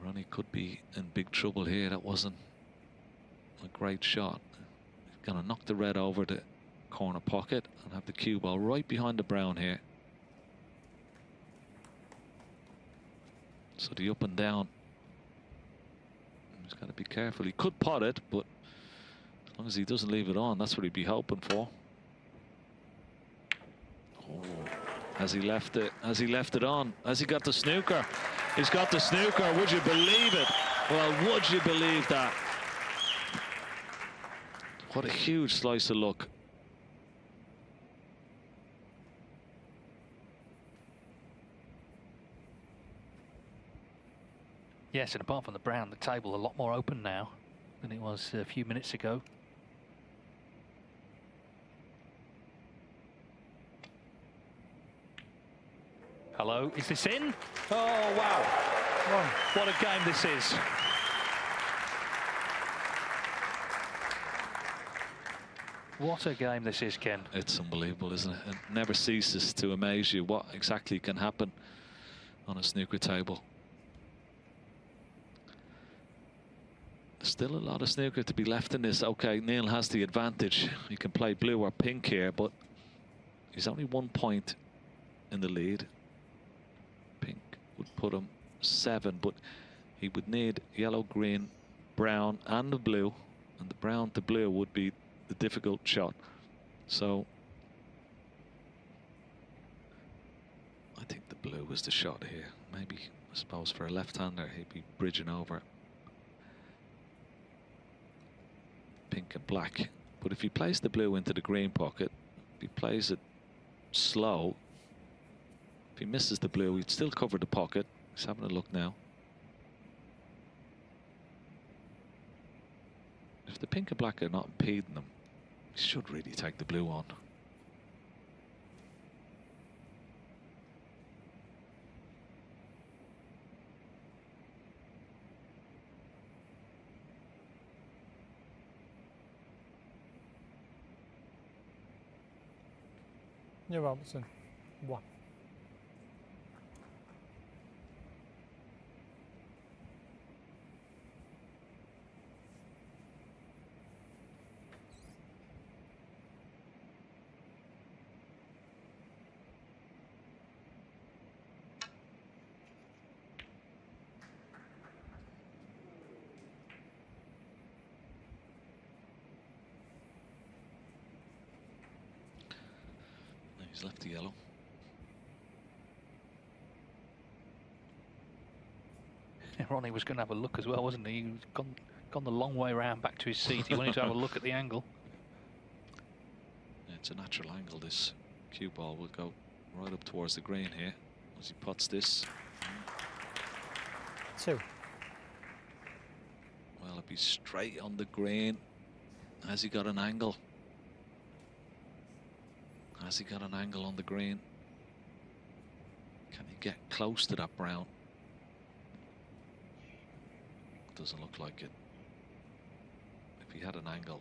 Ronnie could be in big trouble here. That wasn't a great shot. He's gonna knock the red over the corner pocket and have the cue ball right behind the brown here. So the up and down, he's got to be careful. He could pot it, but as long as he doesn't leave it on, that's what he'd be hoping for. Oh, has he left it? Has he left it on? Has he got the snooker? He's got the snooker. Would you believe it? Well, would you believe that? What a huge slice of luck. Yes, and apart from the brown, the table a lot more open now than it was a few minutes ago. Hello, is this in? Oh, wow. What a game this is. What a game this is, Ken. It's unbelievable, isn't it? It never ceases to amaze you what exactly can happen on a snooker table. Still a lot of snooker to be left in this. Okay, Neil has the advantage. He can play blue or pink here, but he's only 1 point in the lead. Pink would put him 7, but he would need yellow, green, brown, and the blue. And the brown to blue would be the difficult shot. So I think the blue was the shot here. Maybe, I suppose, for a left-hander, he'd be bridging over pink and black. But if he plays the blue into the green pocket, if he plays it slow, if he misses the blue, he'd still cover the pocket. He's having a look now. If the pink and black are not impeding them, he should really take the blue on. Neil Robertson, 1. He's left the yellow. Ronnie was going to have a look as well, wasn't he? He was gone the long way around back to his seat. He wanted to have a look at the angle. Yeah, it's a natural angle. This cue ball will go right up towards the green here as he puts this. 2. Well, it'll be straight on the green. Has he got an angle? Has he got an angle on the green? Can he get close to that brown? Doesn't look like it. If he had an angle,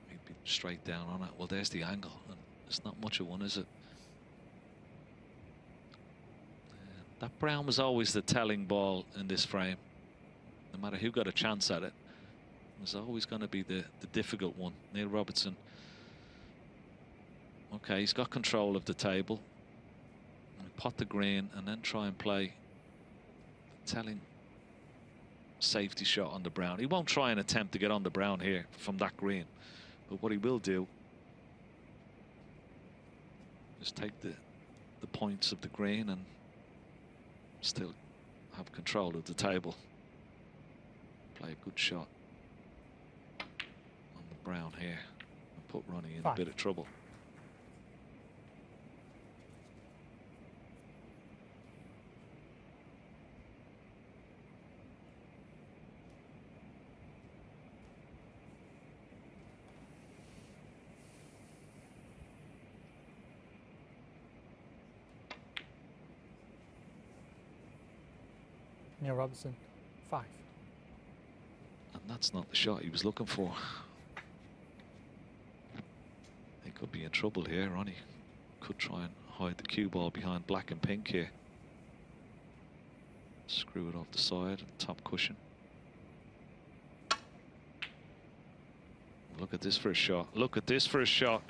he'd be straight down on it. Well, there's the angle, and it's not much of one, is it? That brown was always the telling ball in this frame. No matter who got a chance at it, it was always going to be the difficult one. Neil Robertson. Okay, he's got control of the table. Pot the green and then try and play the telling safety shot on the brown. He won't try and attempt to get on the brown here from that green, but what he will do is take the points of the green and still have control of the table. Play a good shot on the brown here and put Ronnie in 5. a bit of trouble. Neil Robertson, 5. And that's not the shot he was looking for. He could be in trouble here. Ronnie could try and hide the cue ball behind black and pink here. Screw it off the side, top cushion. Look at this for a shot. Look at this for a shot.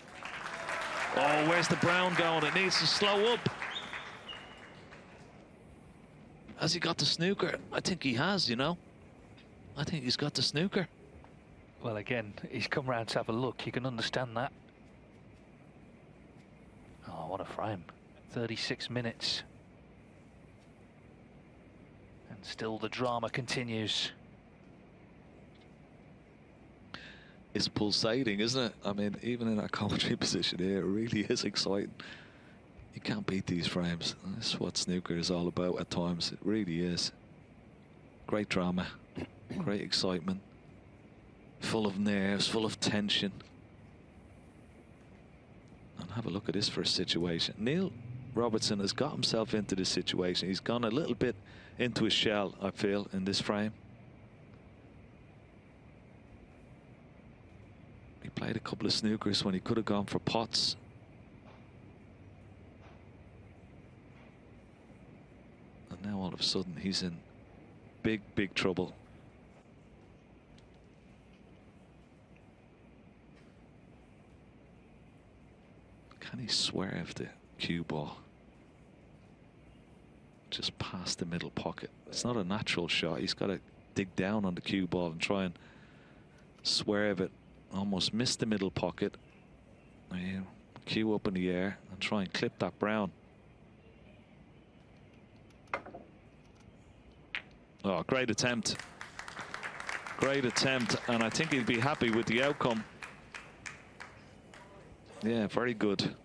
Oh, where's the brown going? It needs to slow up. Has he got the snooker? I think he has, you know. I think he's got the snooker. Well, again, he's come round to have a look. You can understand that. Oh, what a frame. 36 minutes. And still the drama continues. It's pulsating, isn't it? I mean, even in our commentary position here, it really is exciting. You can't beat these frames. That's what snooker is all about at times. It really is. Great drama, great excitement, full of nerves, full of tension. And have a look at this first situation. Neil Robertson has got himself into this situation. He's gone a little bit into his shell, I feel, in this frame. He played a couple of snookers when he could have gone for pots. And now all of a sudden he's in big, big trouble. Can he swerve the cue ball just past the middle pocket? It's not a natural shot. He's got to dig down on the cue ball and try and swerve it. Almost miss the middle pocket. Cue up in the air and try and clip that brown. Oh, great attempt. Great attempt, and I think he'd be happy with the outcome. Yeah, very good.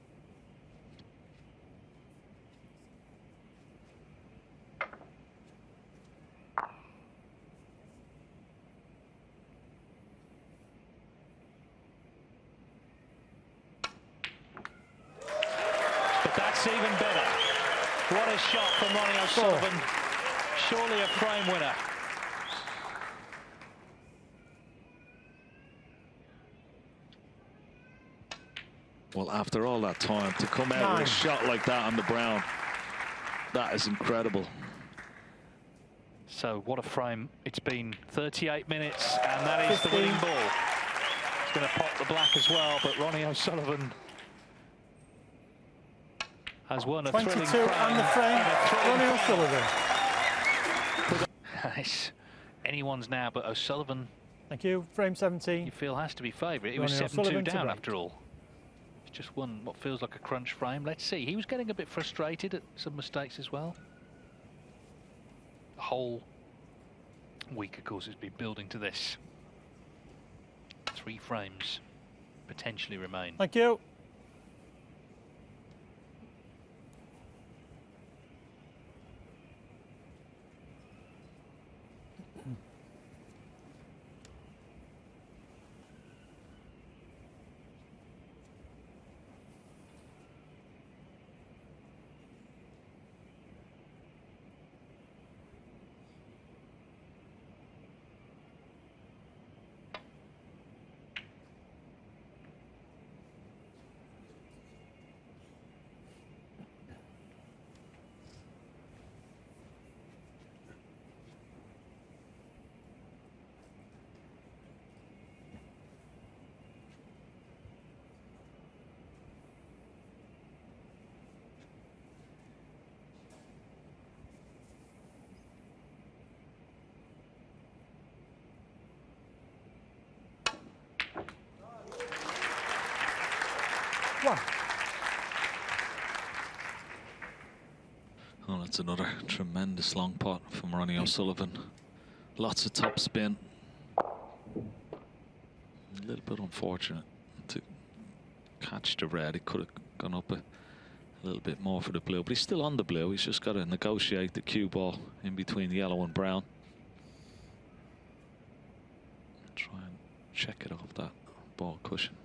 But that's even better. What a shot from Ronnie O'Sullivan. Surely a frame winner. Well, after all that time, to come out with a shot like that on the brown, that is incredible. So what a frame. It's been 38 minutes, and that is the winning ball. It's going to pop the black as well, but Ronnie O'Sullivan has won a thrilling frame. 22 and the frame, Ronnie O'Sullivan. It's anyone's now, but O'Sullivan, Thank you. Frame 17. you feel, has to be favourite. He was 7-2 down after all. He's just won what feels like a crunch frame. Let's see. He was getting a bit frustrated at some mistakes as well. The whole week, of course, has been building to this. 3 frames potentially remain. Thank you. Oh, that's another tremendous long pot from Ronnie O'Sullivan. Lots of top spin. A little bit unfortunate to catch the red. He could have gone up a little bit more for the blue, but he's still on the blue. He's just got to negotiate the cue ball in between yellow and brown. Try and check it off that ball cushion.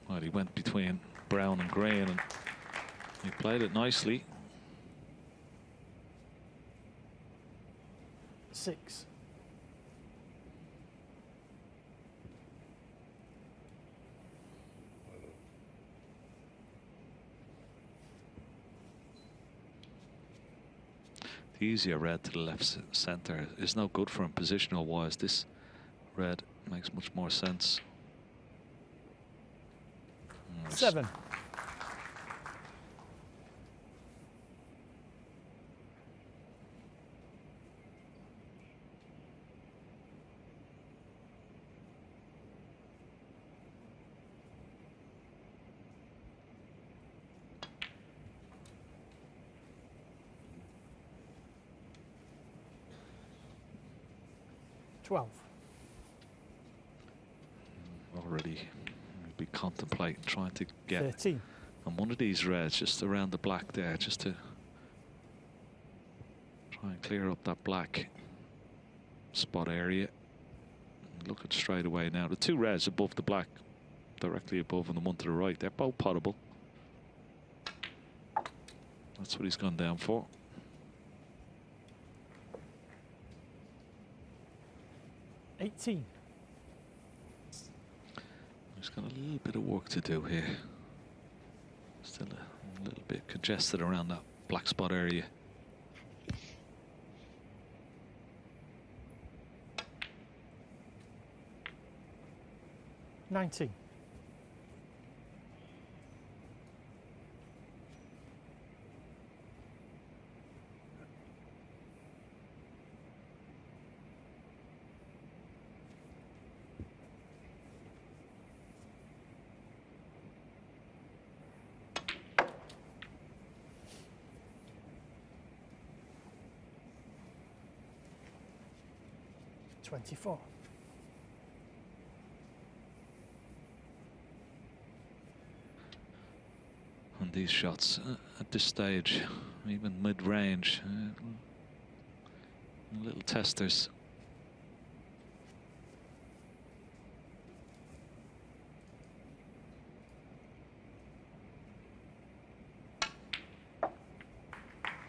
Well, he went between brown and green and he played it nicely. 6. The easier red to the left center is no good for him positional wise. This red makes much more sense. 7. Already be contemplating trying to get 13. on one of these reds just around the black there, just to try and clear up that black spot area. Look at straight away now. The 2 reds above the black, directly above, and the one to the right, they're both potable. That's what he's gone down for. $18. He's got a little bit of work to do here. Still a little bit congested around that black spot area. $19. $24. And these shots at this stage, even mid-range, little testers.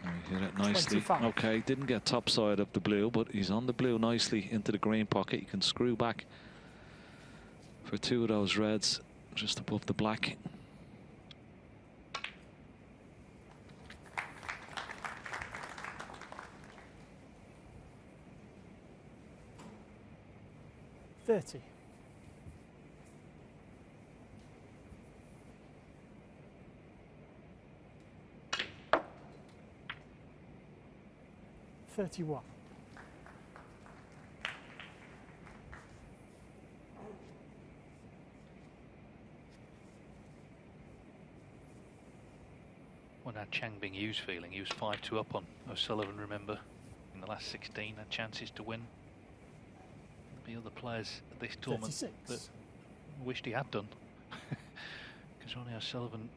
He hit it nicely. 25. Okay, didn't get top side of the blue, but he's on the blue nicely into the green pocket. You can screw back for 2 of those reds just above the black. $30. $31. What had Chang Bing Yu's feeling? He was 5-2 up on O'Sullivan, remember, in the last 16, had chances to win. There'll be other players at this tournament 36. that wished he had done. Because Ronnie O'Sullivan,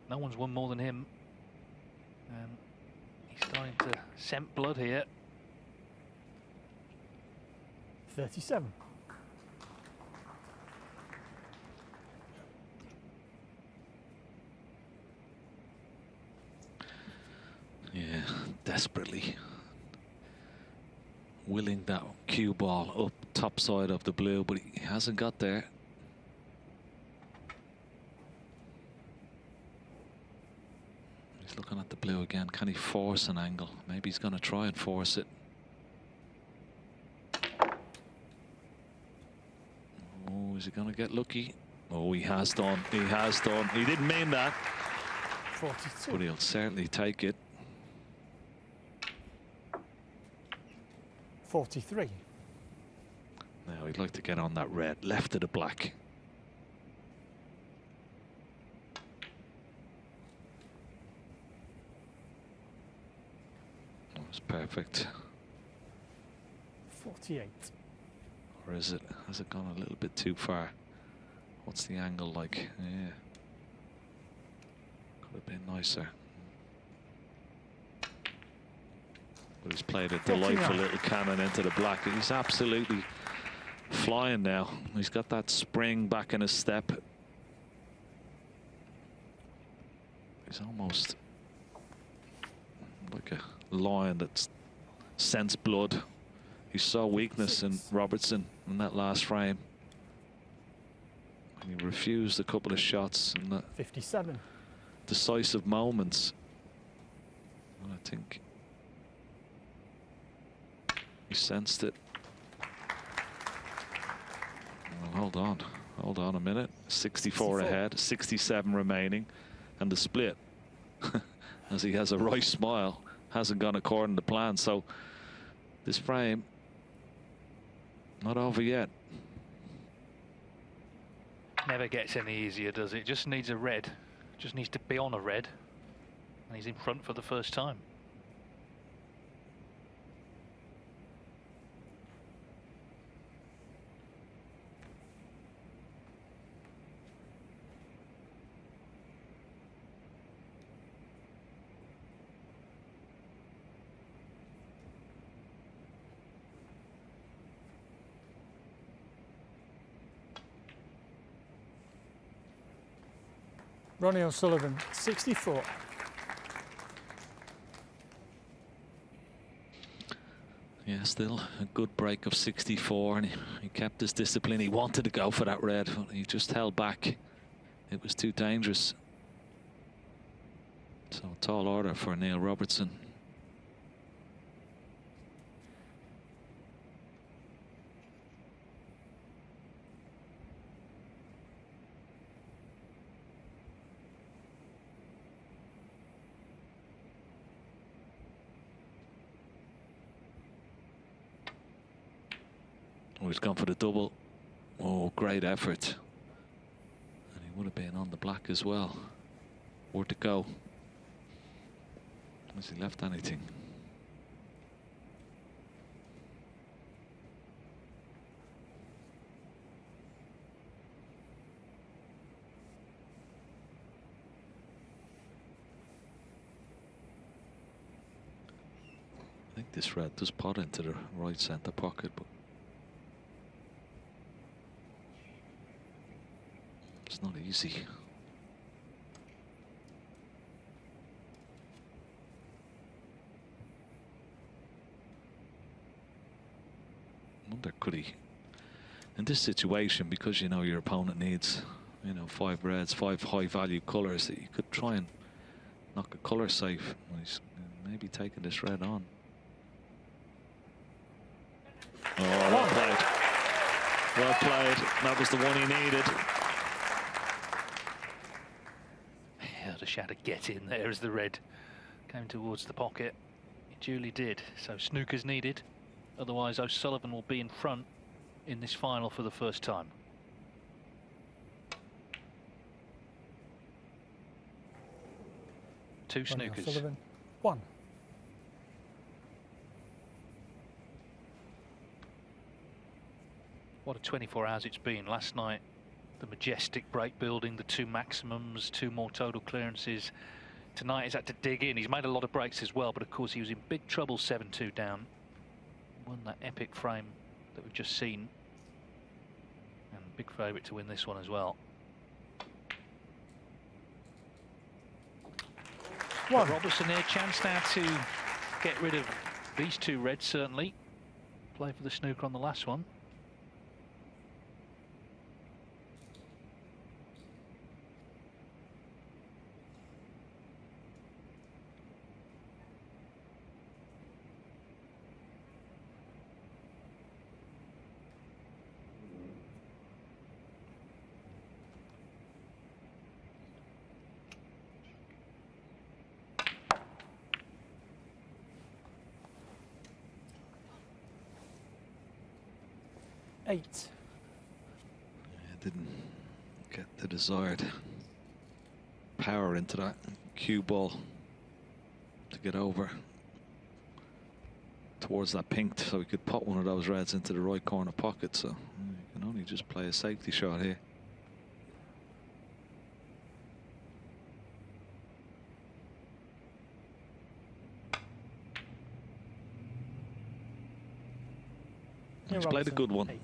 no one's won more than him. He's starting to scent blood here. 37. Yeah, desperately willing that cue ball up top side of the blue, but he hasn't got there. He's looking at the blue again. Can he force an angle? Maybe he's going to try and force it. Oh, is he going to get lucky? Oh, he has done. He has done. He didn't mean that. 42. But he'll certainly take it. 43. Now he'd like to get on that red, left of the black. That was perfect. 48. Or is it? Has it gone a little bit too far? What's the angle like? Yeah. Could have been nicer. But he's played a delightful little cannon into the black. He's absolutely flying now. He's got that spring back in his step. He's almost like a lion that scents blood. He saw weakness in Robertson in that last frame. And he refused a couple of shots in the 57. decisive moments. And I think he sensed it. Well, hold on. Hold on a minute. 64 ahead, 67 remaining, and the split, as he has a right smile, hasn't gone according to plan. So this frame not over yet. Never gets any easier, does it? Just needs a red. Just needs to be on a red. And he's in front for the first time. Ronnie O'Sullivan, 64. Yeah, still a good break of 64, and he kept his discipline. He wanted to go for that red, but he just held back. It was too dangerous. So tall order for Neil Robertson. Oh, he's gone for the double. Oh, great effort. And he would have been on the black as well. Where to go? Has he left anything? I think this red does pot into the right centre pocket, but it's not easy. I wonder, could he, in this situation, because you know your opponent needs, you know, 5 reds, 5 high value colours, that you could try and knock a colour safe. He's maybe taking this red on. Oh, well played. Well played. That was the one he needed. Just had to get in there as the red came towards the pocket. It duly did. So snooker's needed. Otherwise O'Sullivan will be in front in this final for the first time. Two snookers. O'Sullivan, 1. What a 24 hours it's been. Last night, the majestic break building, the 2 maximums, 2 more total clearances. Tonight he's had to dig in. He's made a lot of breaks as well, but of course he was in big trouble 7-2 down. Won that epic frame that we've just seen. And big favourite to win this one as well. But Robertson here, chance now to get rid of these 2 reds certainly. Play for the snooker on the last one. Eight. Yeah, didn't get the desired power into that cue ball to get over towards that pink, so he could put one of those reds into the right corner pocket. So you can only just play a safety shot here. He's played a good one. 8.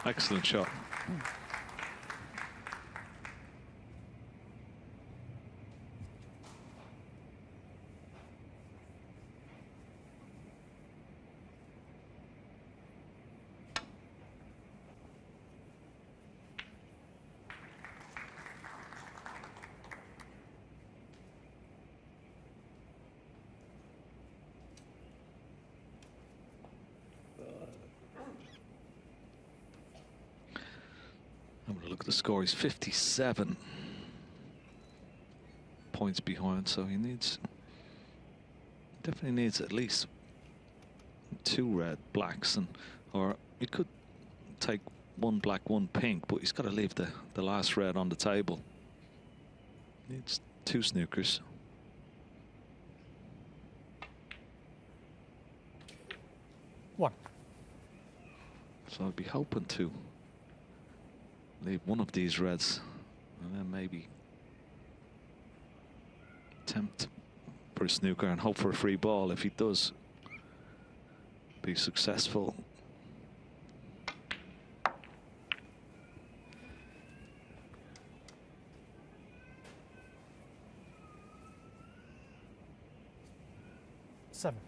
Excellent shot. Having a look at the score, he's 57 points behind, so he definitely needs at least 2 red blacks, or he could take 1 black, 1 pink, but he's got to leave the last red on the table. Needs 2 snookers. One. So I'd be hoping to leave one of these reds and then maybe attempt for a snooker and hope for a free ball. If he does be successful, Seven.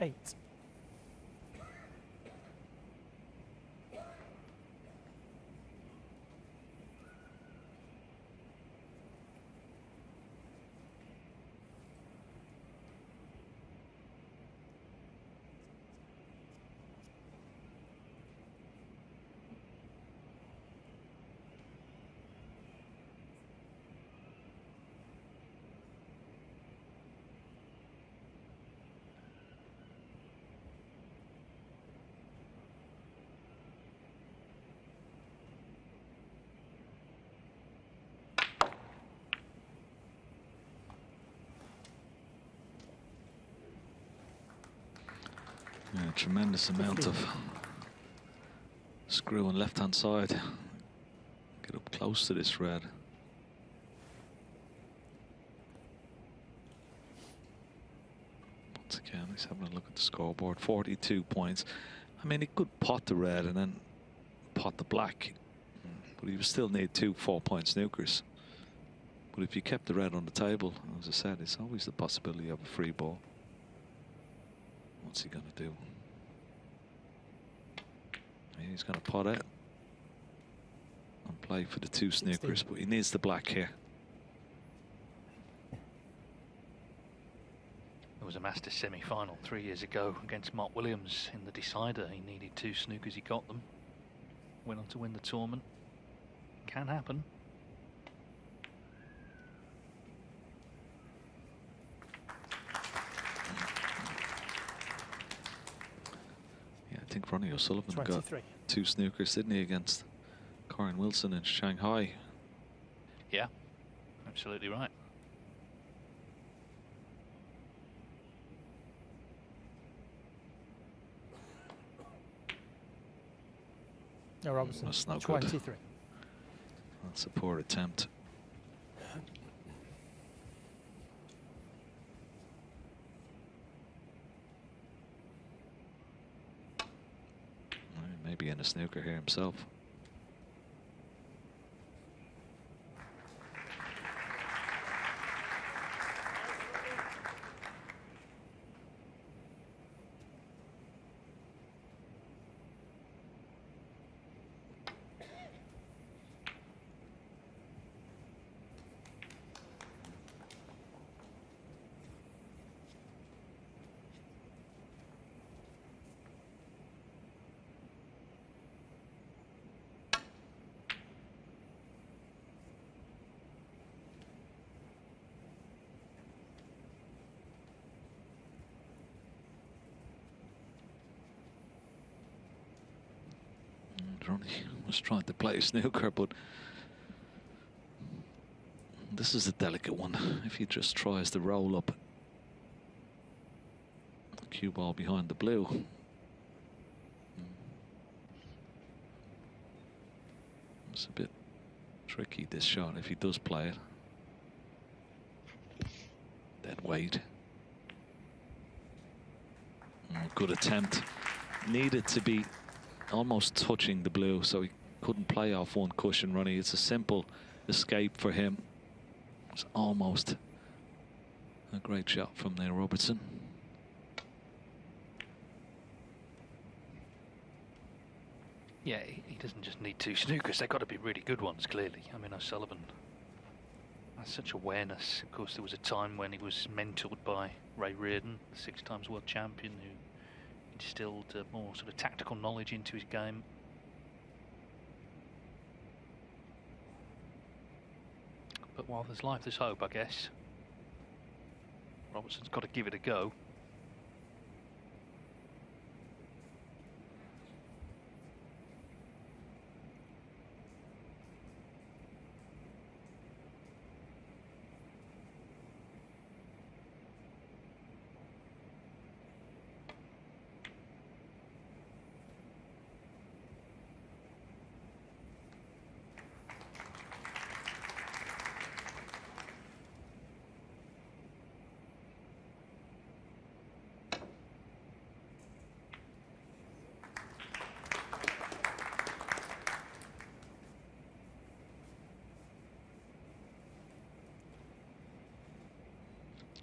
Eight. yeah, tremendous amount of screw on left hand side. Get up close to this red. Once again, he's having a look at the scoreboard. 42 points. I mean, he could pot the red and then pot the black, but he would still need 2 4-point snookers. But if you kept the red on the table, as I said, it's always the possibility of a free ball. What's he going to do? He's going to pot it and play for the 2 snookers, but he needs the black here. There was a Masters semi-final 3 years ago against Mark Williams in the decider. He needed 2 snookers, he got them. Went on to win the tournament. Can happen. I think Ronnie O'Sullivan 23. got 2 snookers, didn't he, against Corin Wilson in Shanghai? Yeah, absolutely right. No, Robertson. That's no good. 23. That's a poor attempt. Maybe in a snooker here himself. Ronnie was trying to play snooker, but this is a delicate one. If he just tries to roll up the cue ball behind the blue, it's a bit tricky, this shot, if he does play it. Then wait. Good attempt. Needed to be almost touching the blue, so he couldn't play off one cushion, Ronnie. It's a simple escape for him. It's almost A great shot from Neil Robertson. Yeah, he doesn't just need 2 snookers, they've got to be really good ones, clearly. I mean, O'Sullivan has such awareness. Of course, there was a time when he was mentored by Ray Reardon, the 6-times world champion, who instilled more sort of tactical knowledge into his game. But while there's life, there's hope, I guess. Robertson's got to give it a go.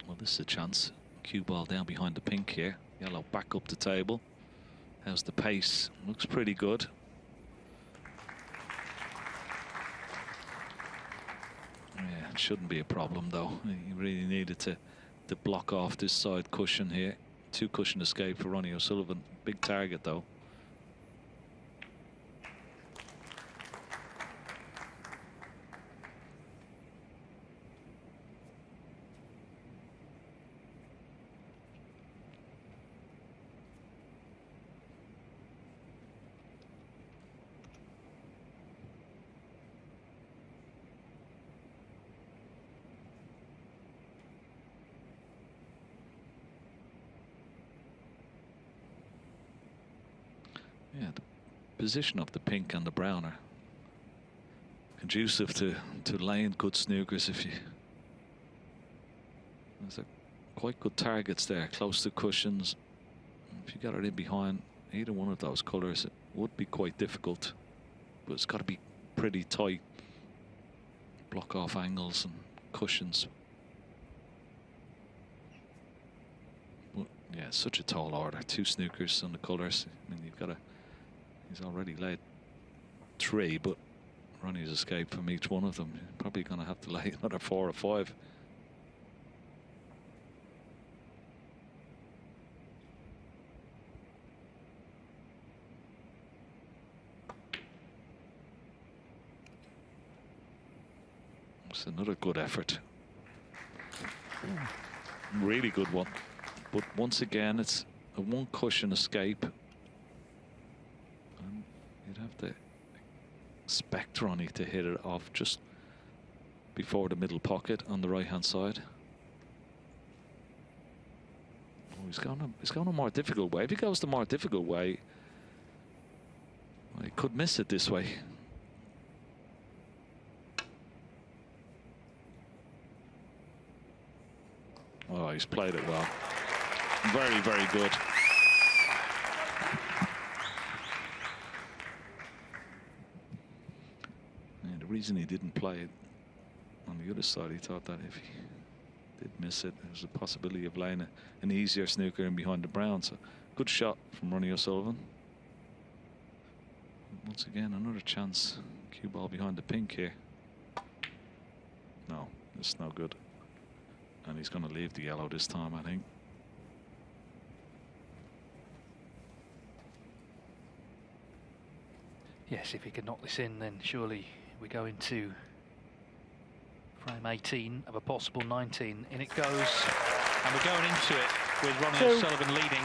Well, this is a chance. Cue ball down behind the pink here. Yellow back up the table. How's the pace? Looks pretty good. Yeah, it shouldn't be a problem though. He really needed to block off this side cushion here. 2 cushion escape for Ronnie O'Sullivan. Big target though. Yeah, the position of the pink and the brown are conducive to laying good snookers. If you, there's quite good targets there, close to cushions. If you got it in behind either one of those colours, it would be quite difficult. But it's got to be pretty tight. Block off angles and cushions. But yeah, such a tall order. 2 snookers on the colours. I mean, you've got to. He's already laid 3, but Ronnie's escaped from each one of them. He's probably going to have to lay another 4 or 5. It's another good effort. Really good one. But once again, it's a 1 cushion escape. You'd have to expect Ronnie to hit it off just before the middle pocket on the right hand side. Oh, he's going a more difficult way. If he goes the more difficult way, well, he could miss it this way. Oh, he's played it well. Very, very good. The reason he didn't play it on the other side, he thought that if he did miss it, there was a possibility of laying an easier snooker in behind the brown. So good shot from Ronnie O'Sullivan. Once again, another chance. Cue ball behind the pink here. No, it's no good. And he's going to leave the yellow this time, I think. Yes, if he can knock this in, then surely we go into frame 18 of a possible 19. In it goes, and we're going into it with Ronnie O'Sullivan leading.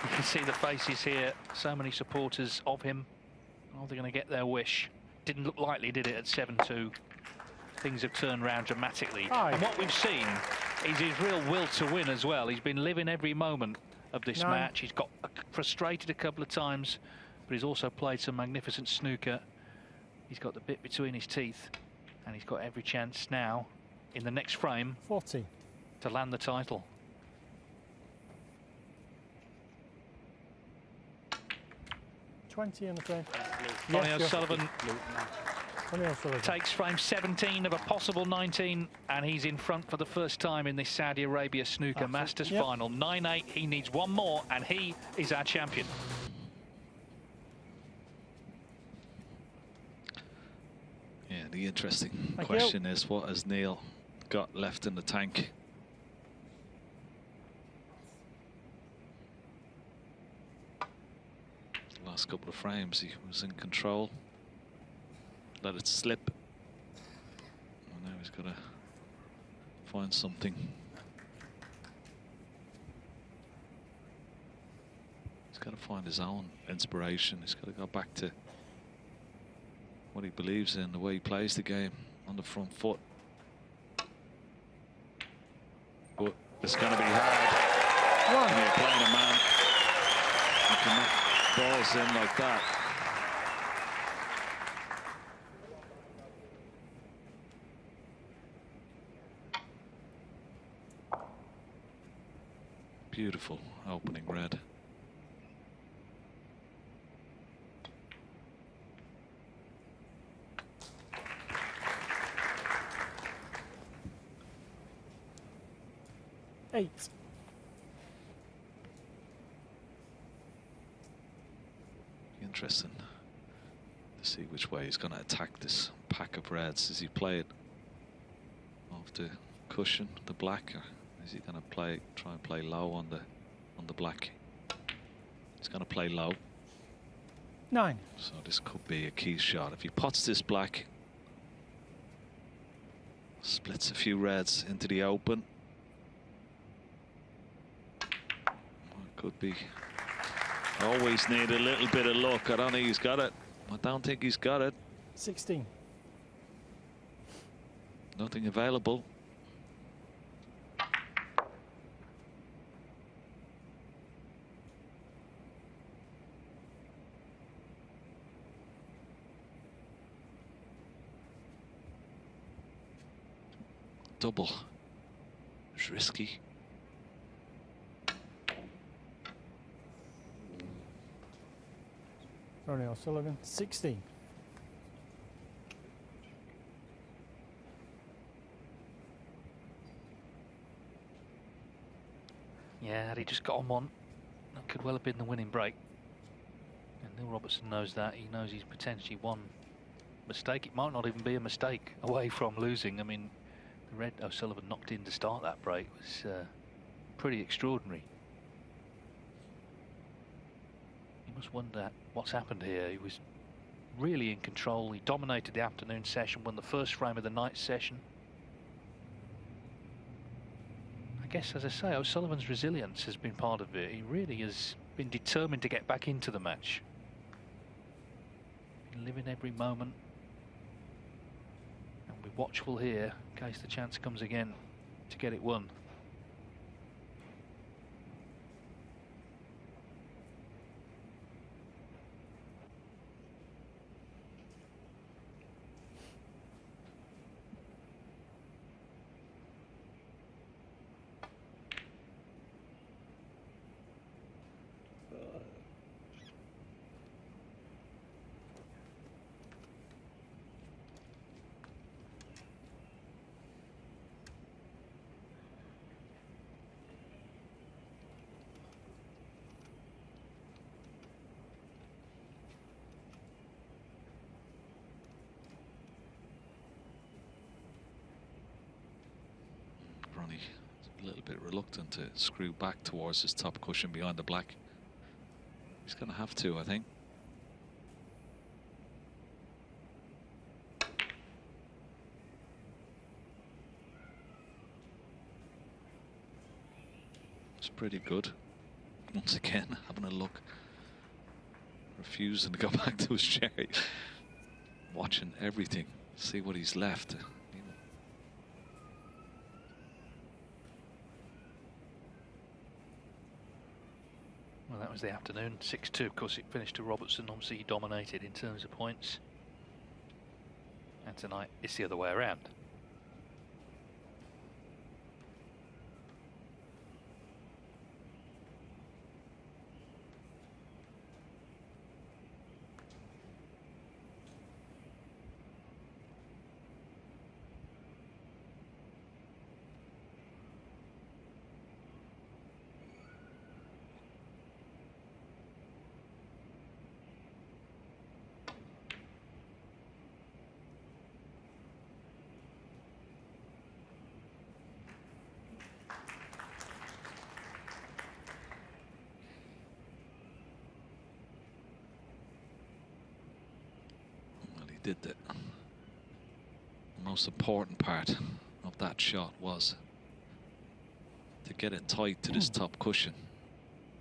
You can see the faces here, so many supporters of him. Are they going to get their wish? Didn't look likely, did it, at 7-2? Things have turned round dramatically. And what we've seen is his real will to win as well. He's been living every moment of this match. He's got frustrated a couple of times, but he's also played some magnificent snooker. He's got the bit between his teeth, and he's got every chance now in the next frame 40 to land the title. 20 in the frame. Ronnie O'Sullivan Ronnie O'Sullivan. Takes frame 17 of a possible 19, and he's in front for the first time in this Saudi Arabia Snooker Masters final. 9-8, he needs one more, and he is our champion. Yeah, the interesting question is, what has Neil got left in the tank? The last couple of frames, he was in control. Let it slip. And now he's got to find something. He's got to find his own inspiration. He's got to go back to what he believes in, the way he plays the game on the front foot. But it's going to be hard when you're playing a man who can knock balls in like that. Beautiful opening red. Eight. Interesting to see which way he's going to attack this pack of reds. Does he play it off the cushion, the black, or is he going to try and play low on the black? He's going to play low. 9. So this could be a key shot. If he pots this black, splits a few reds into the open. Could be. Always need a little bit of luck. I don't think he's got it. I don't think he's got it. 16. Nothing available. Double. It's risky. Ronnie O'Sullivan. 16. Yeah, had he just got on one, that could well have been the winning break. And Neil Robertson knows that. He knows he's potentially one mistake. It might not even be a mistake away from losing. I mean, the red O'Sullivan knocked in to start that break was pretty extraordinary. You must wonder what's happened here. He was really in control. He dominated the afternoon session, won the first frame of the night session. I guess, as I say, O'Sullivan's resilience has been part of it. He really has been determined to get back into the match. Living every moment. And we're watchful here in case the chance comes again to get it won. Ronnie a little bit reluctant to screw back towards his top cushion behind the black. He's going to have to, I think. It's pretty good. Once again, having a look. Refusing to go back to his chair. Watching everything. See what he's left. Well, that was the afternoon. 6-2, of course, it finished to Robertson. Obviously, he dominated in terms of points. And tonight, it's the other way around. did the most important part of that shot was to get it tight to this top cushion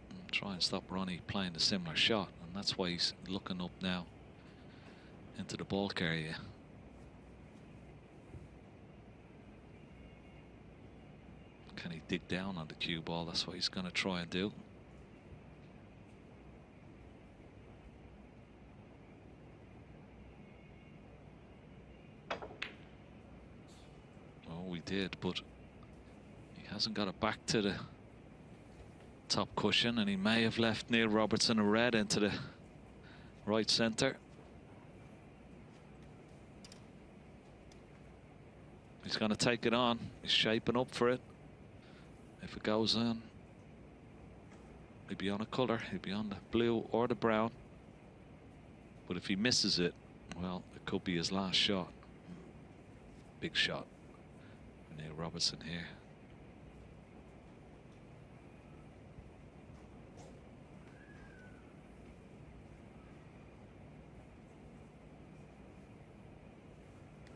and try and stop Ronnie playing a similar shot, and that's why he's looking up now into the bulk area. Can he dig down on the cue ball? That's what he's going to try and do. Oh, we did, but he hasn't got it back to the top cushion, and he may have left Neil Robertson a red into the right centre. He's going to take it on. He's shaping up for it. If it goes in, he'll be on a colour. He'll be on the blue or the brown. But if he misses it, well, it could be his last shot. Big shot for Neil Robertson here.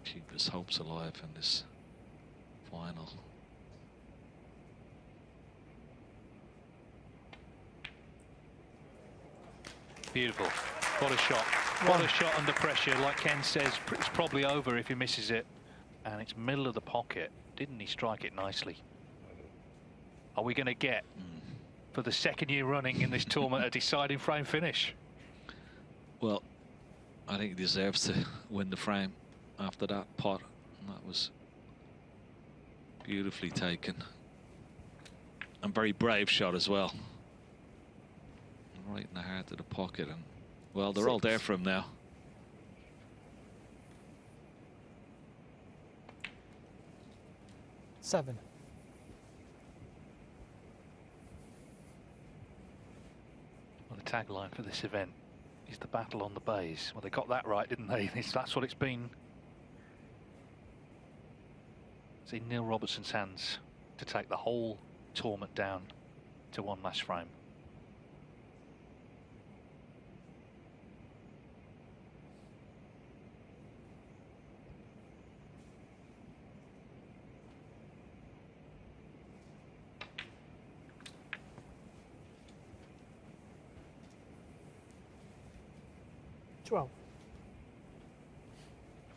Keep his hopes alive in this final. Beautiful. What a shot. What a shot under pressure. Like Ken says, it's probably over if he misses it. And it's middle of the pocket. Didn't he strike it nicely? Are we going to get, for the second year running in this tournament, a deciding frame finish? Well, I think he deserves to win the frame after that pot. And that was beautifully taken. And very brave shot as well. Right in the heart of the pocket, and well, they're all there for him now. Seven. Well, the tagline for this event is the battle on the bays. Well, they got that right, didn't they? That's what it's been. It's in Neil Robertson's hands to take the whole tournament down to one last frame.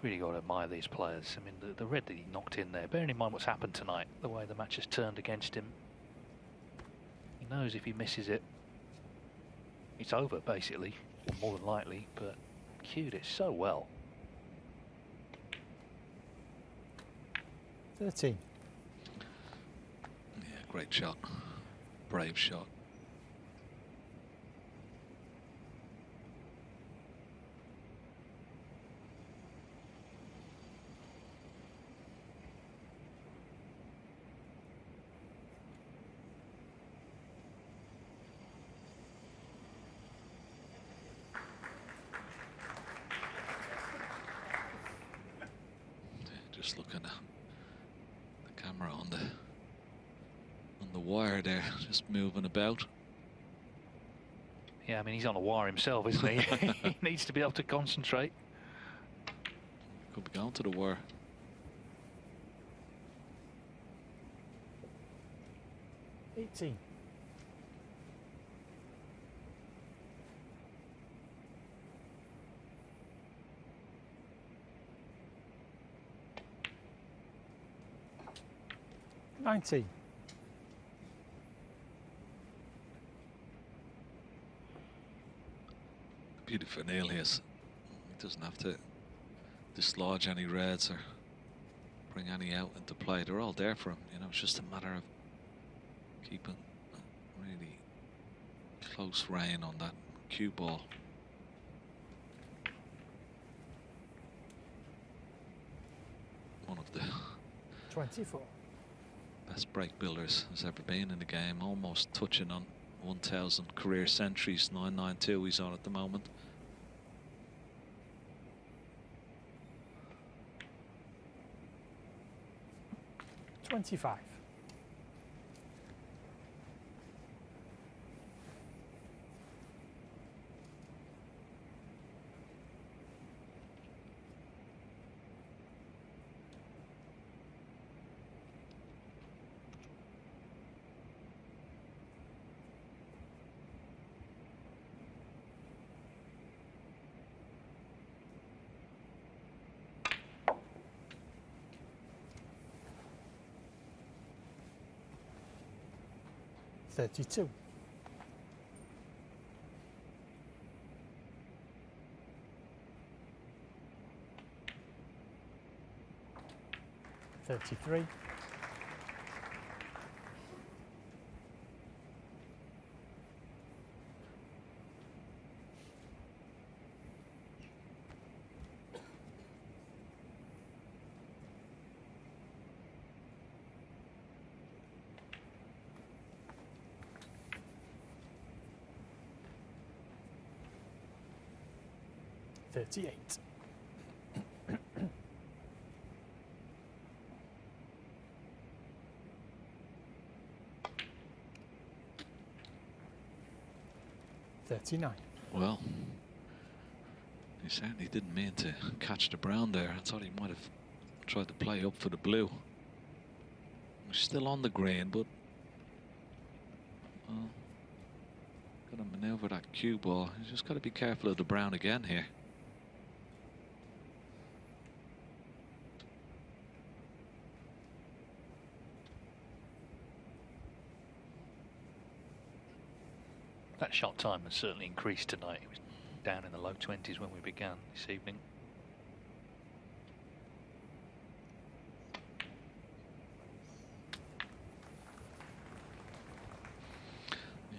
Really got to admire these players. I mean, the red that he knocked in there, bearing in mind what's happened tonight, the way the match has turned against him. He knows if he misses it, it's over, basically, or more than likely, but cued it so well. 13. Yeah, great shot. Brave shot. Just looking at the camera on the wire there, just moving about. Yeah, I mean, he's on a wire himself, isn't he? He needs to be able to concentrate. Could be going to the wire. $18. $19. Beauty for Neil here. He doesn't have to dislodge any reds or bring any out into play. They're all there for him. You know, it's just a matter of keeping really close rein on that cue ball. One of the 24. best break builders has ever been in the game, almost touching on 1,000 career centuries. 992 he's on at the moment. $25. 32. 33. 38. 39. Well, he certainly didn't mean to catch the brown there. I thought he might have tried to play up for the blue. He's still on the green, but got to maneuver that cue ball. He's just got to be careful of the brown again here. That shot time has certainly increased tonight. It was down in the low 20s when we began this evening.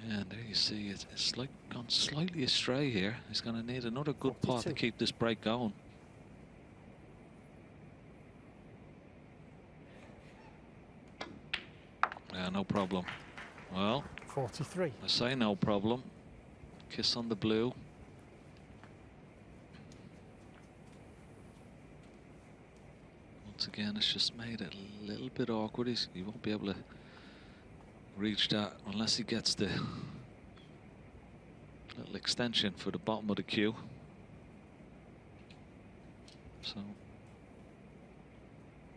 Yeah, and there you see it's like gone slightly astray here. He's going to need another good 42. pot to keep this break going. Yeah, no problem. Well, 43. I say no problem. Kiss on the blue. Once again, it's just made it a little bit awkward. He won't be able to reach that unless he gets the little extension for the bottom of the cue. So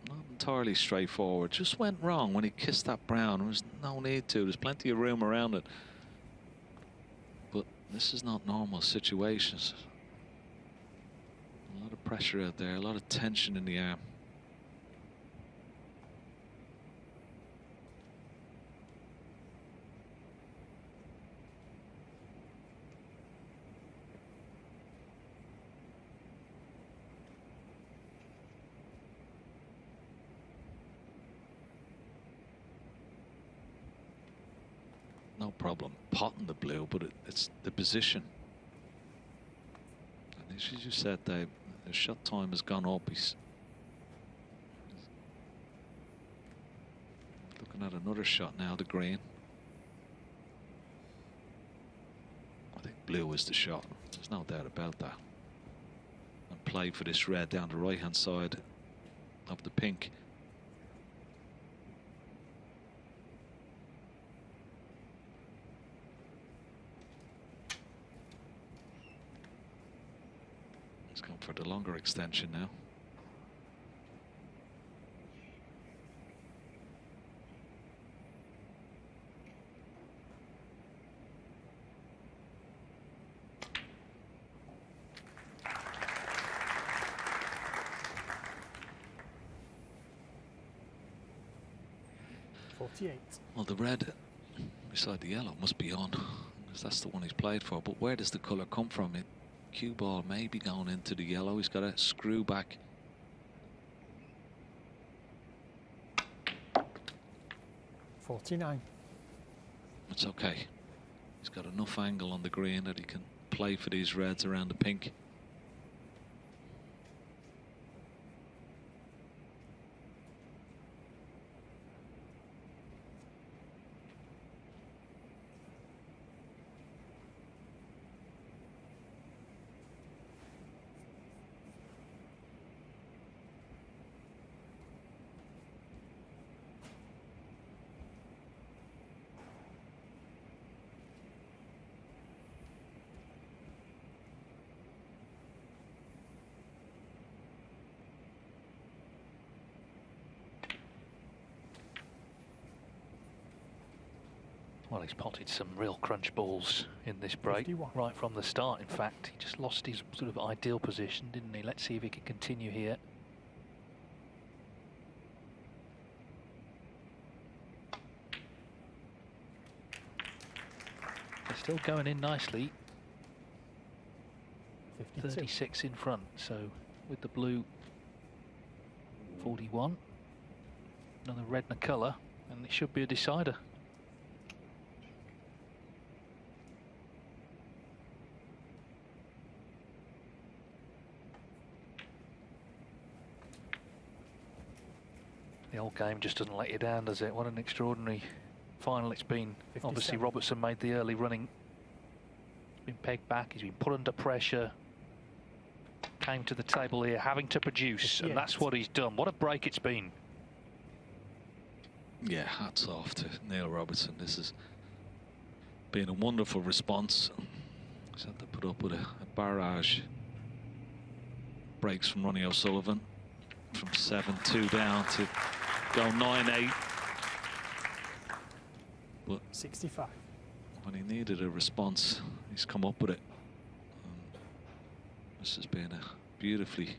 not entirely straightforward. Just went wrong when he kissed that brown. There was no need to. There's plenty of room around it. But this is not normal situations. A lot of pressure out there, a lot of tension in the arm. No problem potting the blue, but it's the position. And as you said, Dave, the shot time has gone up. He's looking at another shot now, the green. I think blue is the shot. There's no doubt about that. And play for this red down the right-hand side of the pink. For the longer extension now. Well, the red beside the yellow must be on, because that's the one he's played for. But where does the colour come from? Cue ball may be going into the yellow. He's got to screw back. 49. It's okay. He's got enough angle on the green that he can play for these reds around the pink. Well, he's potted some real crunch balls in this break, 51. right from the start. In fact, he just lost his sort of ideal position, didn't he? Let's see if he can continue here. Still going in nicely. 52. 36 in front, so with the blue 41. Another red and a colour, and it should be a decider. The old game just doesn't let you down, does it? What an extraordinary final it's been. 57. Obviously Robertson made the early running. He's been pegged back, he's been put under pressure. Came to the table here having to produce, and that's what he's done. What a break it's been. Yeah, hats off to Neil Robertson. This has been a wonderful response. He's had to put up with a barrage. Breaks from Ronnie O'Sullivan from 7-2 down to go 9-8. But 65. when he needed a response, he's come up with it. This has been a beautifully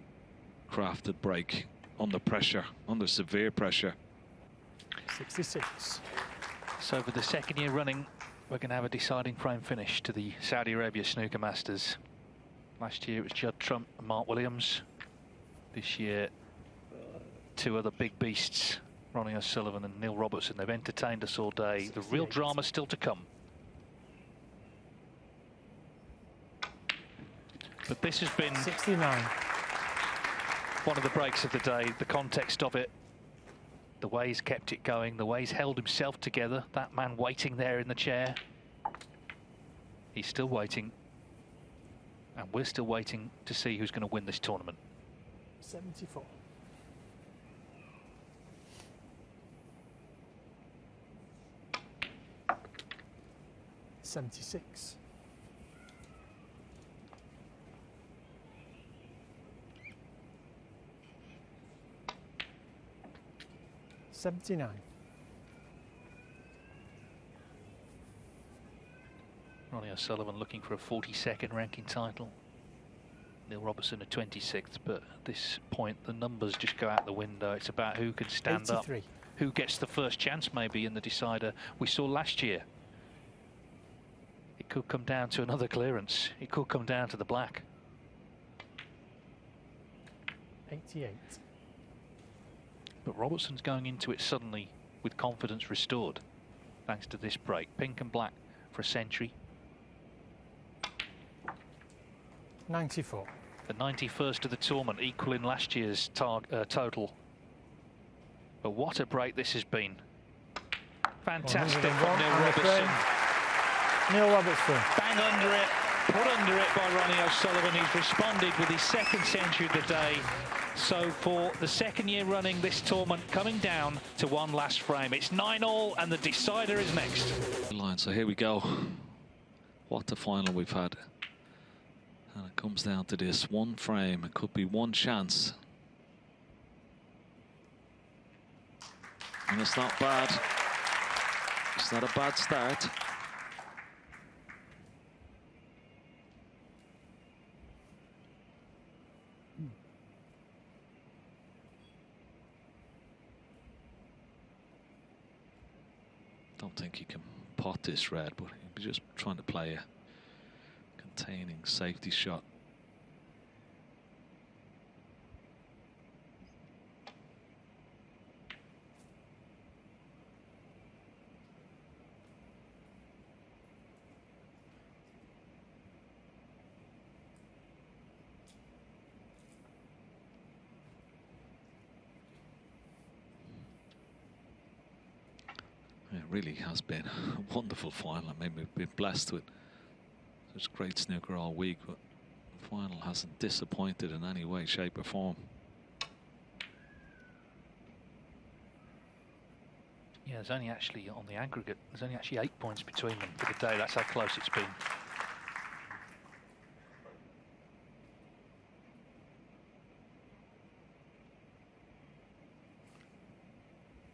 crafted break under pressure, under severe pressure. 66. So for the second year running, we're going to have a deciding frame finish to the Saudi Arabia Snooker Masters. Last year it was Judd Trump and Mark Williams. This year, two other big beasts, Ronnie O'Sullivan and Neil Robertson. They've entertained us all day. 68. The real drama's still to come. But this has been 69. one of the breaks of the day, the context of it, the way he's kept it going, the way he's held himself together, that man waiting there in the chair. He's still waiting, and we're still waiting to see who's going to win this tournament. 74. $76. 79. Ronnie O'Sullivan looking for a 42nd ranking title. Neil Robertson a 26th, but at this point the numbers just go out the window. It's about who can stand 83. up, who gets the first chance maybe in the decider we saw last year. It could come down to another clearance. It could come down to the black. 88. But Robertson's going into it suddenly with confidence restored, thanks to this break. Pink and black for a century. 94. The 91st of the tournament, equaling last year's total. But what a break this has been. Fantastic from Neil Robertson. Neil Robertson. Bang under it, put under it by Ronnie O'Sullivan, who's responded with his second century of the day. So for the second year running, this tournament coming down to one last frame. It's 9-all and the decider is next. So here we go. What a final we've had. And it comes down to this one frame. It could be one chance. And it's not bad. It's not a bad start. Don't think he can pot this red, but he'll be just trying to play a containing safety shot. It really has been a wonderful final. I mean, we've been blessed with such great snooker all week, but the final hasn't disappointed in any way, shape or form. Yeah, there's only actually, on the aggregate, there's only actually 8 points between them for the day. That's how close it's been.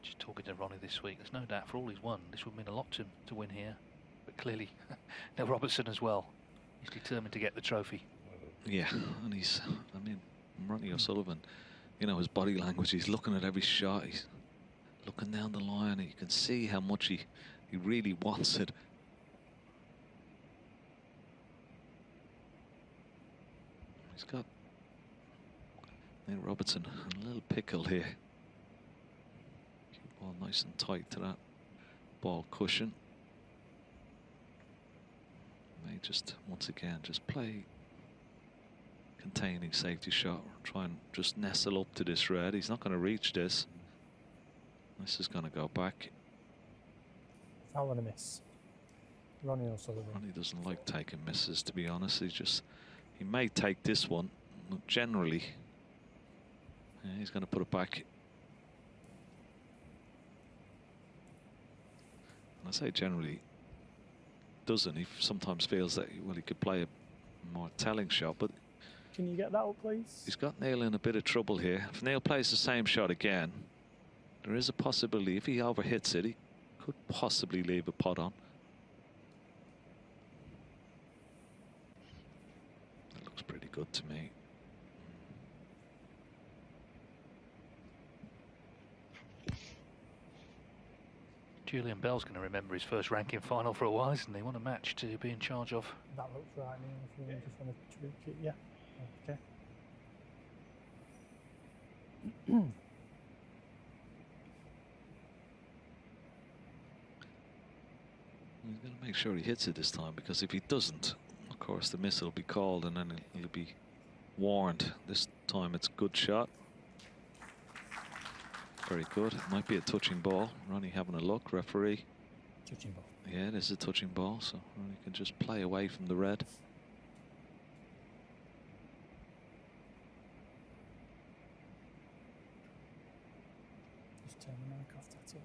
Just talking to Ronnie this week, there's no doubt for all he's won, this would mean a lot to him to win here. But clearly, Neil Robertson as well. He's determined to get the trophy. Yeah, and he's, I mean, Ronnie O'Sullivan, you know, his body language, he's looking at every shot, he's looking down the line, and you can see how much he really wants it. Neil Robertson in a little pickle here. Keep ball nice and tight to that ball cushion. May just once again just play containing safety shot. Try and just nestle up to this red. He's not going to reach this. This is going to go back. Foul and a miss. Ronnie O'Sullivan. Ronnie doesn't like taking misses, to be honest. He may take this one, but generally, yeah, he's going to put it back. And I say generally, doesn't. He sometimes feels that, well, he could play a more telling shot, but can you get that up, please? He's got Neil in a bit of trouble here. If Neil plays the same shot again, there is a possibility, if he overhits it, he could possibly leave a pot on. That looks pretty good to me. Julian Bell's going to remember his first ranking final for a while, isn't he? What a match to be in charge of. That looks right, Neil, if you just want to tweak it. Yeah. Okay. He's going to make sure he hits it this time, because if he doesn't, of course the miss will be called and then he'll be warned. This time it's good shot. Very good. It might be a touching ball. Ronnie having a look. Referee. Touching ball. Yeah, it is a touching ball, so Ronnie can just play away from the red. Just turn the mic off, that's it.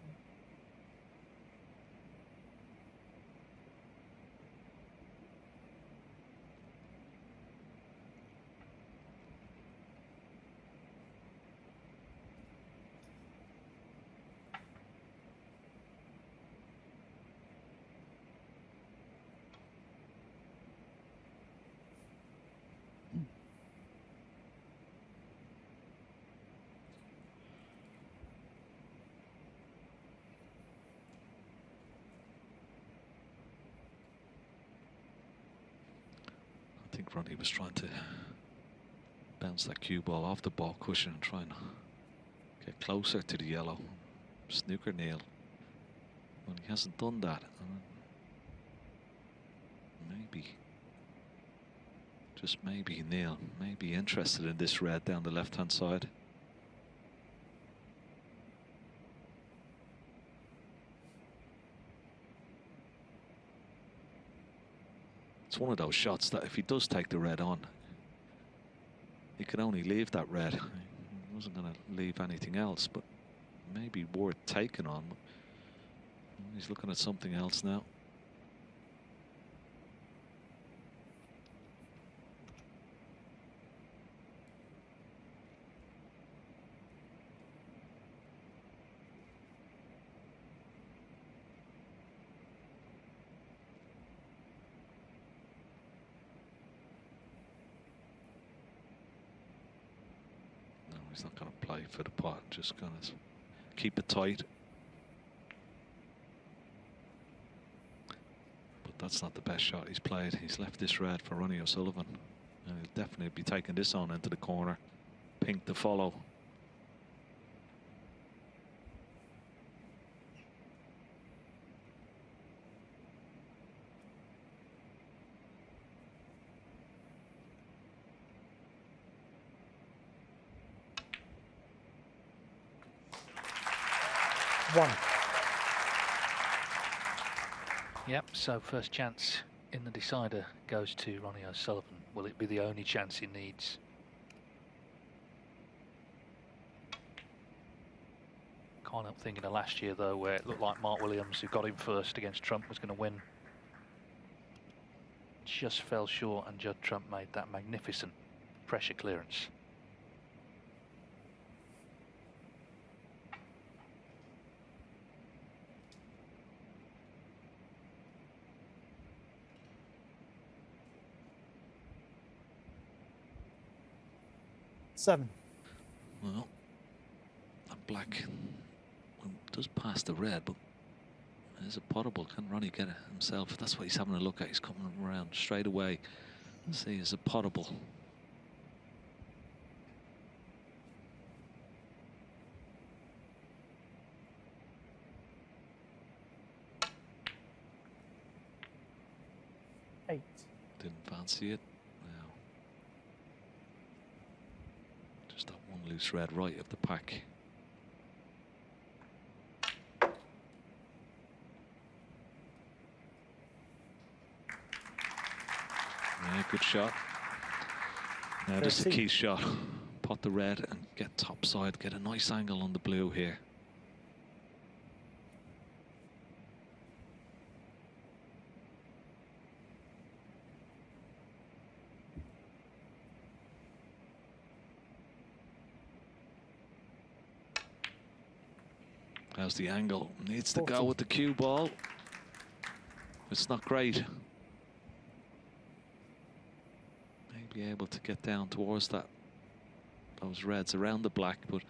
I think Ronnie was trying to bounce that cue ball off the ball cushion and try and get closer to the yellow. Snooker Neil. Well, he hasn't done that. Maybe, just maybe Neil may be interested in this red down the left-hand side. It's one of those shots that if he does take the red on, he can only leave that red. He wasn't going to leave anything else, but maybe worth taking on. He's looking at something else now. He's not going to play for the pot, just going to keep it tight. But that's not the best shot he's played. He's left this red for Ronnie O'Sullivan. And he'll definitely be taking this on into the corner. Pink to follow. One. Yep, so first chance in the decider goes to Ronnie O'Sullivan. Will it be the only chance he needs? Can't help thinking of last year though, where it looked like Mark Williams, who got him first against Trump, was going to win. Just fell short, and Judd Trump made that magnificent pressure clearance. Seven. Well, that black does pass the red, but there's a potable. Can Ronnie get it himself? That's what he's having a look at. He's coming around straight away. See, it's a potable. 8. Didn't fancy it. No. Just that one loose red right of the pack. Yeah, good shot. Now just a key shot. Pot the red and get topside. Get a nice angle on the blue here. How's the angle? Needs to 40. go with the cue ball. It's not great. Maybe able to get down towards those reds around the black, but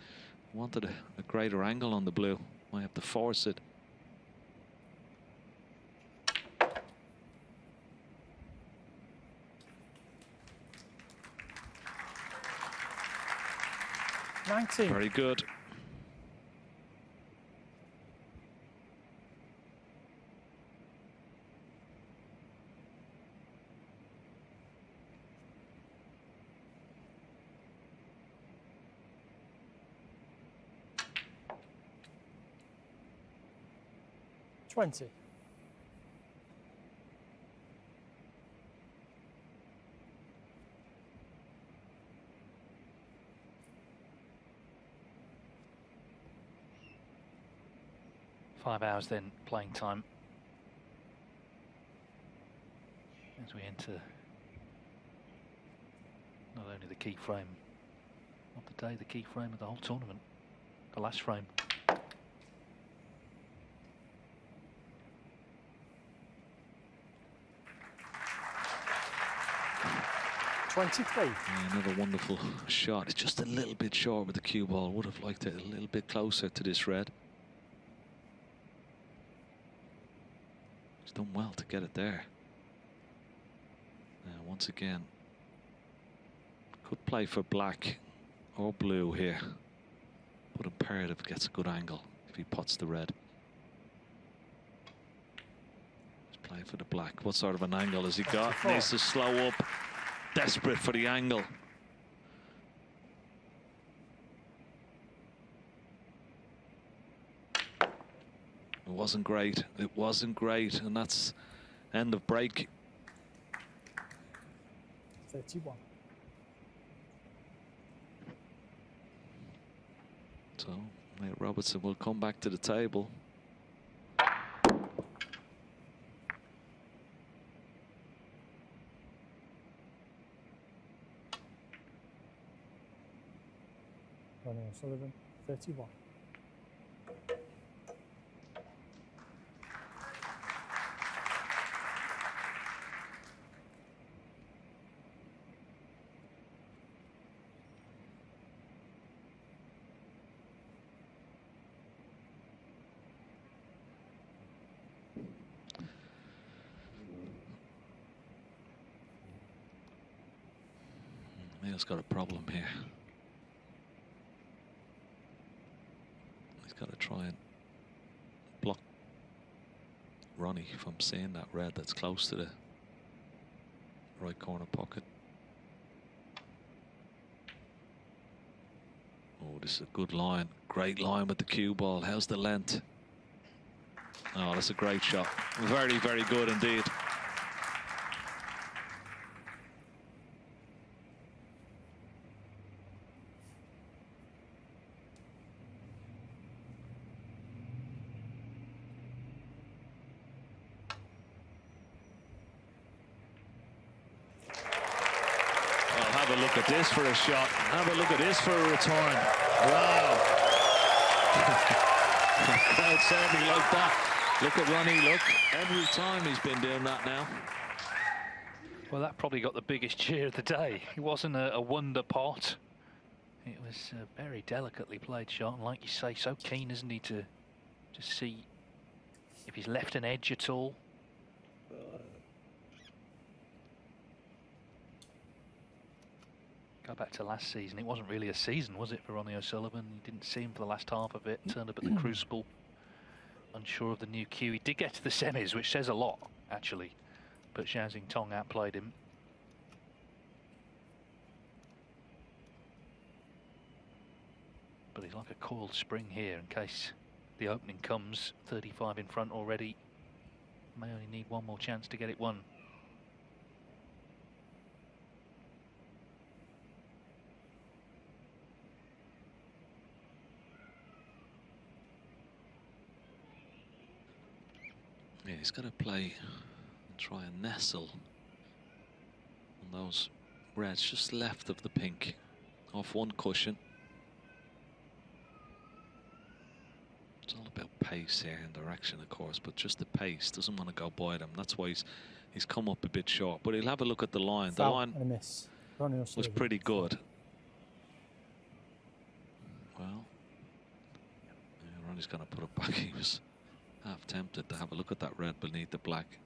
wanted a greater angle on the blue. Might have to force it. Very good. $20. Five hours then playing time as we enter not only the key frame of the day, the key frame of the whole tournament, the last frame. 23. Yeah, another wonderful shot. It's just a little bit short with the cue ball. Would have liked it a little bit closer to this red. He's done well to get it there. Now once again, could play for black or blue here, but imperative gets a good angle if he pots the red. Let's play for the black. What sort of an angle has he got? Needs to slow up. Desperate for the angle. It wasn't great. It wasn't great, and that's end of break. 31. So Neil Robertson will come back to the table. Ronnie O'Sullivan, 31. Neil's got a problem here. Got to try and block Ronnie from seeing that red that's close to the right corner pocket. Oh, this is a good line. Great line with the cue ball. How's the length? Oh, that's a great shot. Very, very good indeed. Look at this for a shot. Have a look at this for a return. Wow. Crowd certainly like that. Look at Ronnie, look. Every time he's been doing that now. Well, that probably got the biggest cheer of the day. It wasn't a wonder pot. It was a very delicately played shot. And like you say, so keen, isn't he, to see if he's left an edge at all. Go back to last season. It wasn't really a season, was it, for Ronnie O'Sullivan? You didn't see him for the last half of it. Turned up at the Crucible, unsure of the new cue. He did get to the semis, which says a lot, actually. but Xiao Tong outplayed him. But he's like a coiled spring here in case the opening comes. 35 in front already. May only need one more chance to get it won. Yeah, he's got to play and try and nestle on those reds just left of the pink, off one cushion. It's all about pace here and direction, of course, but just the pace. Doesn't want to go by them. That's why he's come up a bit short. But he'll have a look at the line. Foul the line and a miss. Ronnie was O'Sullivan. pretty good. Well, yeah, Ronnie's going to put it back. He was half tempted to have a look at that red beneath the black.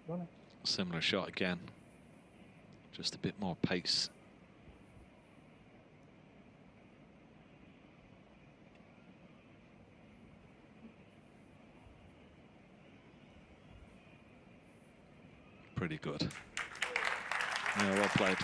Ronnie. Similar shot again. Just a bit more pace. Pretty good. Yeah, well played.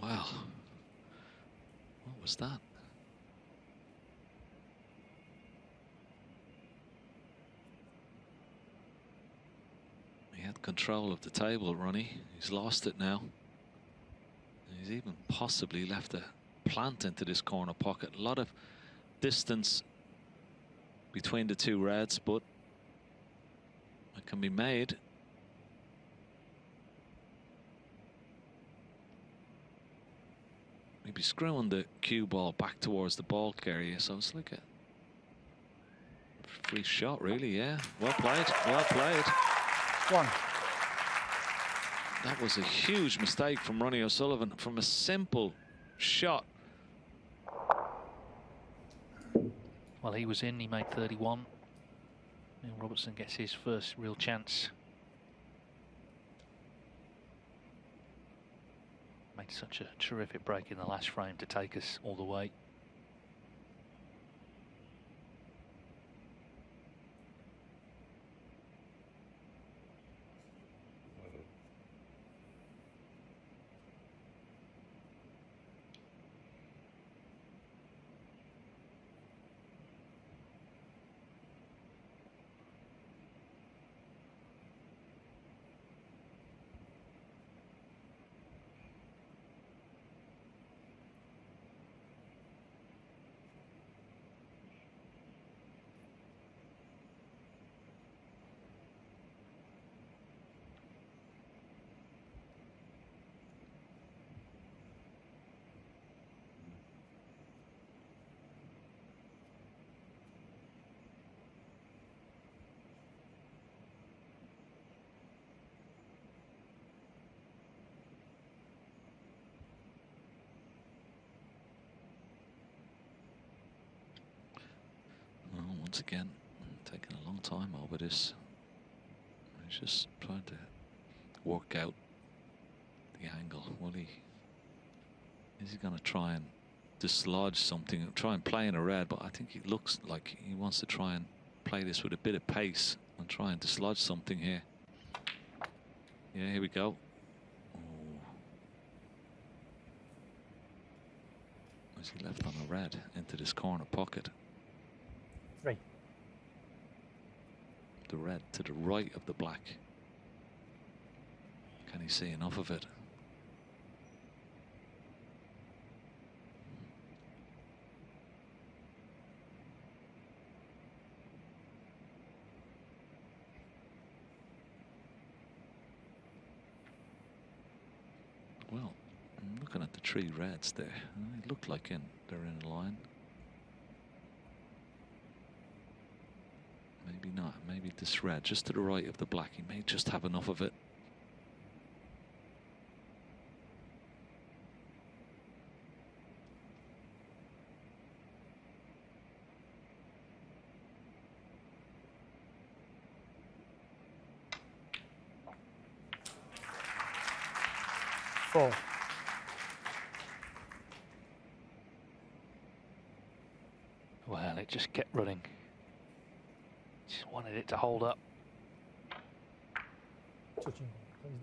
Wow. What was that? He had control of the table, Ronnie. He's lost it now. He's even possibly left a plant into this corner pocket. A lot of distance between the two reds, but it can be made. Maybe screwing the cue ball back towards the bulk area, so it's like a free shot, really. Yeah, well played, well played. One. That was a huge mistake from Ronnie O'Sullivan from a simple shot. Well, he was in, he made 31. Neil Robertson gets his first real chance. Made such a terrific break in the last frame to take us all the way. Once again, taking a long time over this. He's just trying to work out the angle. Well, is he going to try and dislodge something, try and play in a red? But I think he looks like he wants to try and play this with a bit of pace and try and dislodge something here. Yeah, here we go. Oh. As he left on a red into this corner pocket. 3. The red to the right of the black. Can he see enough of it? Well, I'm looking at the 3 reds there. It looked like they're in a line. Maybe not. Maybe this red just to the right of the black. He may just have enough of it. Four. Well, it just kept running. Just wanted it to hold up. Touching. Please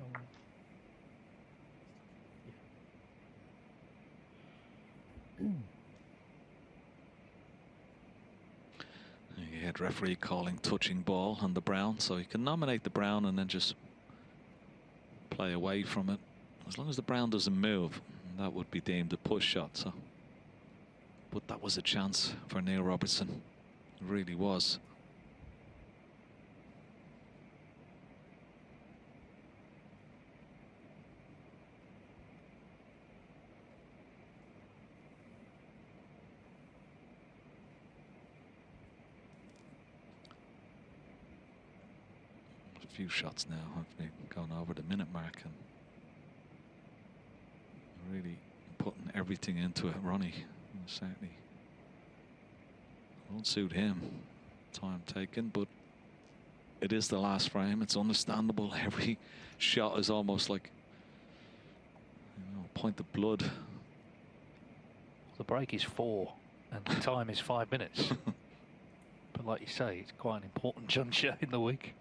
don't. You had referee calling touching ball on the brown, so you can nominate the brown and then just play away from it. As long as the brown doesn't move, that would be deemed a push shot. So, but that was a chance for Neil Robertson. It really was. A few shots now have been going over the minute mark and really putting everything into it. Ronnie certainly won't suit him. Time taken, but it is the last frame. It's understandable. Every shot is almost like, you know, a point of blood. The break is 4 and the time is 5 minutes. But like you say, it's quite an important juncture in the week.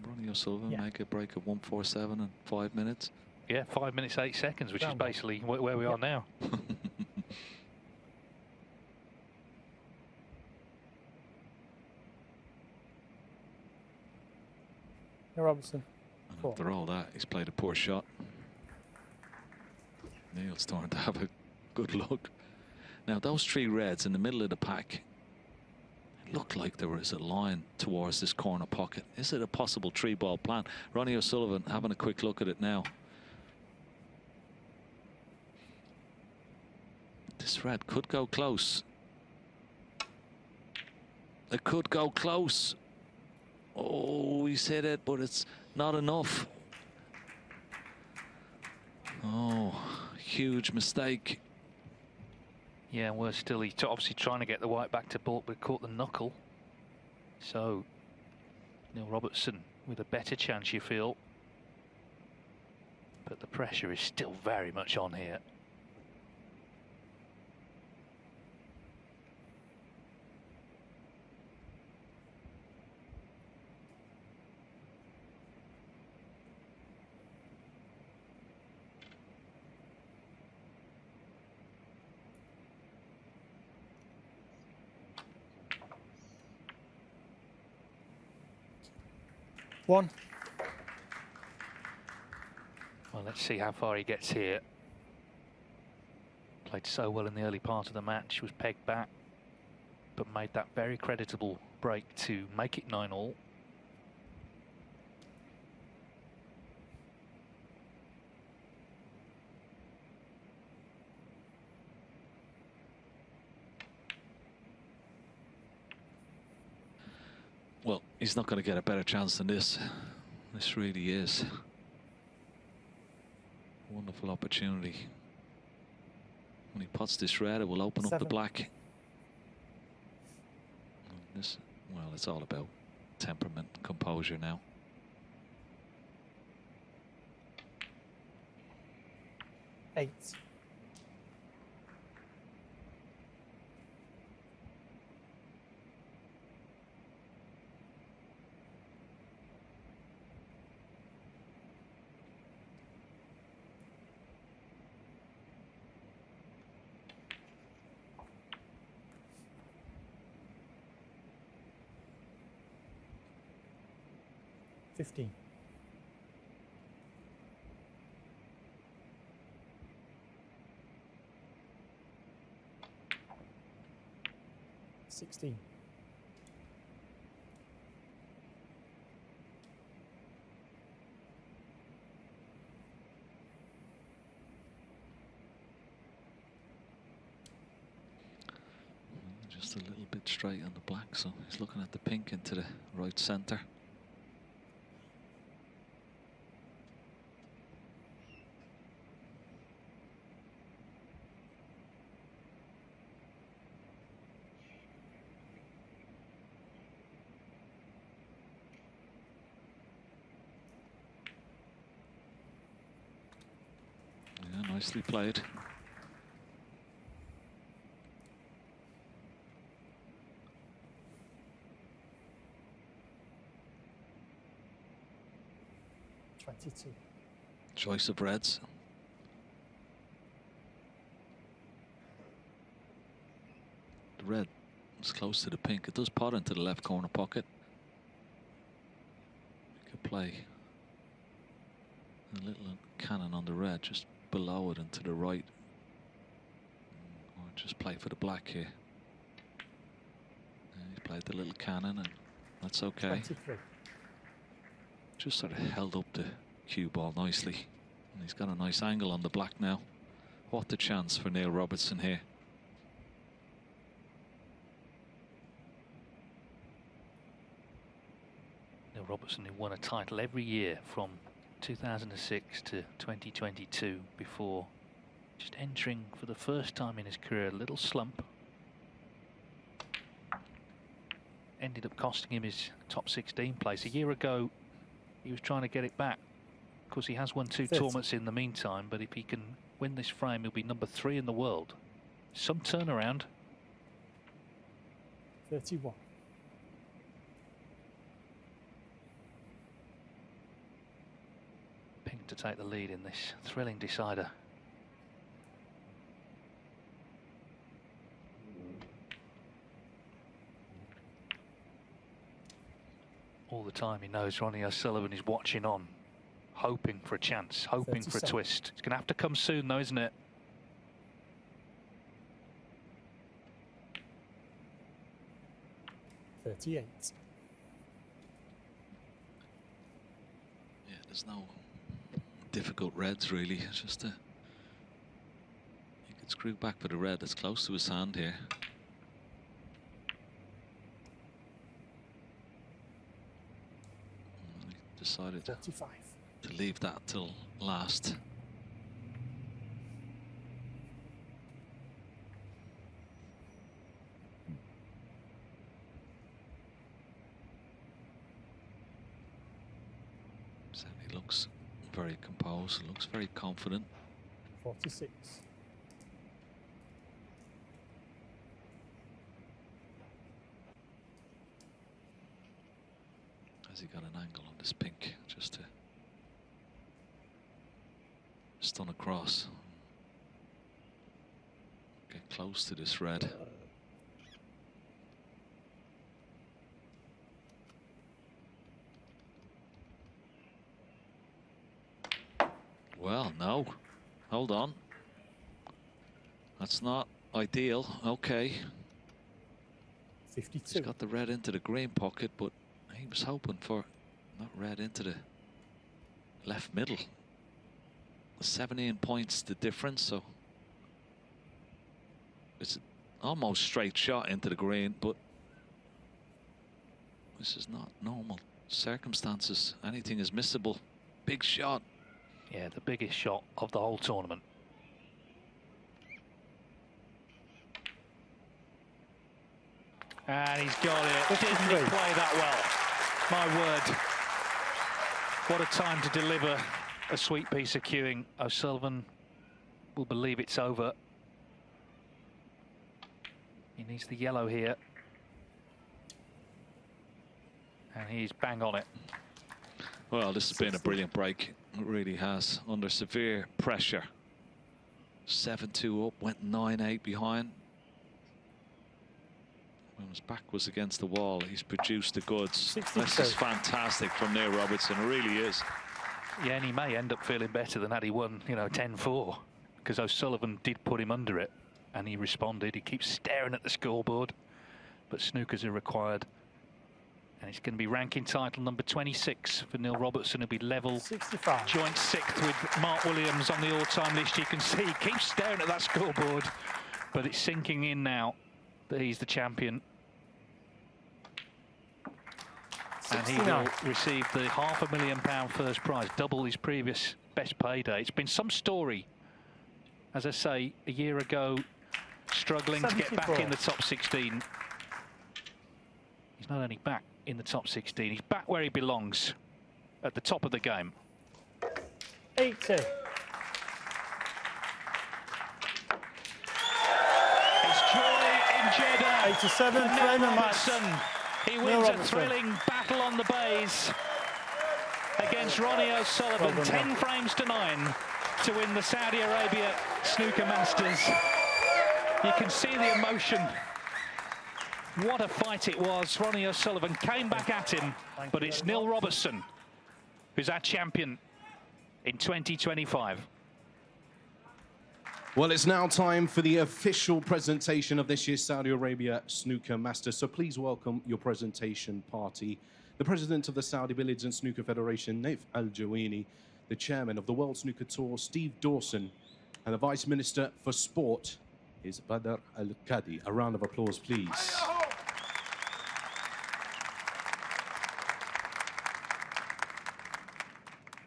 Ronnie O'Sullivan make a break of 1:47 and 5 minutes. Yeah, 5 minutes 8 seconds, which is basically where we are now. Neil Robertson. And after all that, he's played a poor shot. Neil's starting to have a good look. Now, those 3 reds in the middle of the pack, it looked like there was a line towards this corner pocket. Is it a possible 3-ball plan? Ronnie O'Sullivan having a quick look at it now. This red could go close. It could go close. Oh, he's hit it, but it's not enough. Oh, huge mistake. Yeah, and we're still, he's obviously trying to get the white back to baulk, but caught the knuckle. So, Neil Robertson with a better chance, you feel. But the pressure is still very much on here. One. Well, let's see how far he gets here. Played so well in the early part of the match, was pegged back, but made that very creditable break to make it 9-all. Well, he's not going to get a better chance than this. This really is a wonderful opportunity. When he puts this red, it will open up the black. And this, well, it's all about temperament and composure now. Eight. $15. $16. Just a little bit straight on the black, so he's looking at the pink into the right centre. Yeah, nicely played. Choice of reds. The red is close to the pink. It does pot into the left corner pocket. You could play a little cannon on the red just below it and to the right. Or just play for the black here. And he played the little cannon, and that's okay. 23. Just sort of held up the cue ball nicely. And he's got a nice angle on the black now. What a chance for Neil Robertson here. Neil Robertson, who won a title every year from 2006 to 2022 before just entering for the first time in his career a little slump. Ended up costing him his top 16 place. A year ago, he was trying to get it back. Of course, he has won 2 tournaments in the meantime, but if he can win this frame, he'll be number 3 in the world. Some turnaround. 31. Pink to take the lead in this thrilling decider. All the time he knows Ronnie O'Sullivan is watching on, hoping for a chance, hoping 37. for a twist. It's going to have to come soon though, isn't it? $38. Yeah, there's no difficult reds really. It's just he could screw back for the red that's close to his hand here. And he decided 45. to leave that till last. Certainly looks very composed, looks very confident. 46. Has he got an angle on this pink just to stun across, get close to this red? Well, no, hold on, that's not ideal. Okay, 52. he's got the red into the green pocket, but he was hoping for that red into the left middle. 17 points the difference, so it's an almost straight shot into the green, but this is not normal circumstances. Anything is missable. Big shot. Yeah, the biggest shot of the whole tournament. And he's got it. Didn't he play that well? My word. What a time to deliver a sweet piece of cueing. O'Sullivan will believe it's over. He needs the yellow here. And he's bang on it. Well, this has been a brilliant break. It really has. Under severe pressure. 7-2 up, went 9-8 behind. When his back was against the wall, he's produced the goods. 62. This is fantastic from Neil Robertson. It really is. Yeah, and he may end up feeling better than had he won, you know, 10-4. Because O'Sullivan did put him under it. And he responded. He keeps staring at the scoreboard. But snookers are required. And it's going to be ranking title number 26 for Neil Robertson. He'll be level 65. joint 6th with Mark Williams on the all-time list. You can see he keeps staring at that scoreboard, but it's sinking in now. that he's the champion. 69. And he will receive the £500,000 first prize, double his previous best payday. It's been some story, as I say, a year ago, struggling 74. to get back in the top 16. He's not only back in the top 16, he's back where he belongs, at the top of the game. 80. It's joy in Jeddah. 87, for frame Neil and match. Robertson. He Neil wins a Robertson. thrilling battle on the bays against Ronnie O'Sullivan, Well done, 10 frames to 9 to win the Saudi Arabia Snooker Masters. You can see the emotion. What a fight it was. Ronnie O'Sullivan came back at him, but it's Neil Robertson who's our champion in 2025. Well, it's now time for the official presentation of this year's Saudi Arabia Snooker Masters. So please welcome your presentation party, the president of the Saudi Billiards and Snooker Federation, Naif Al-Jawini, the chairman of the World Snooker Tour, Steve Dawson, and the vice minister for sport is Badr Al-Qadi. A round of applause, please.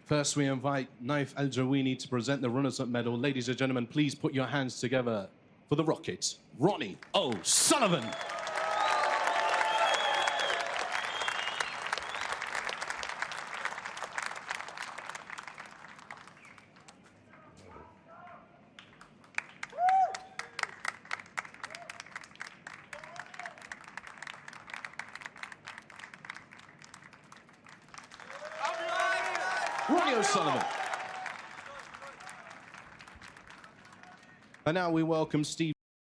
First, we invite Naif Al-Jawini to present the runners-up medal. Ladies and gentlemen, please put your hands together for the Rocket, Ronnie O'Sullivan. Ronnie O'Sullivan. And now we welcome Steve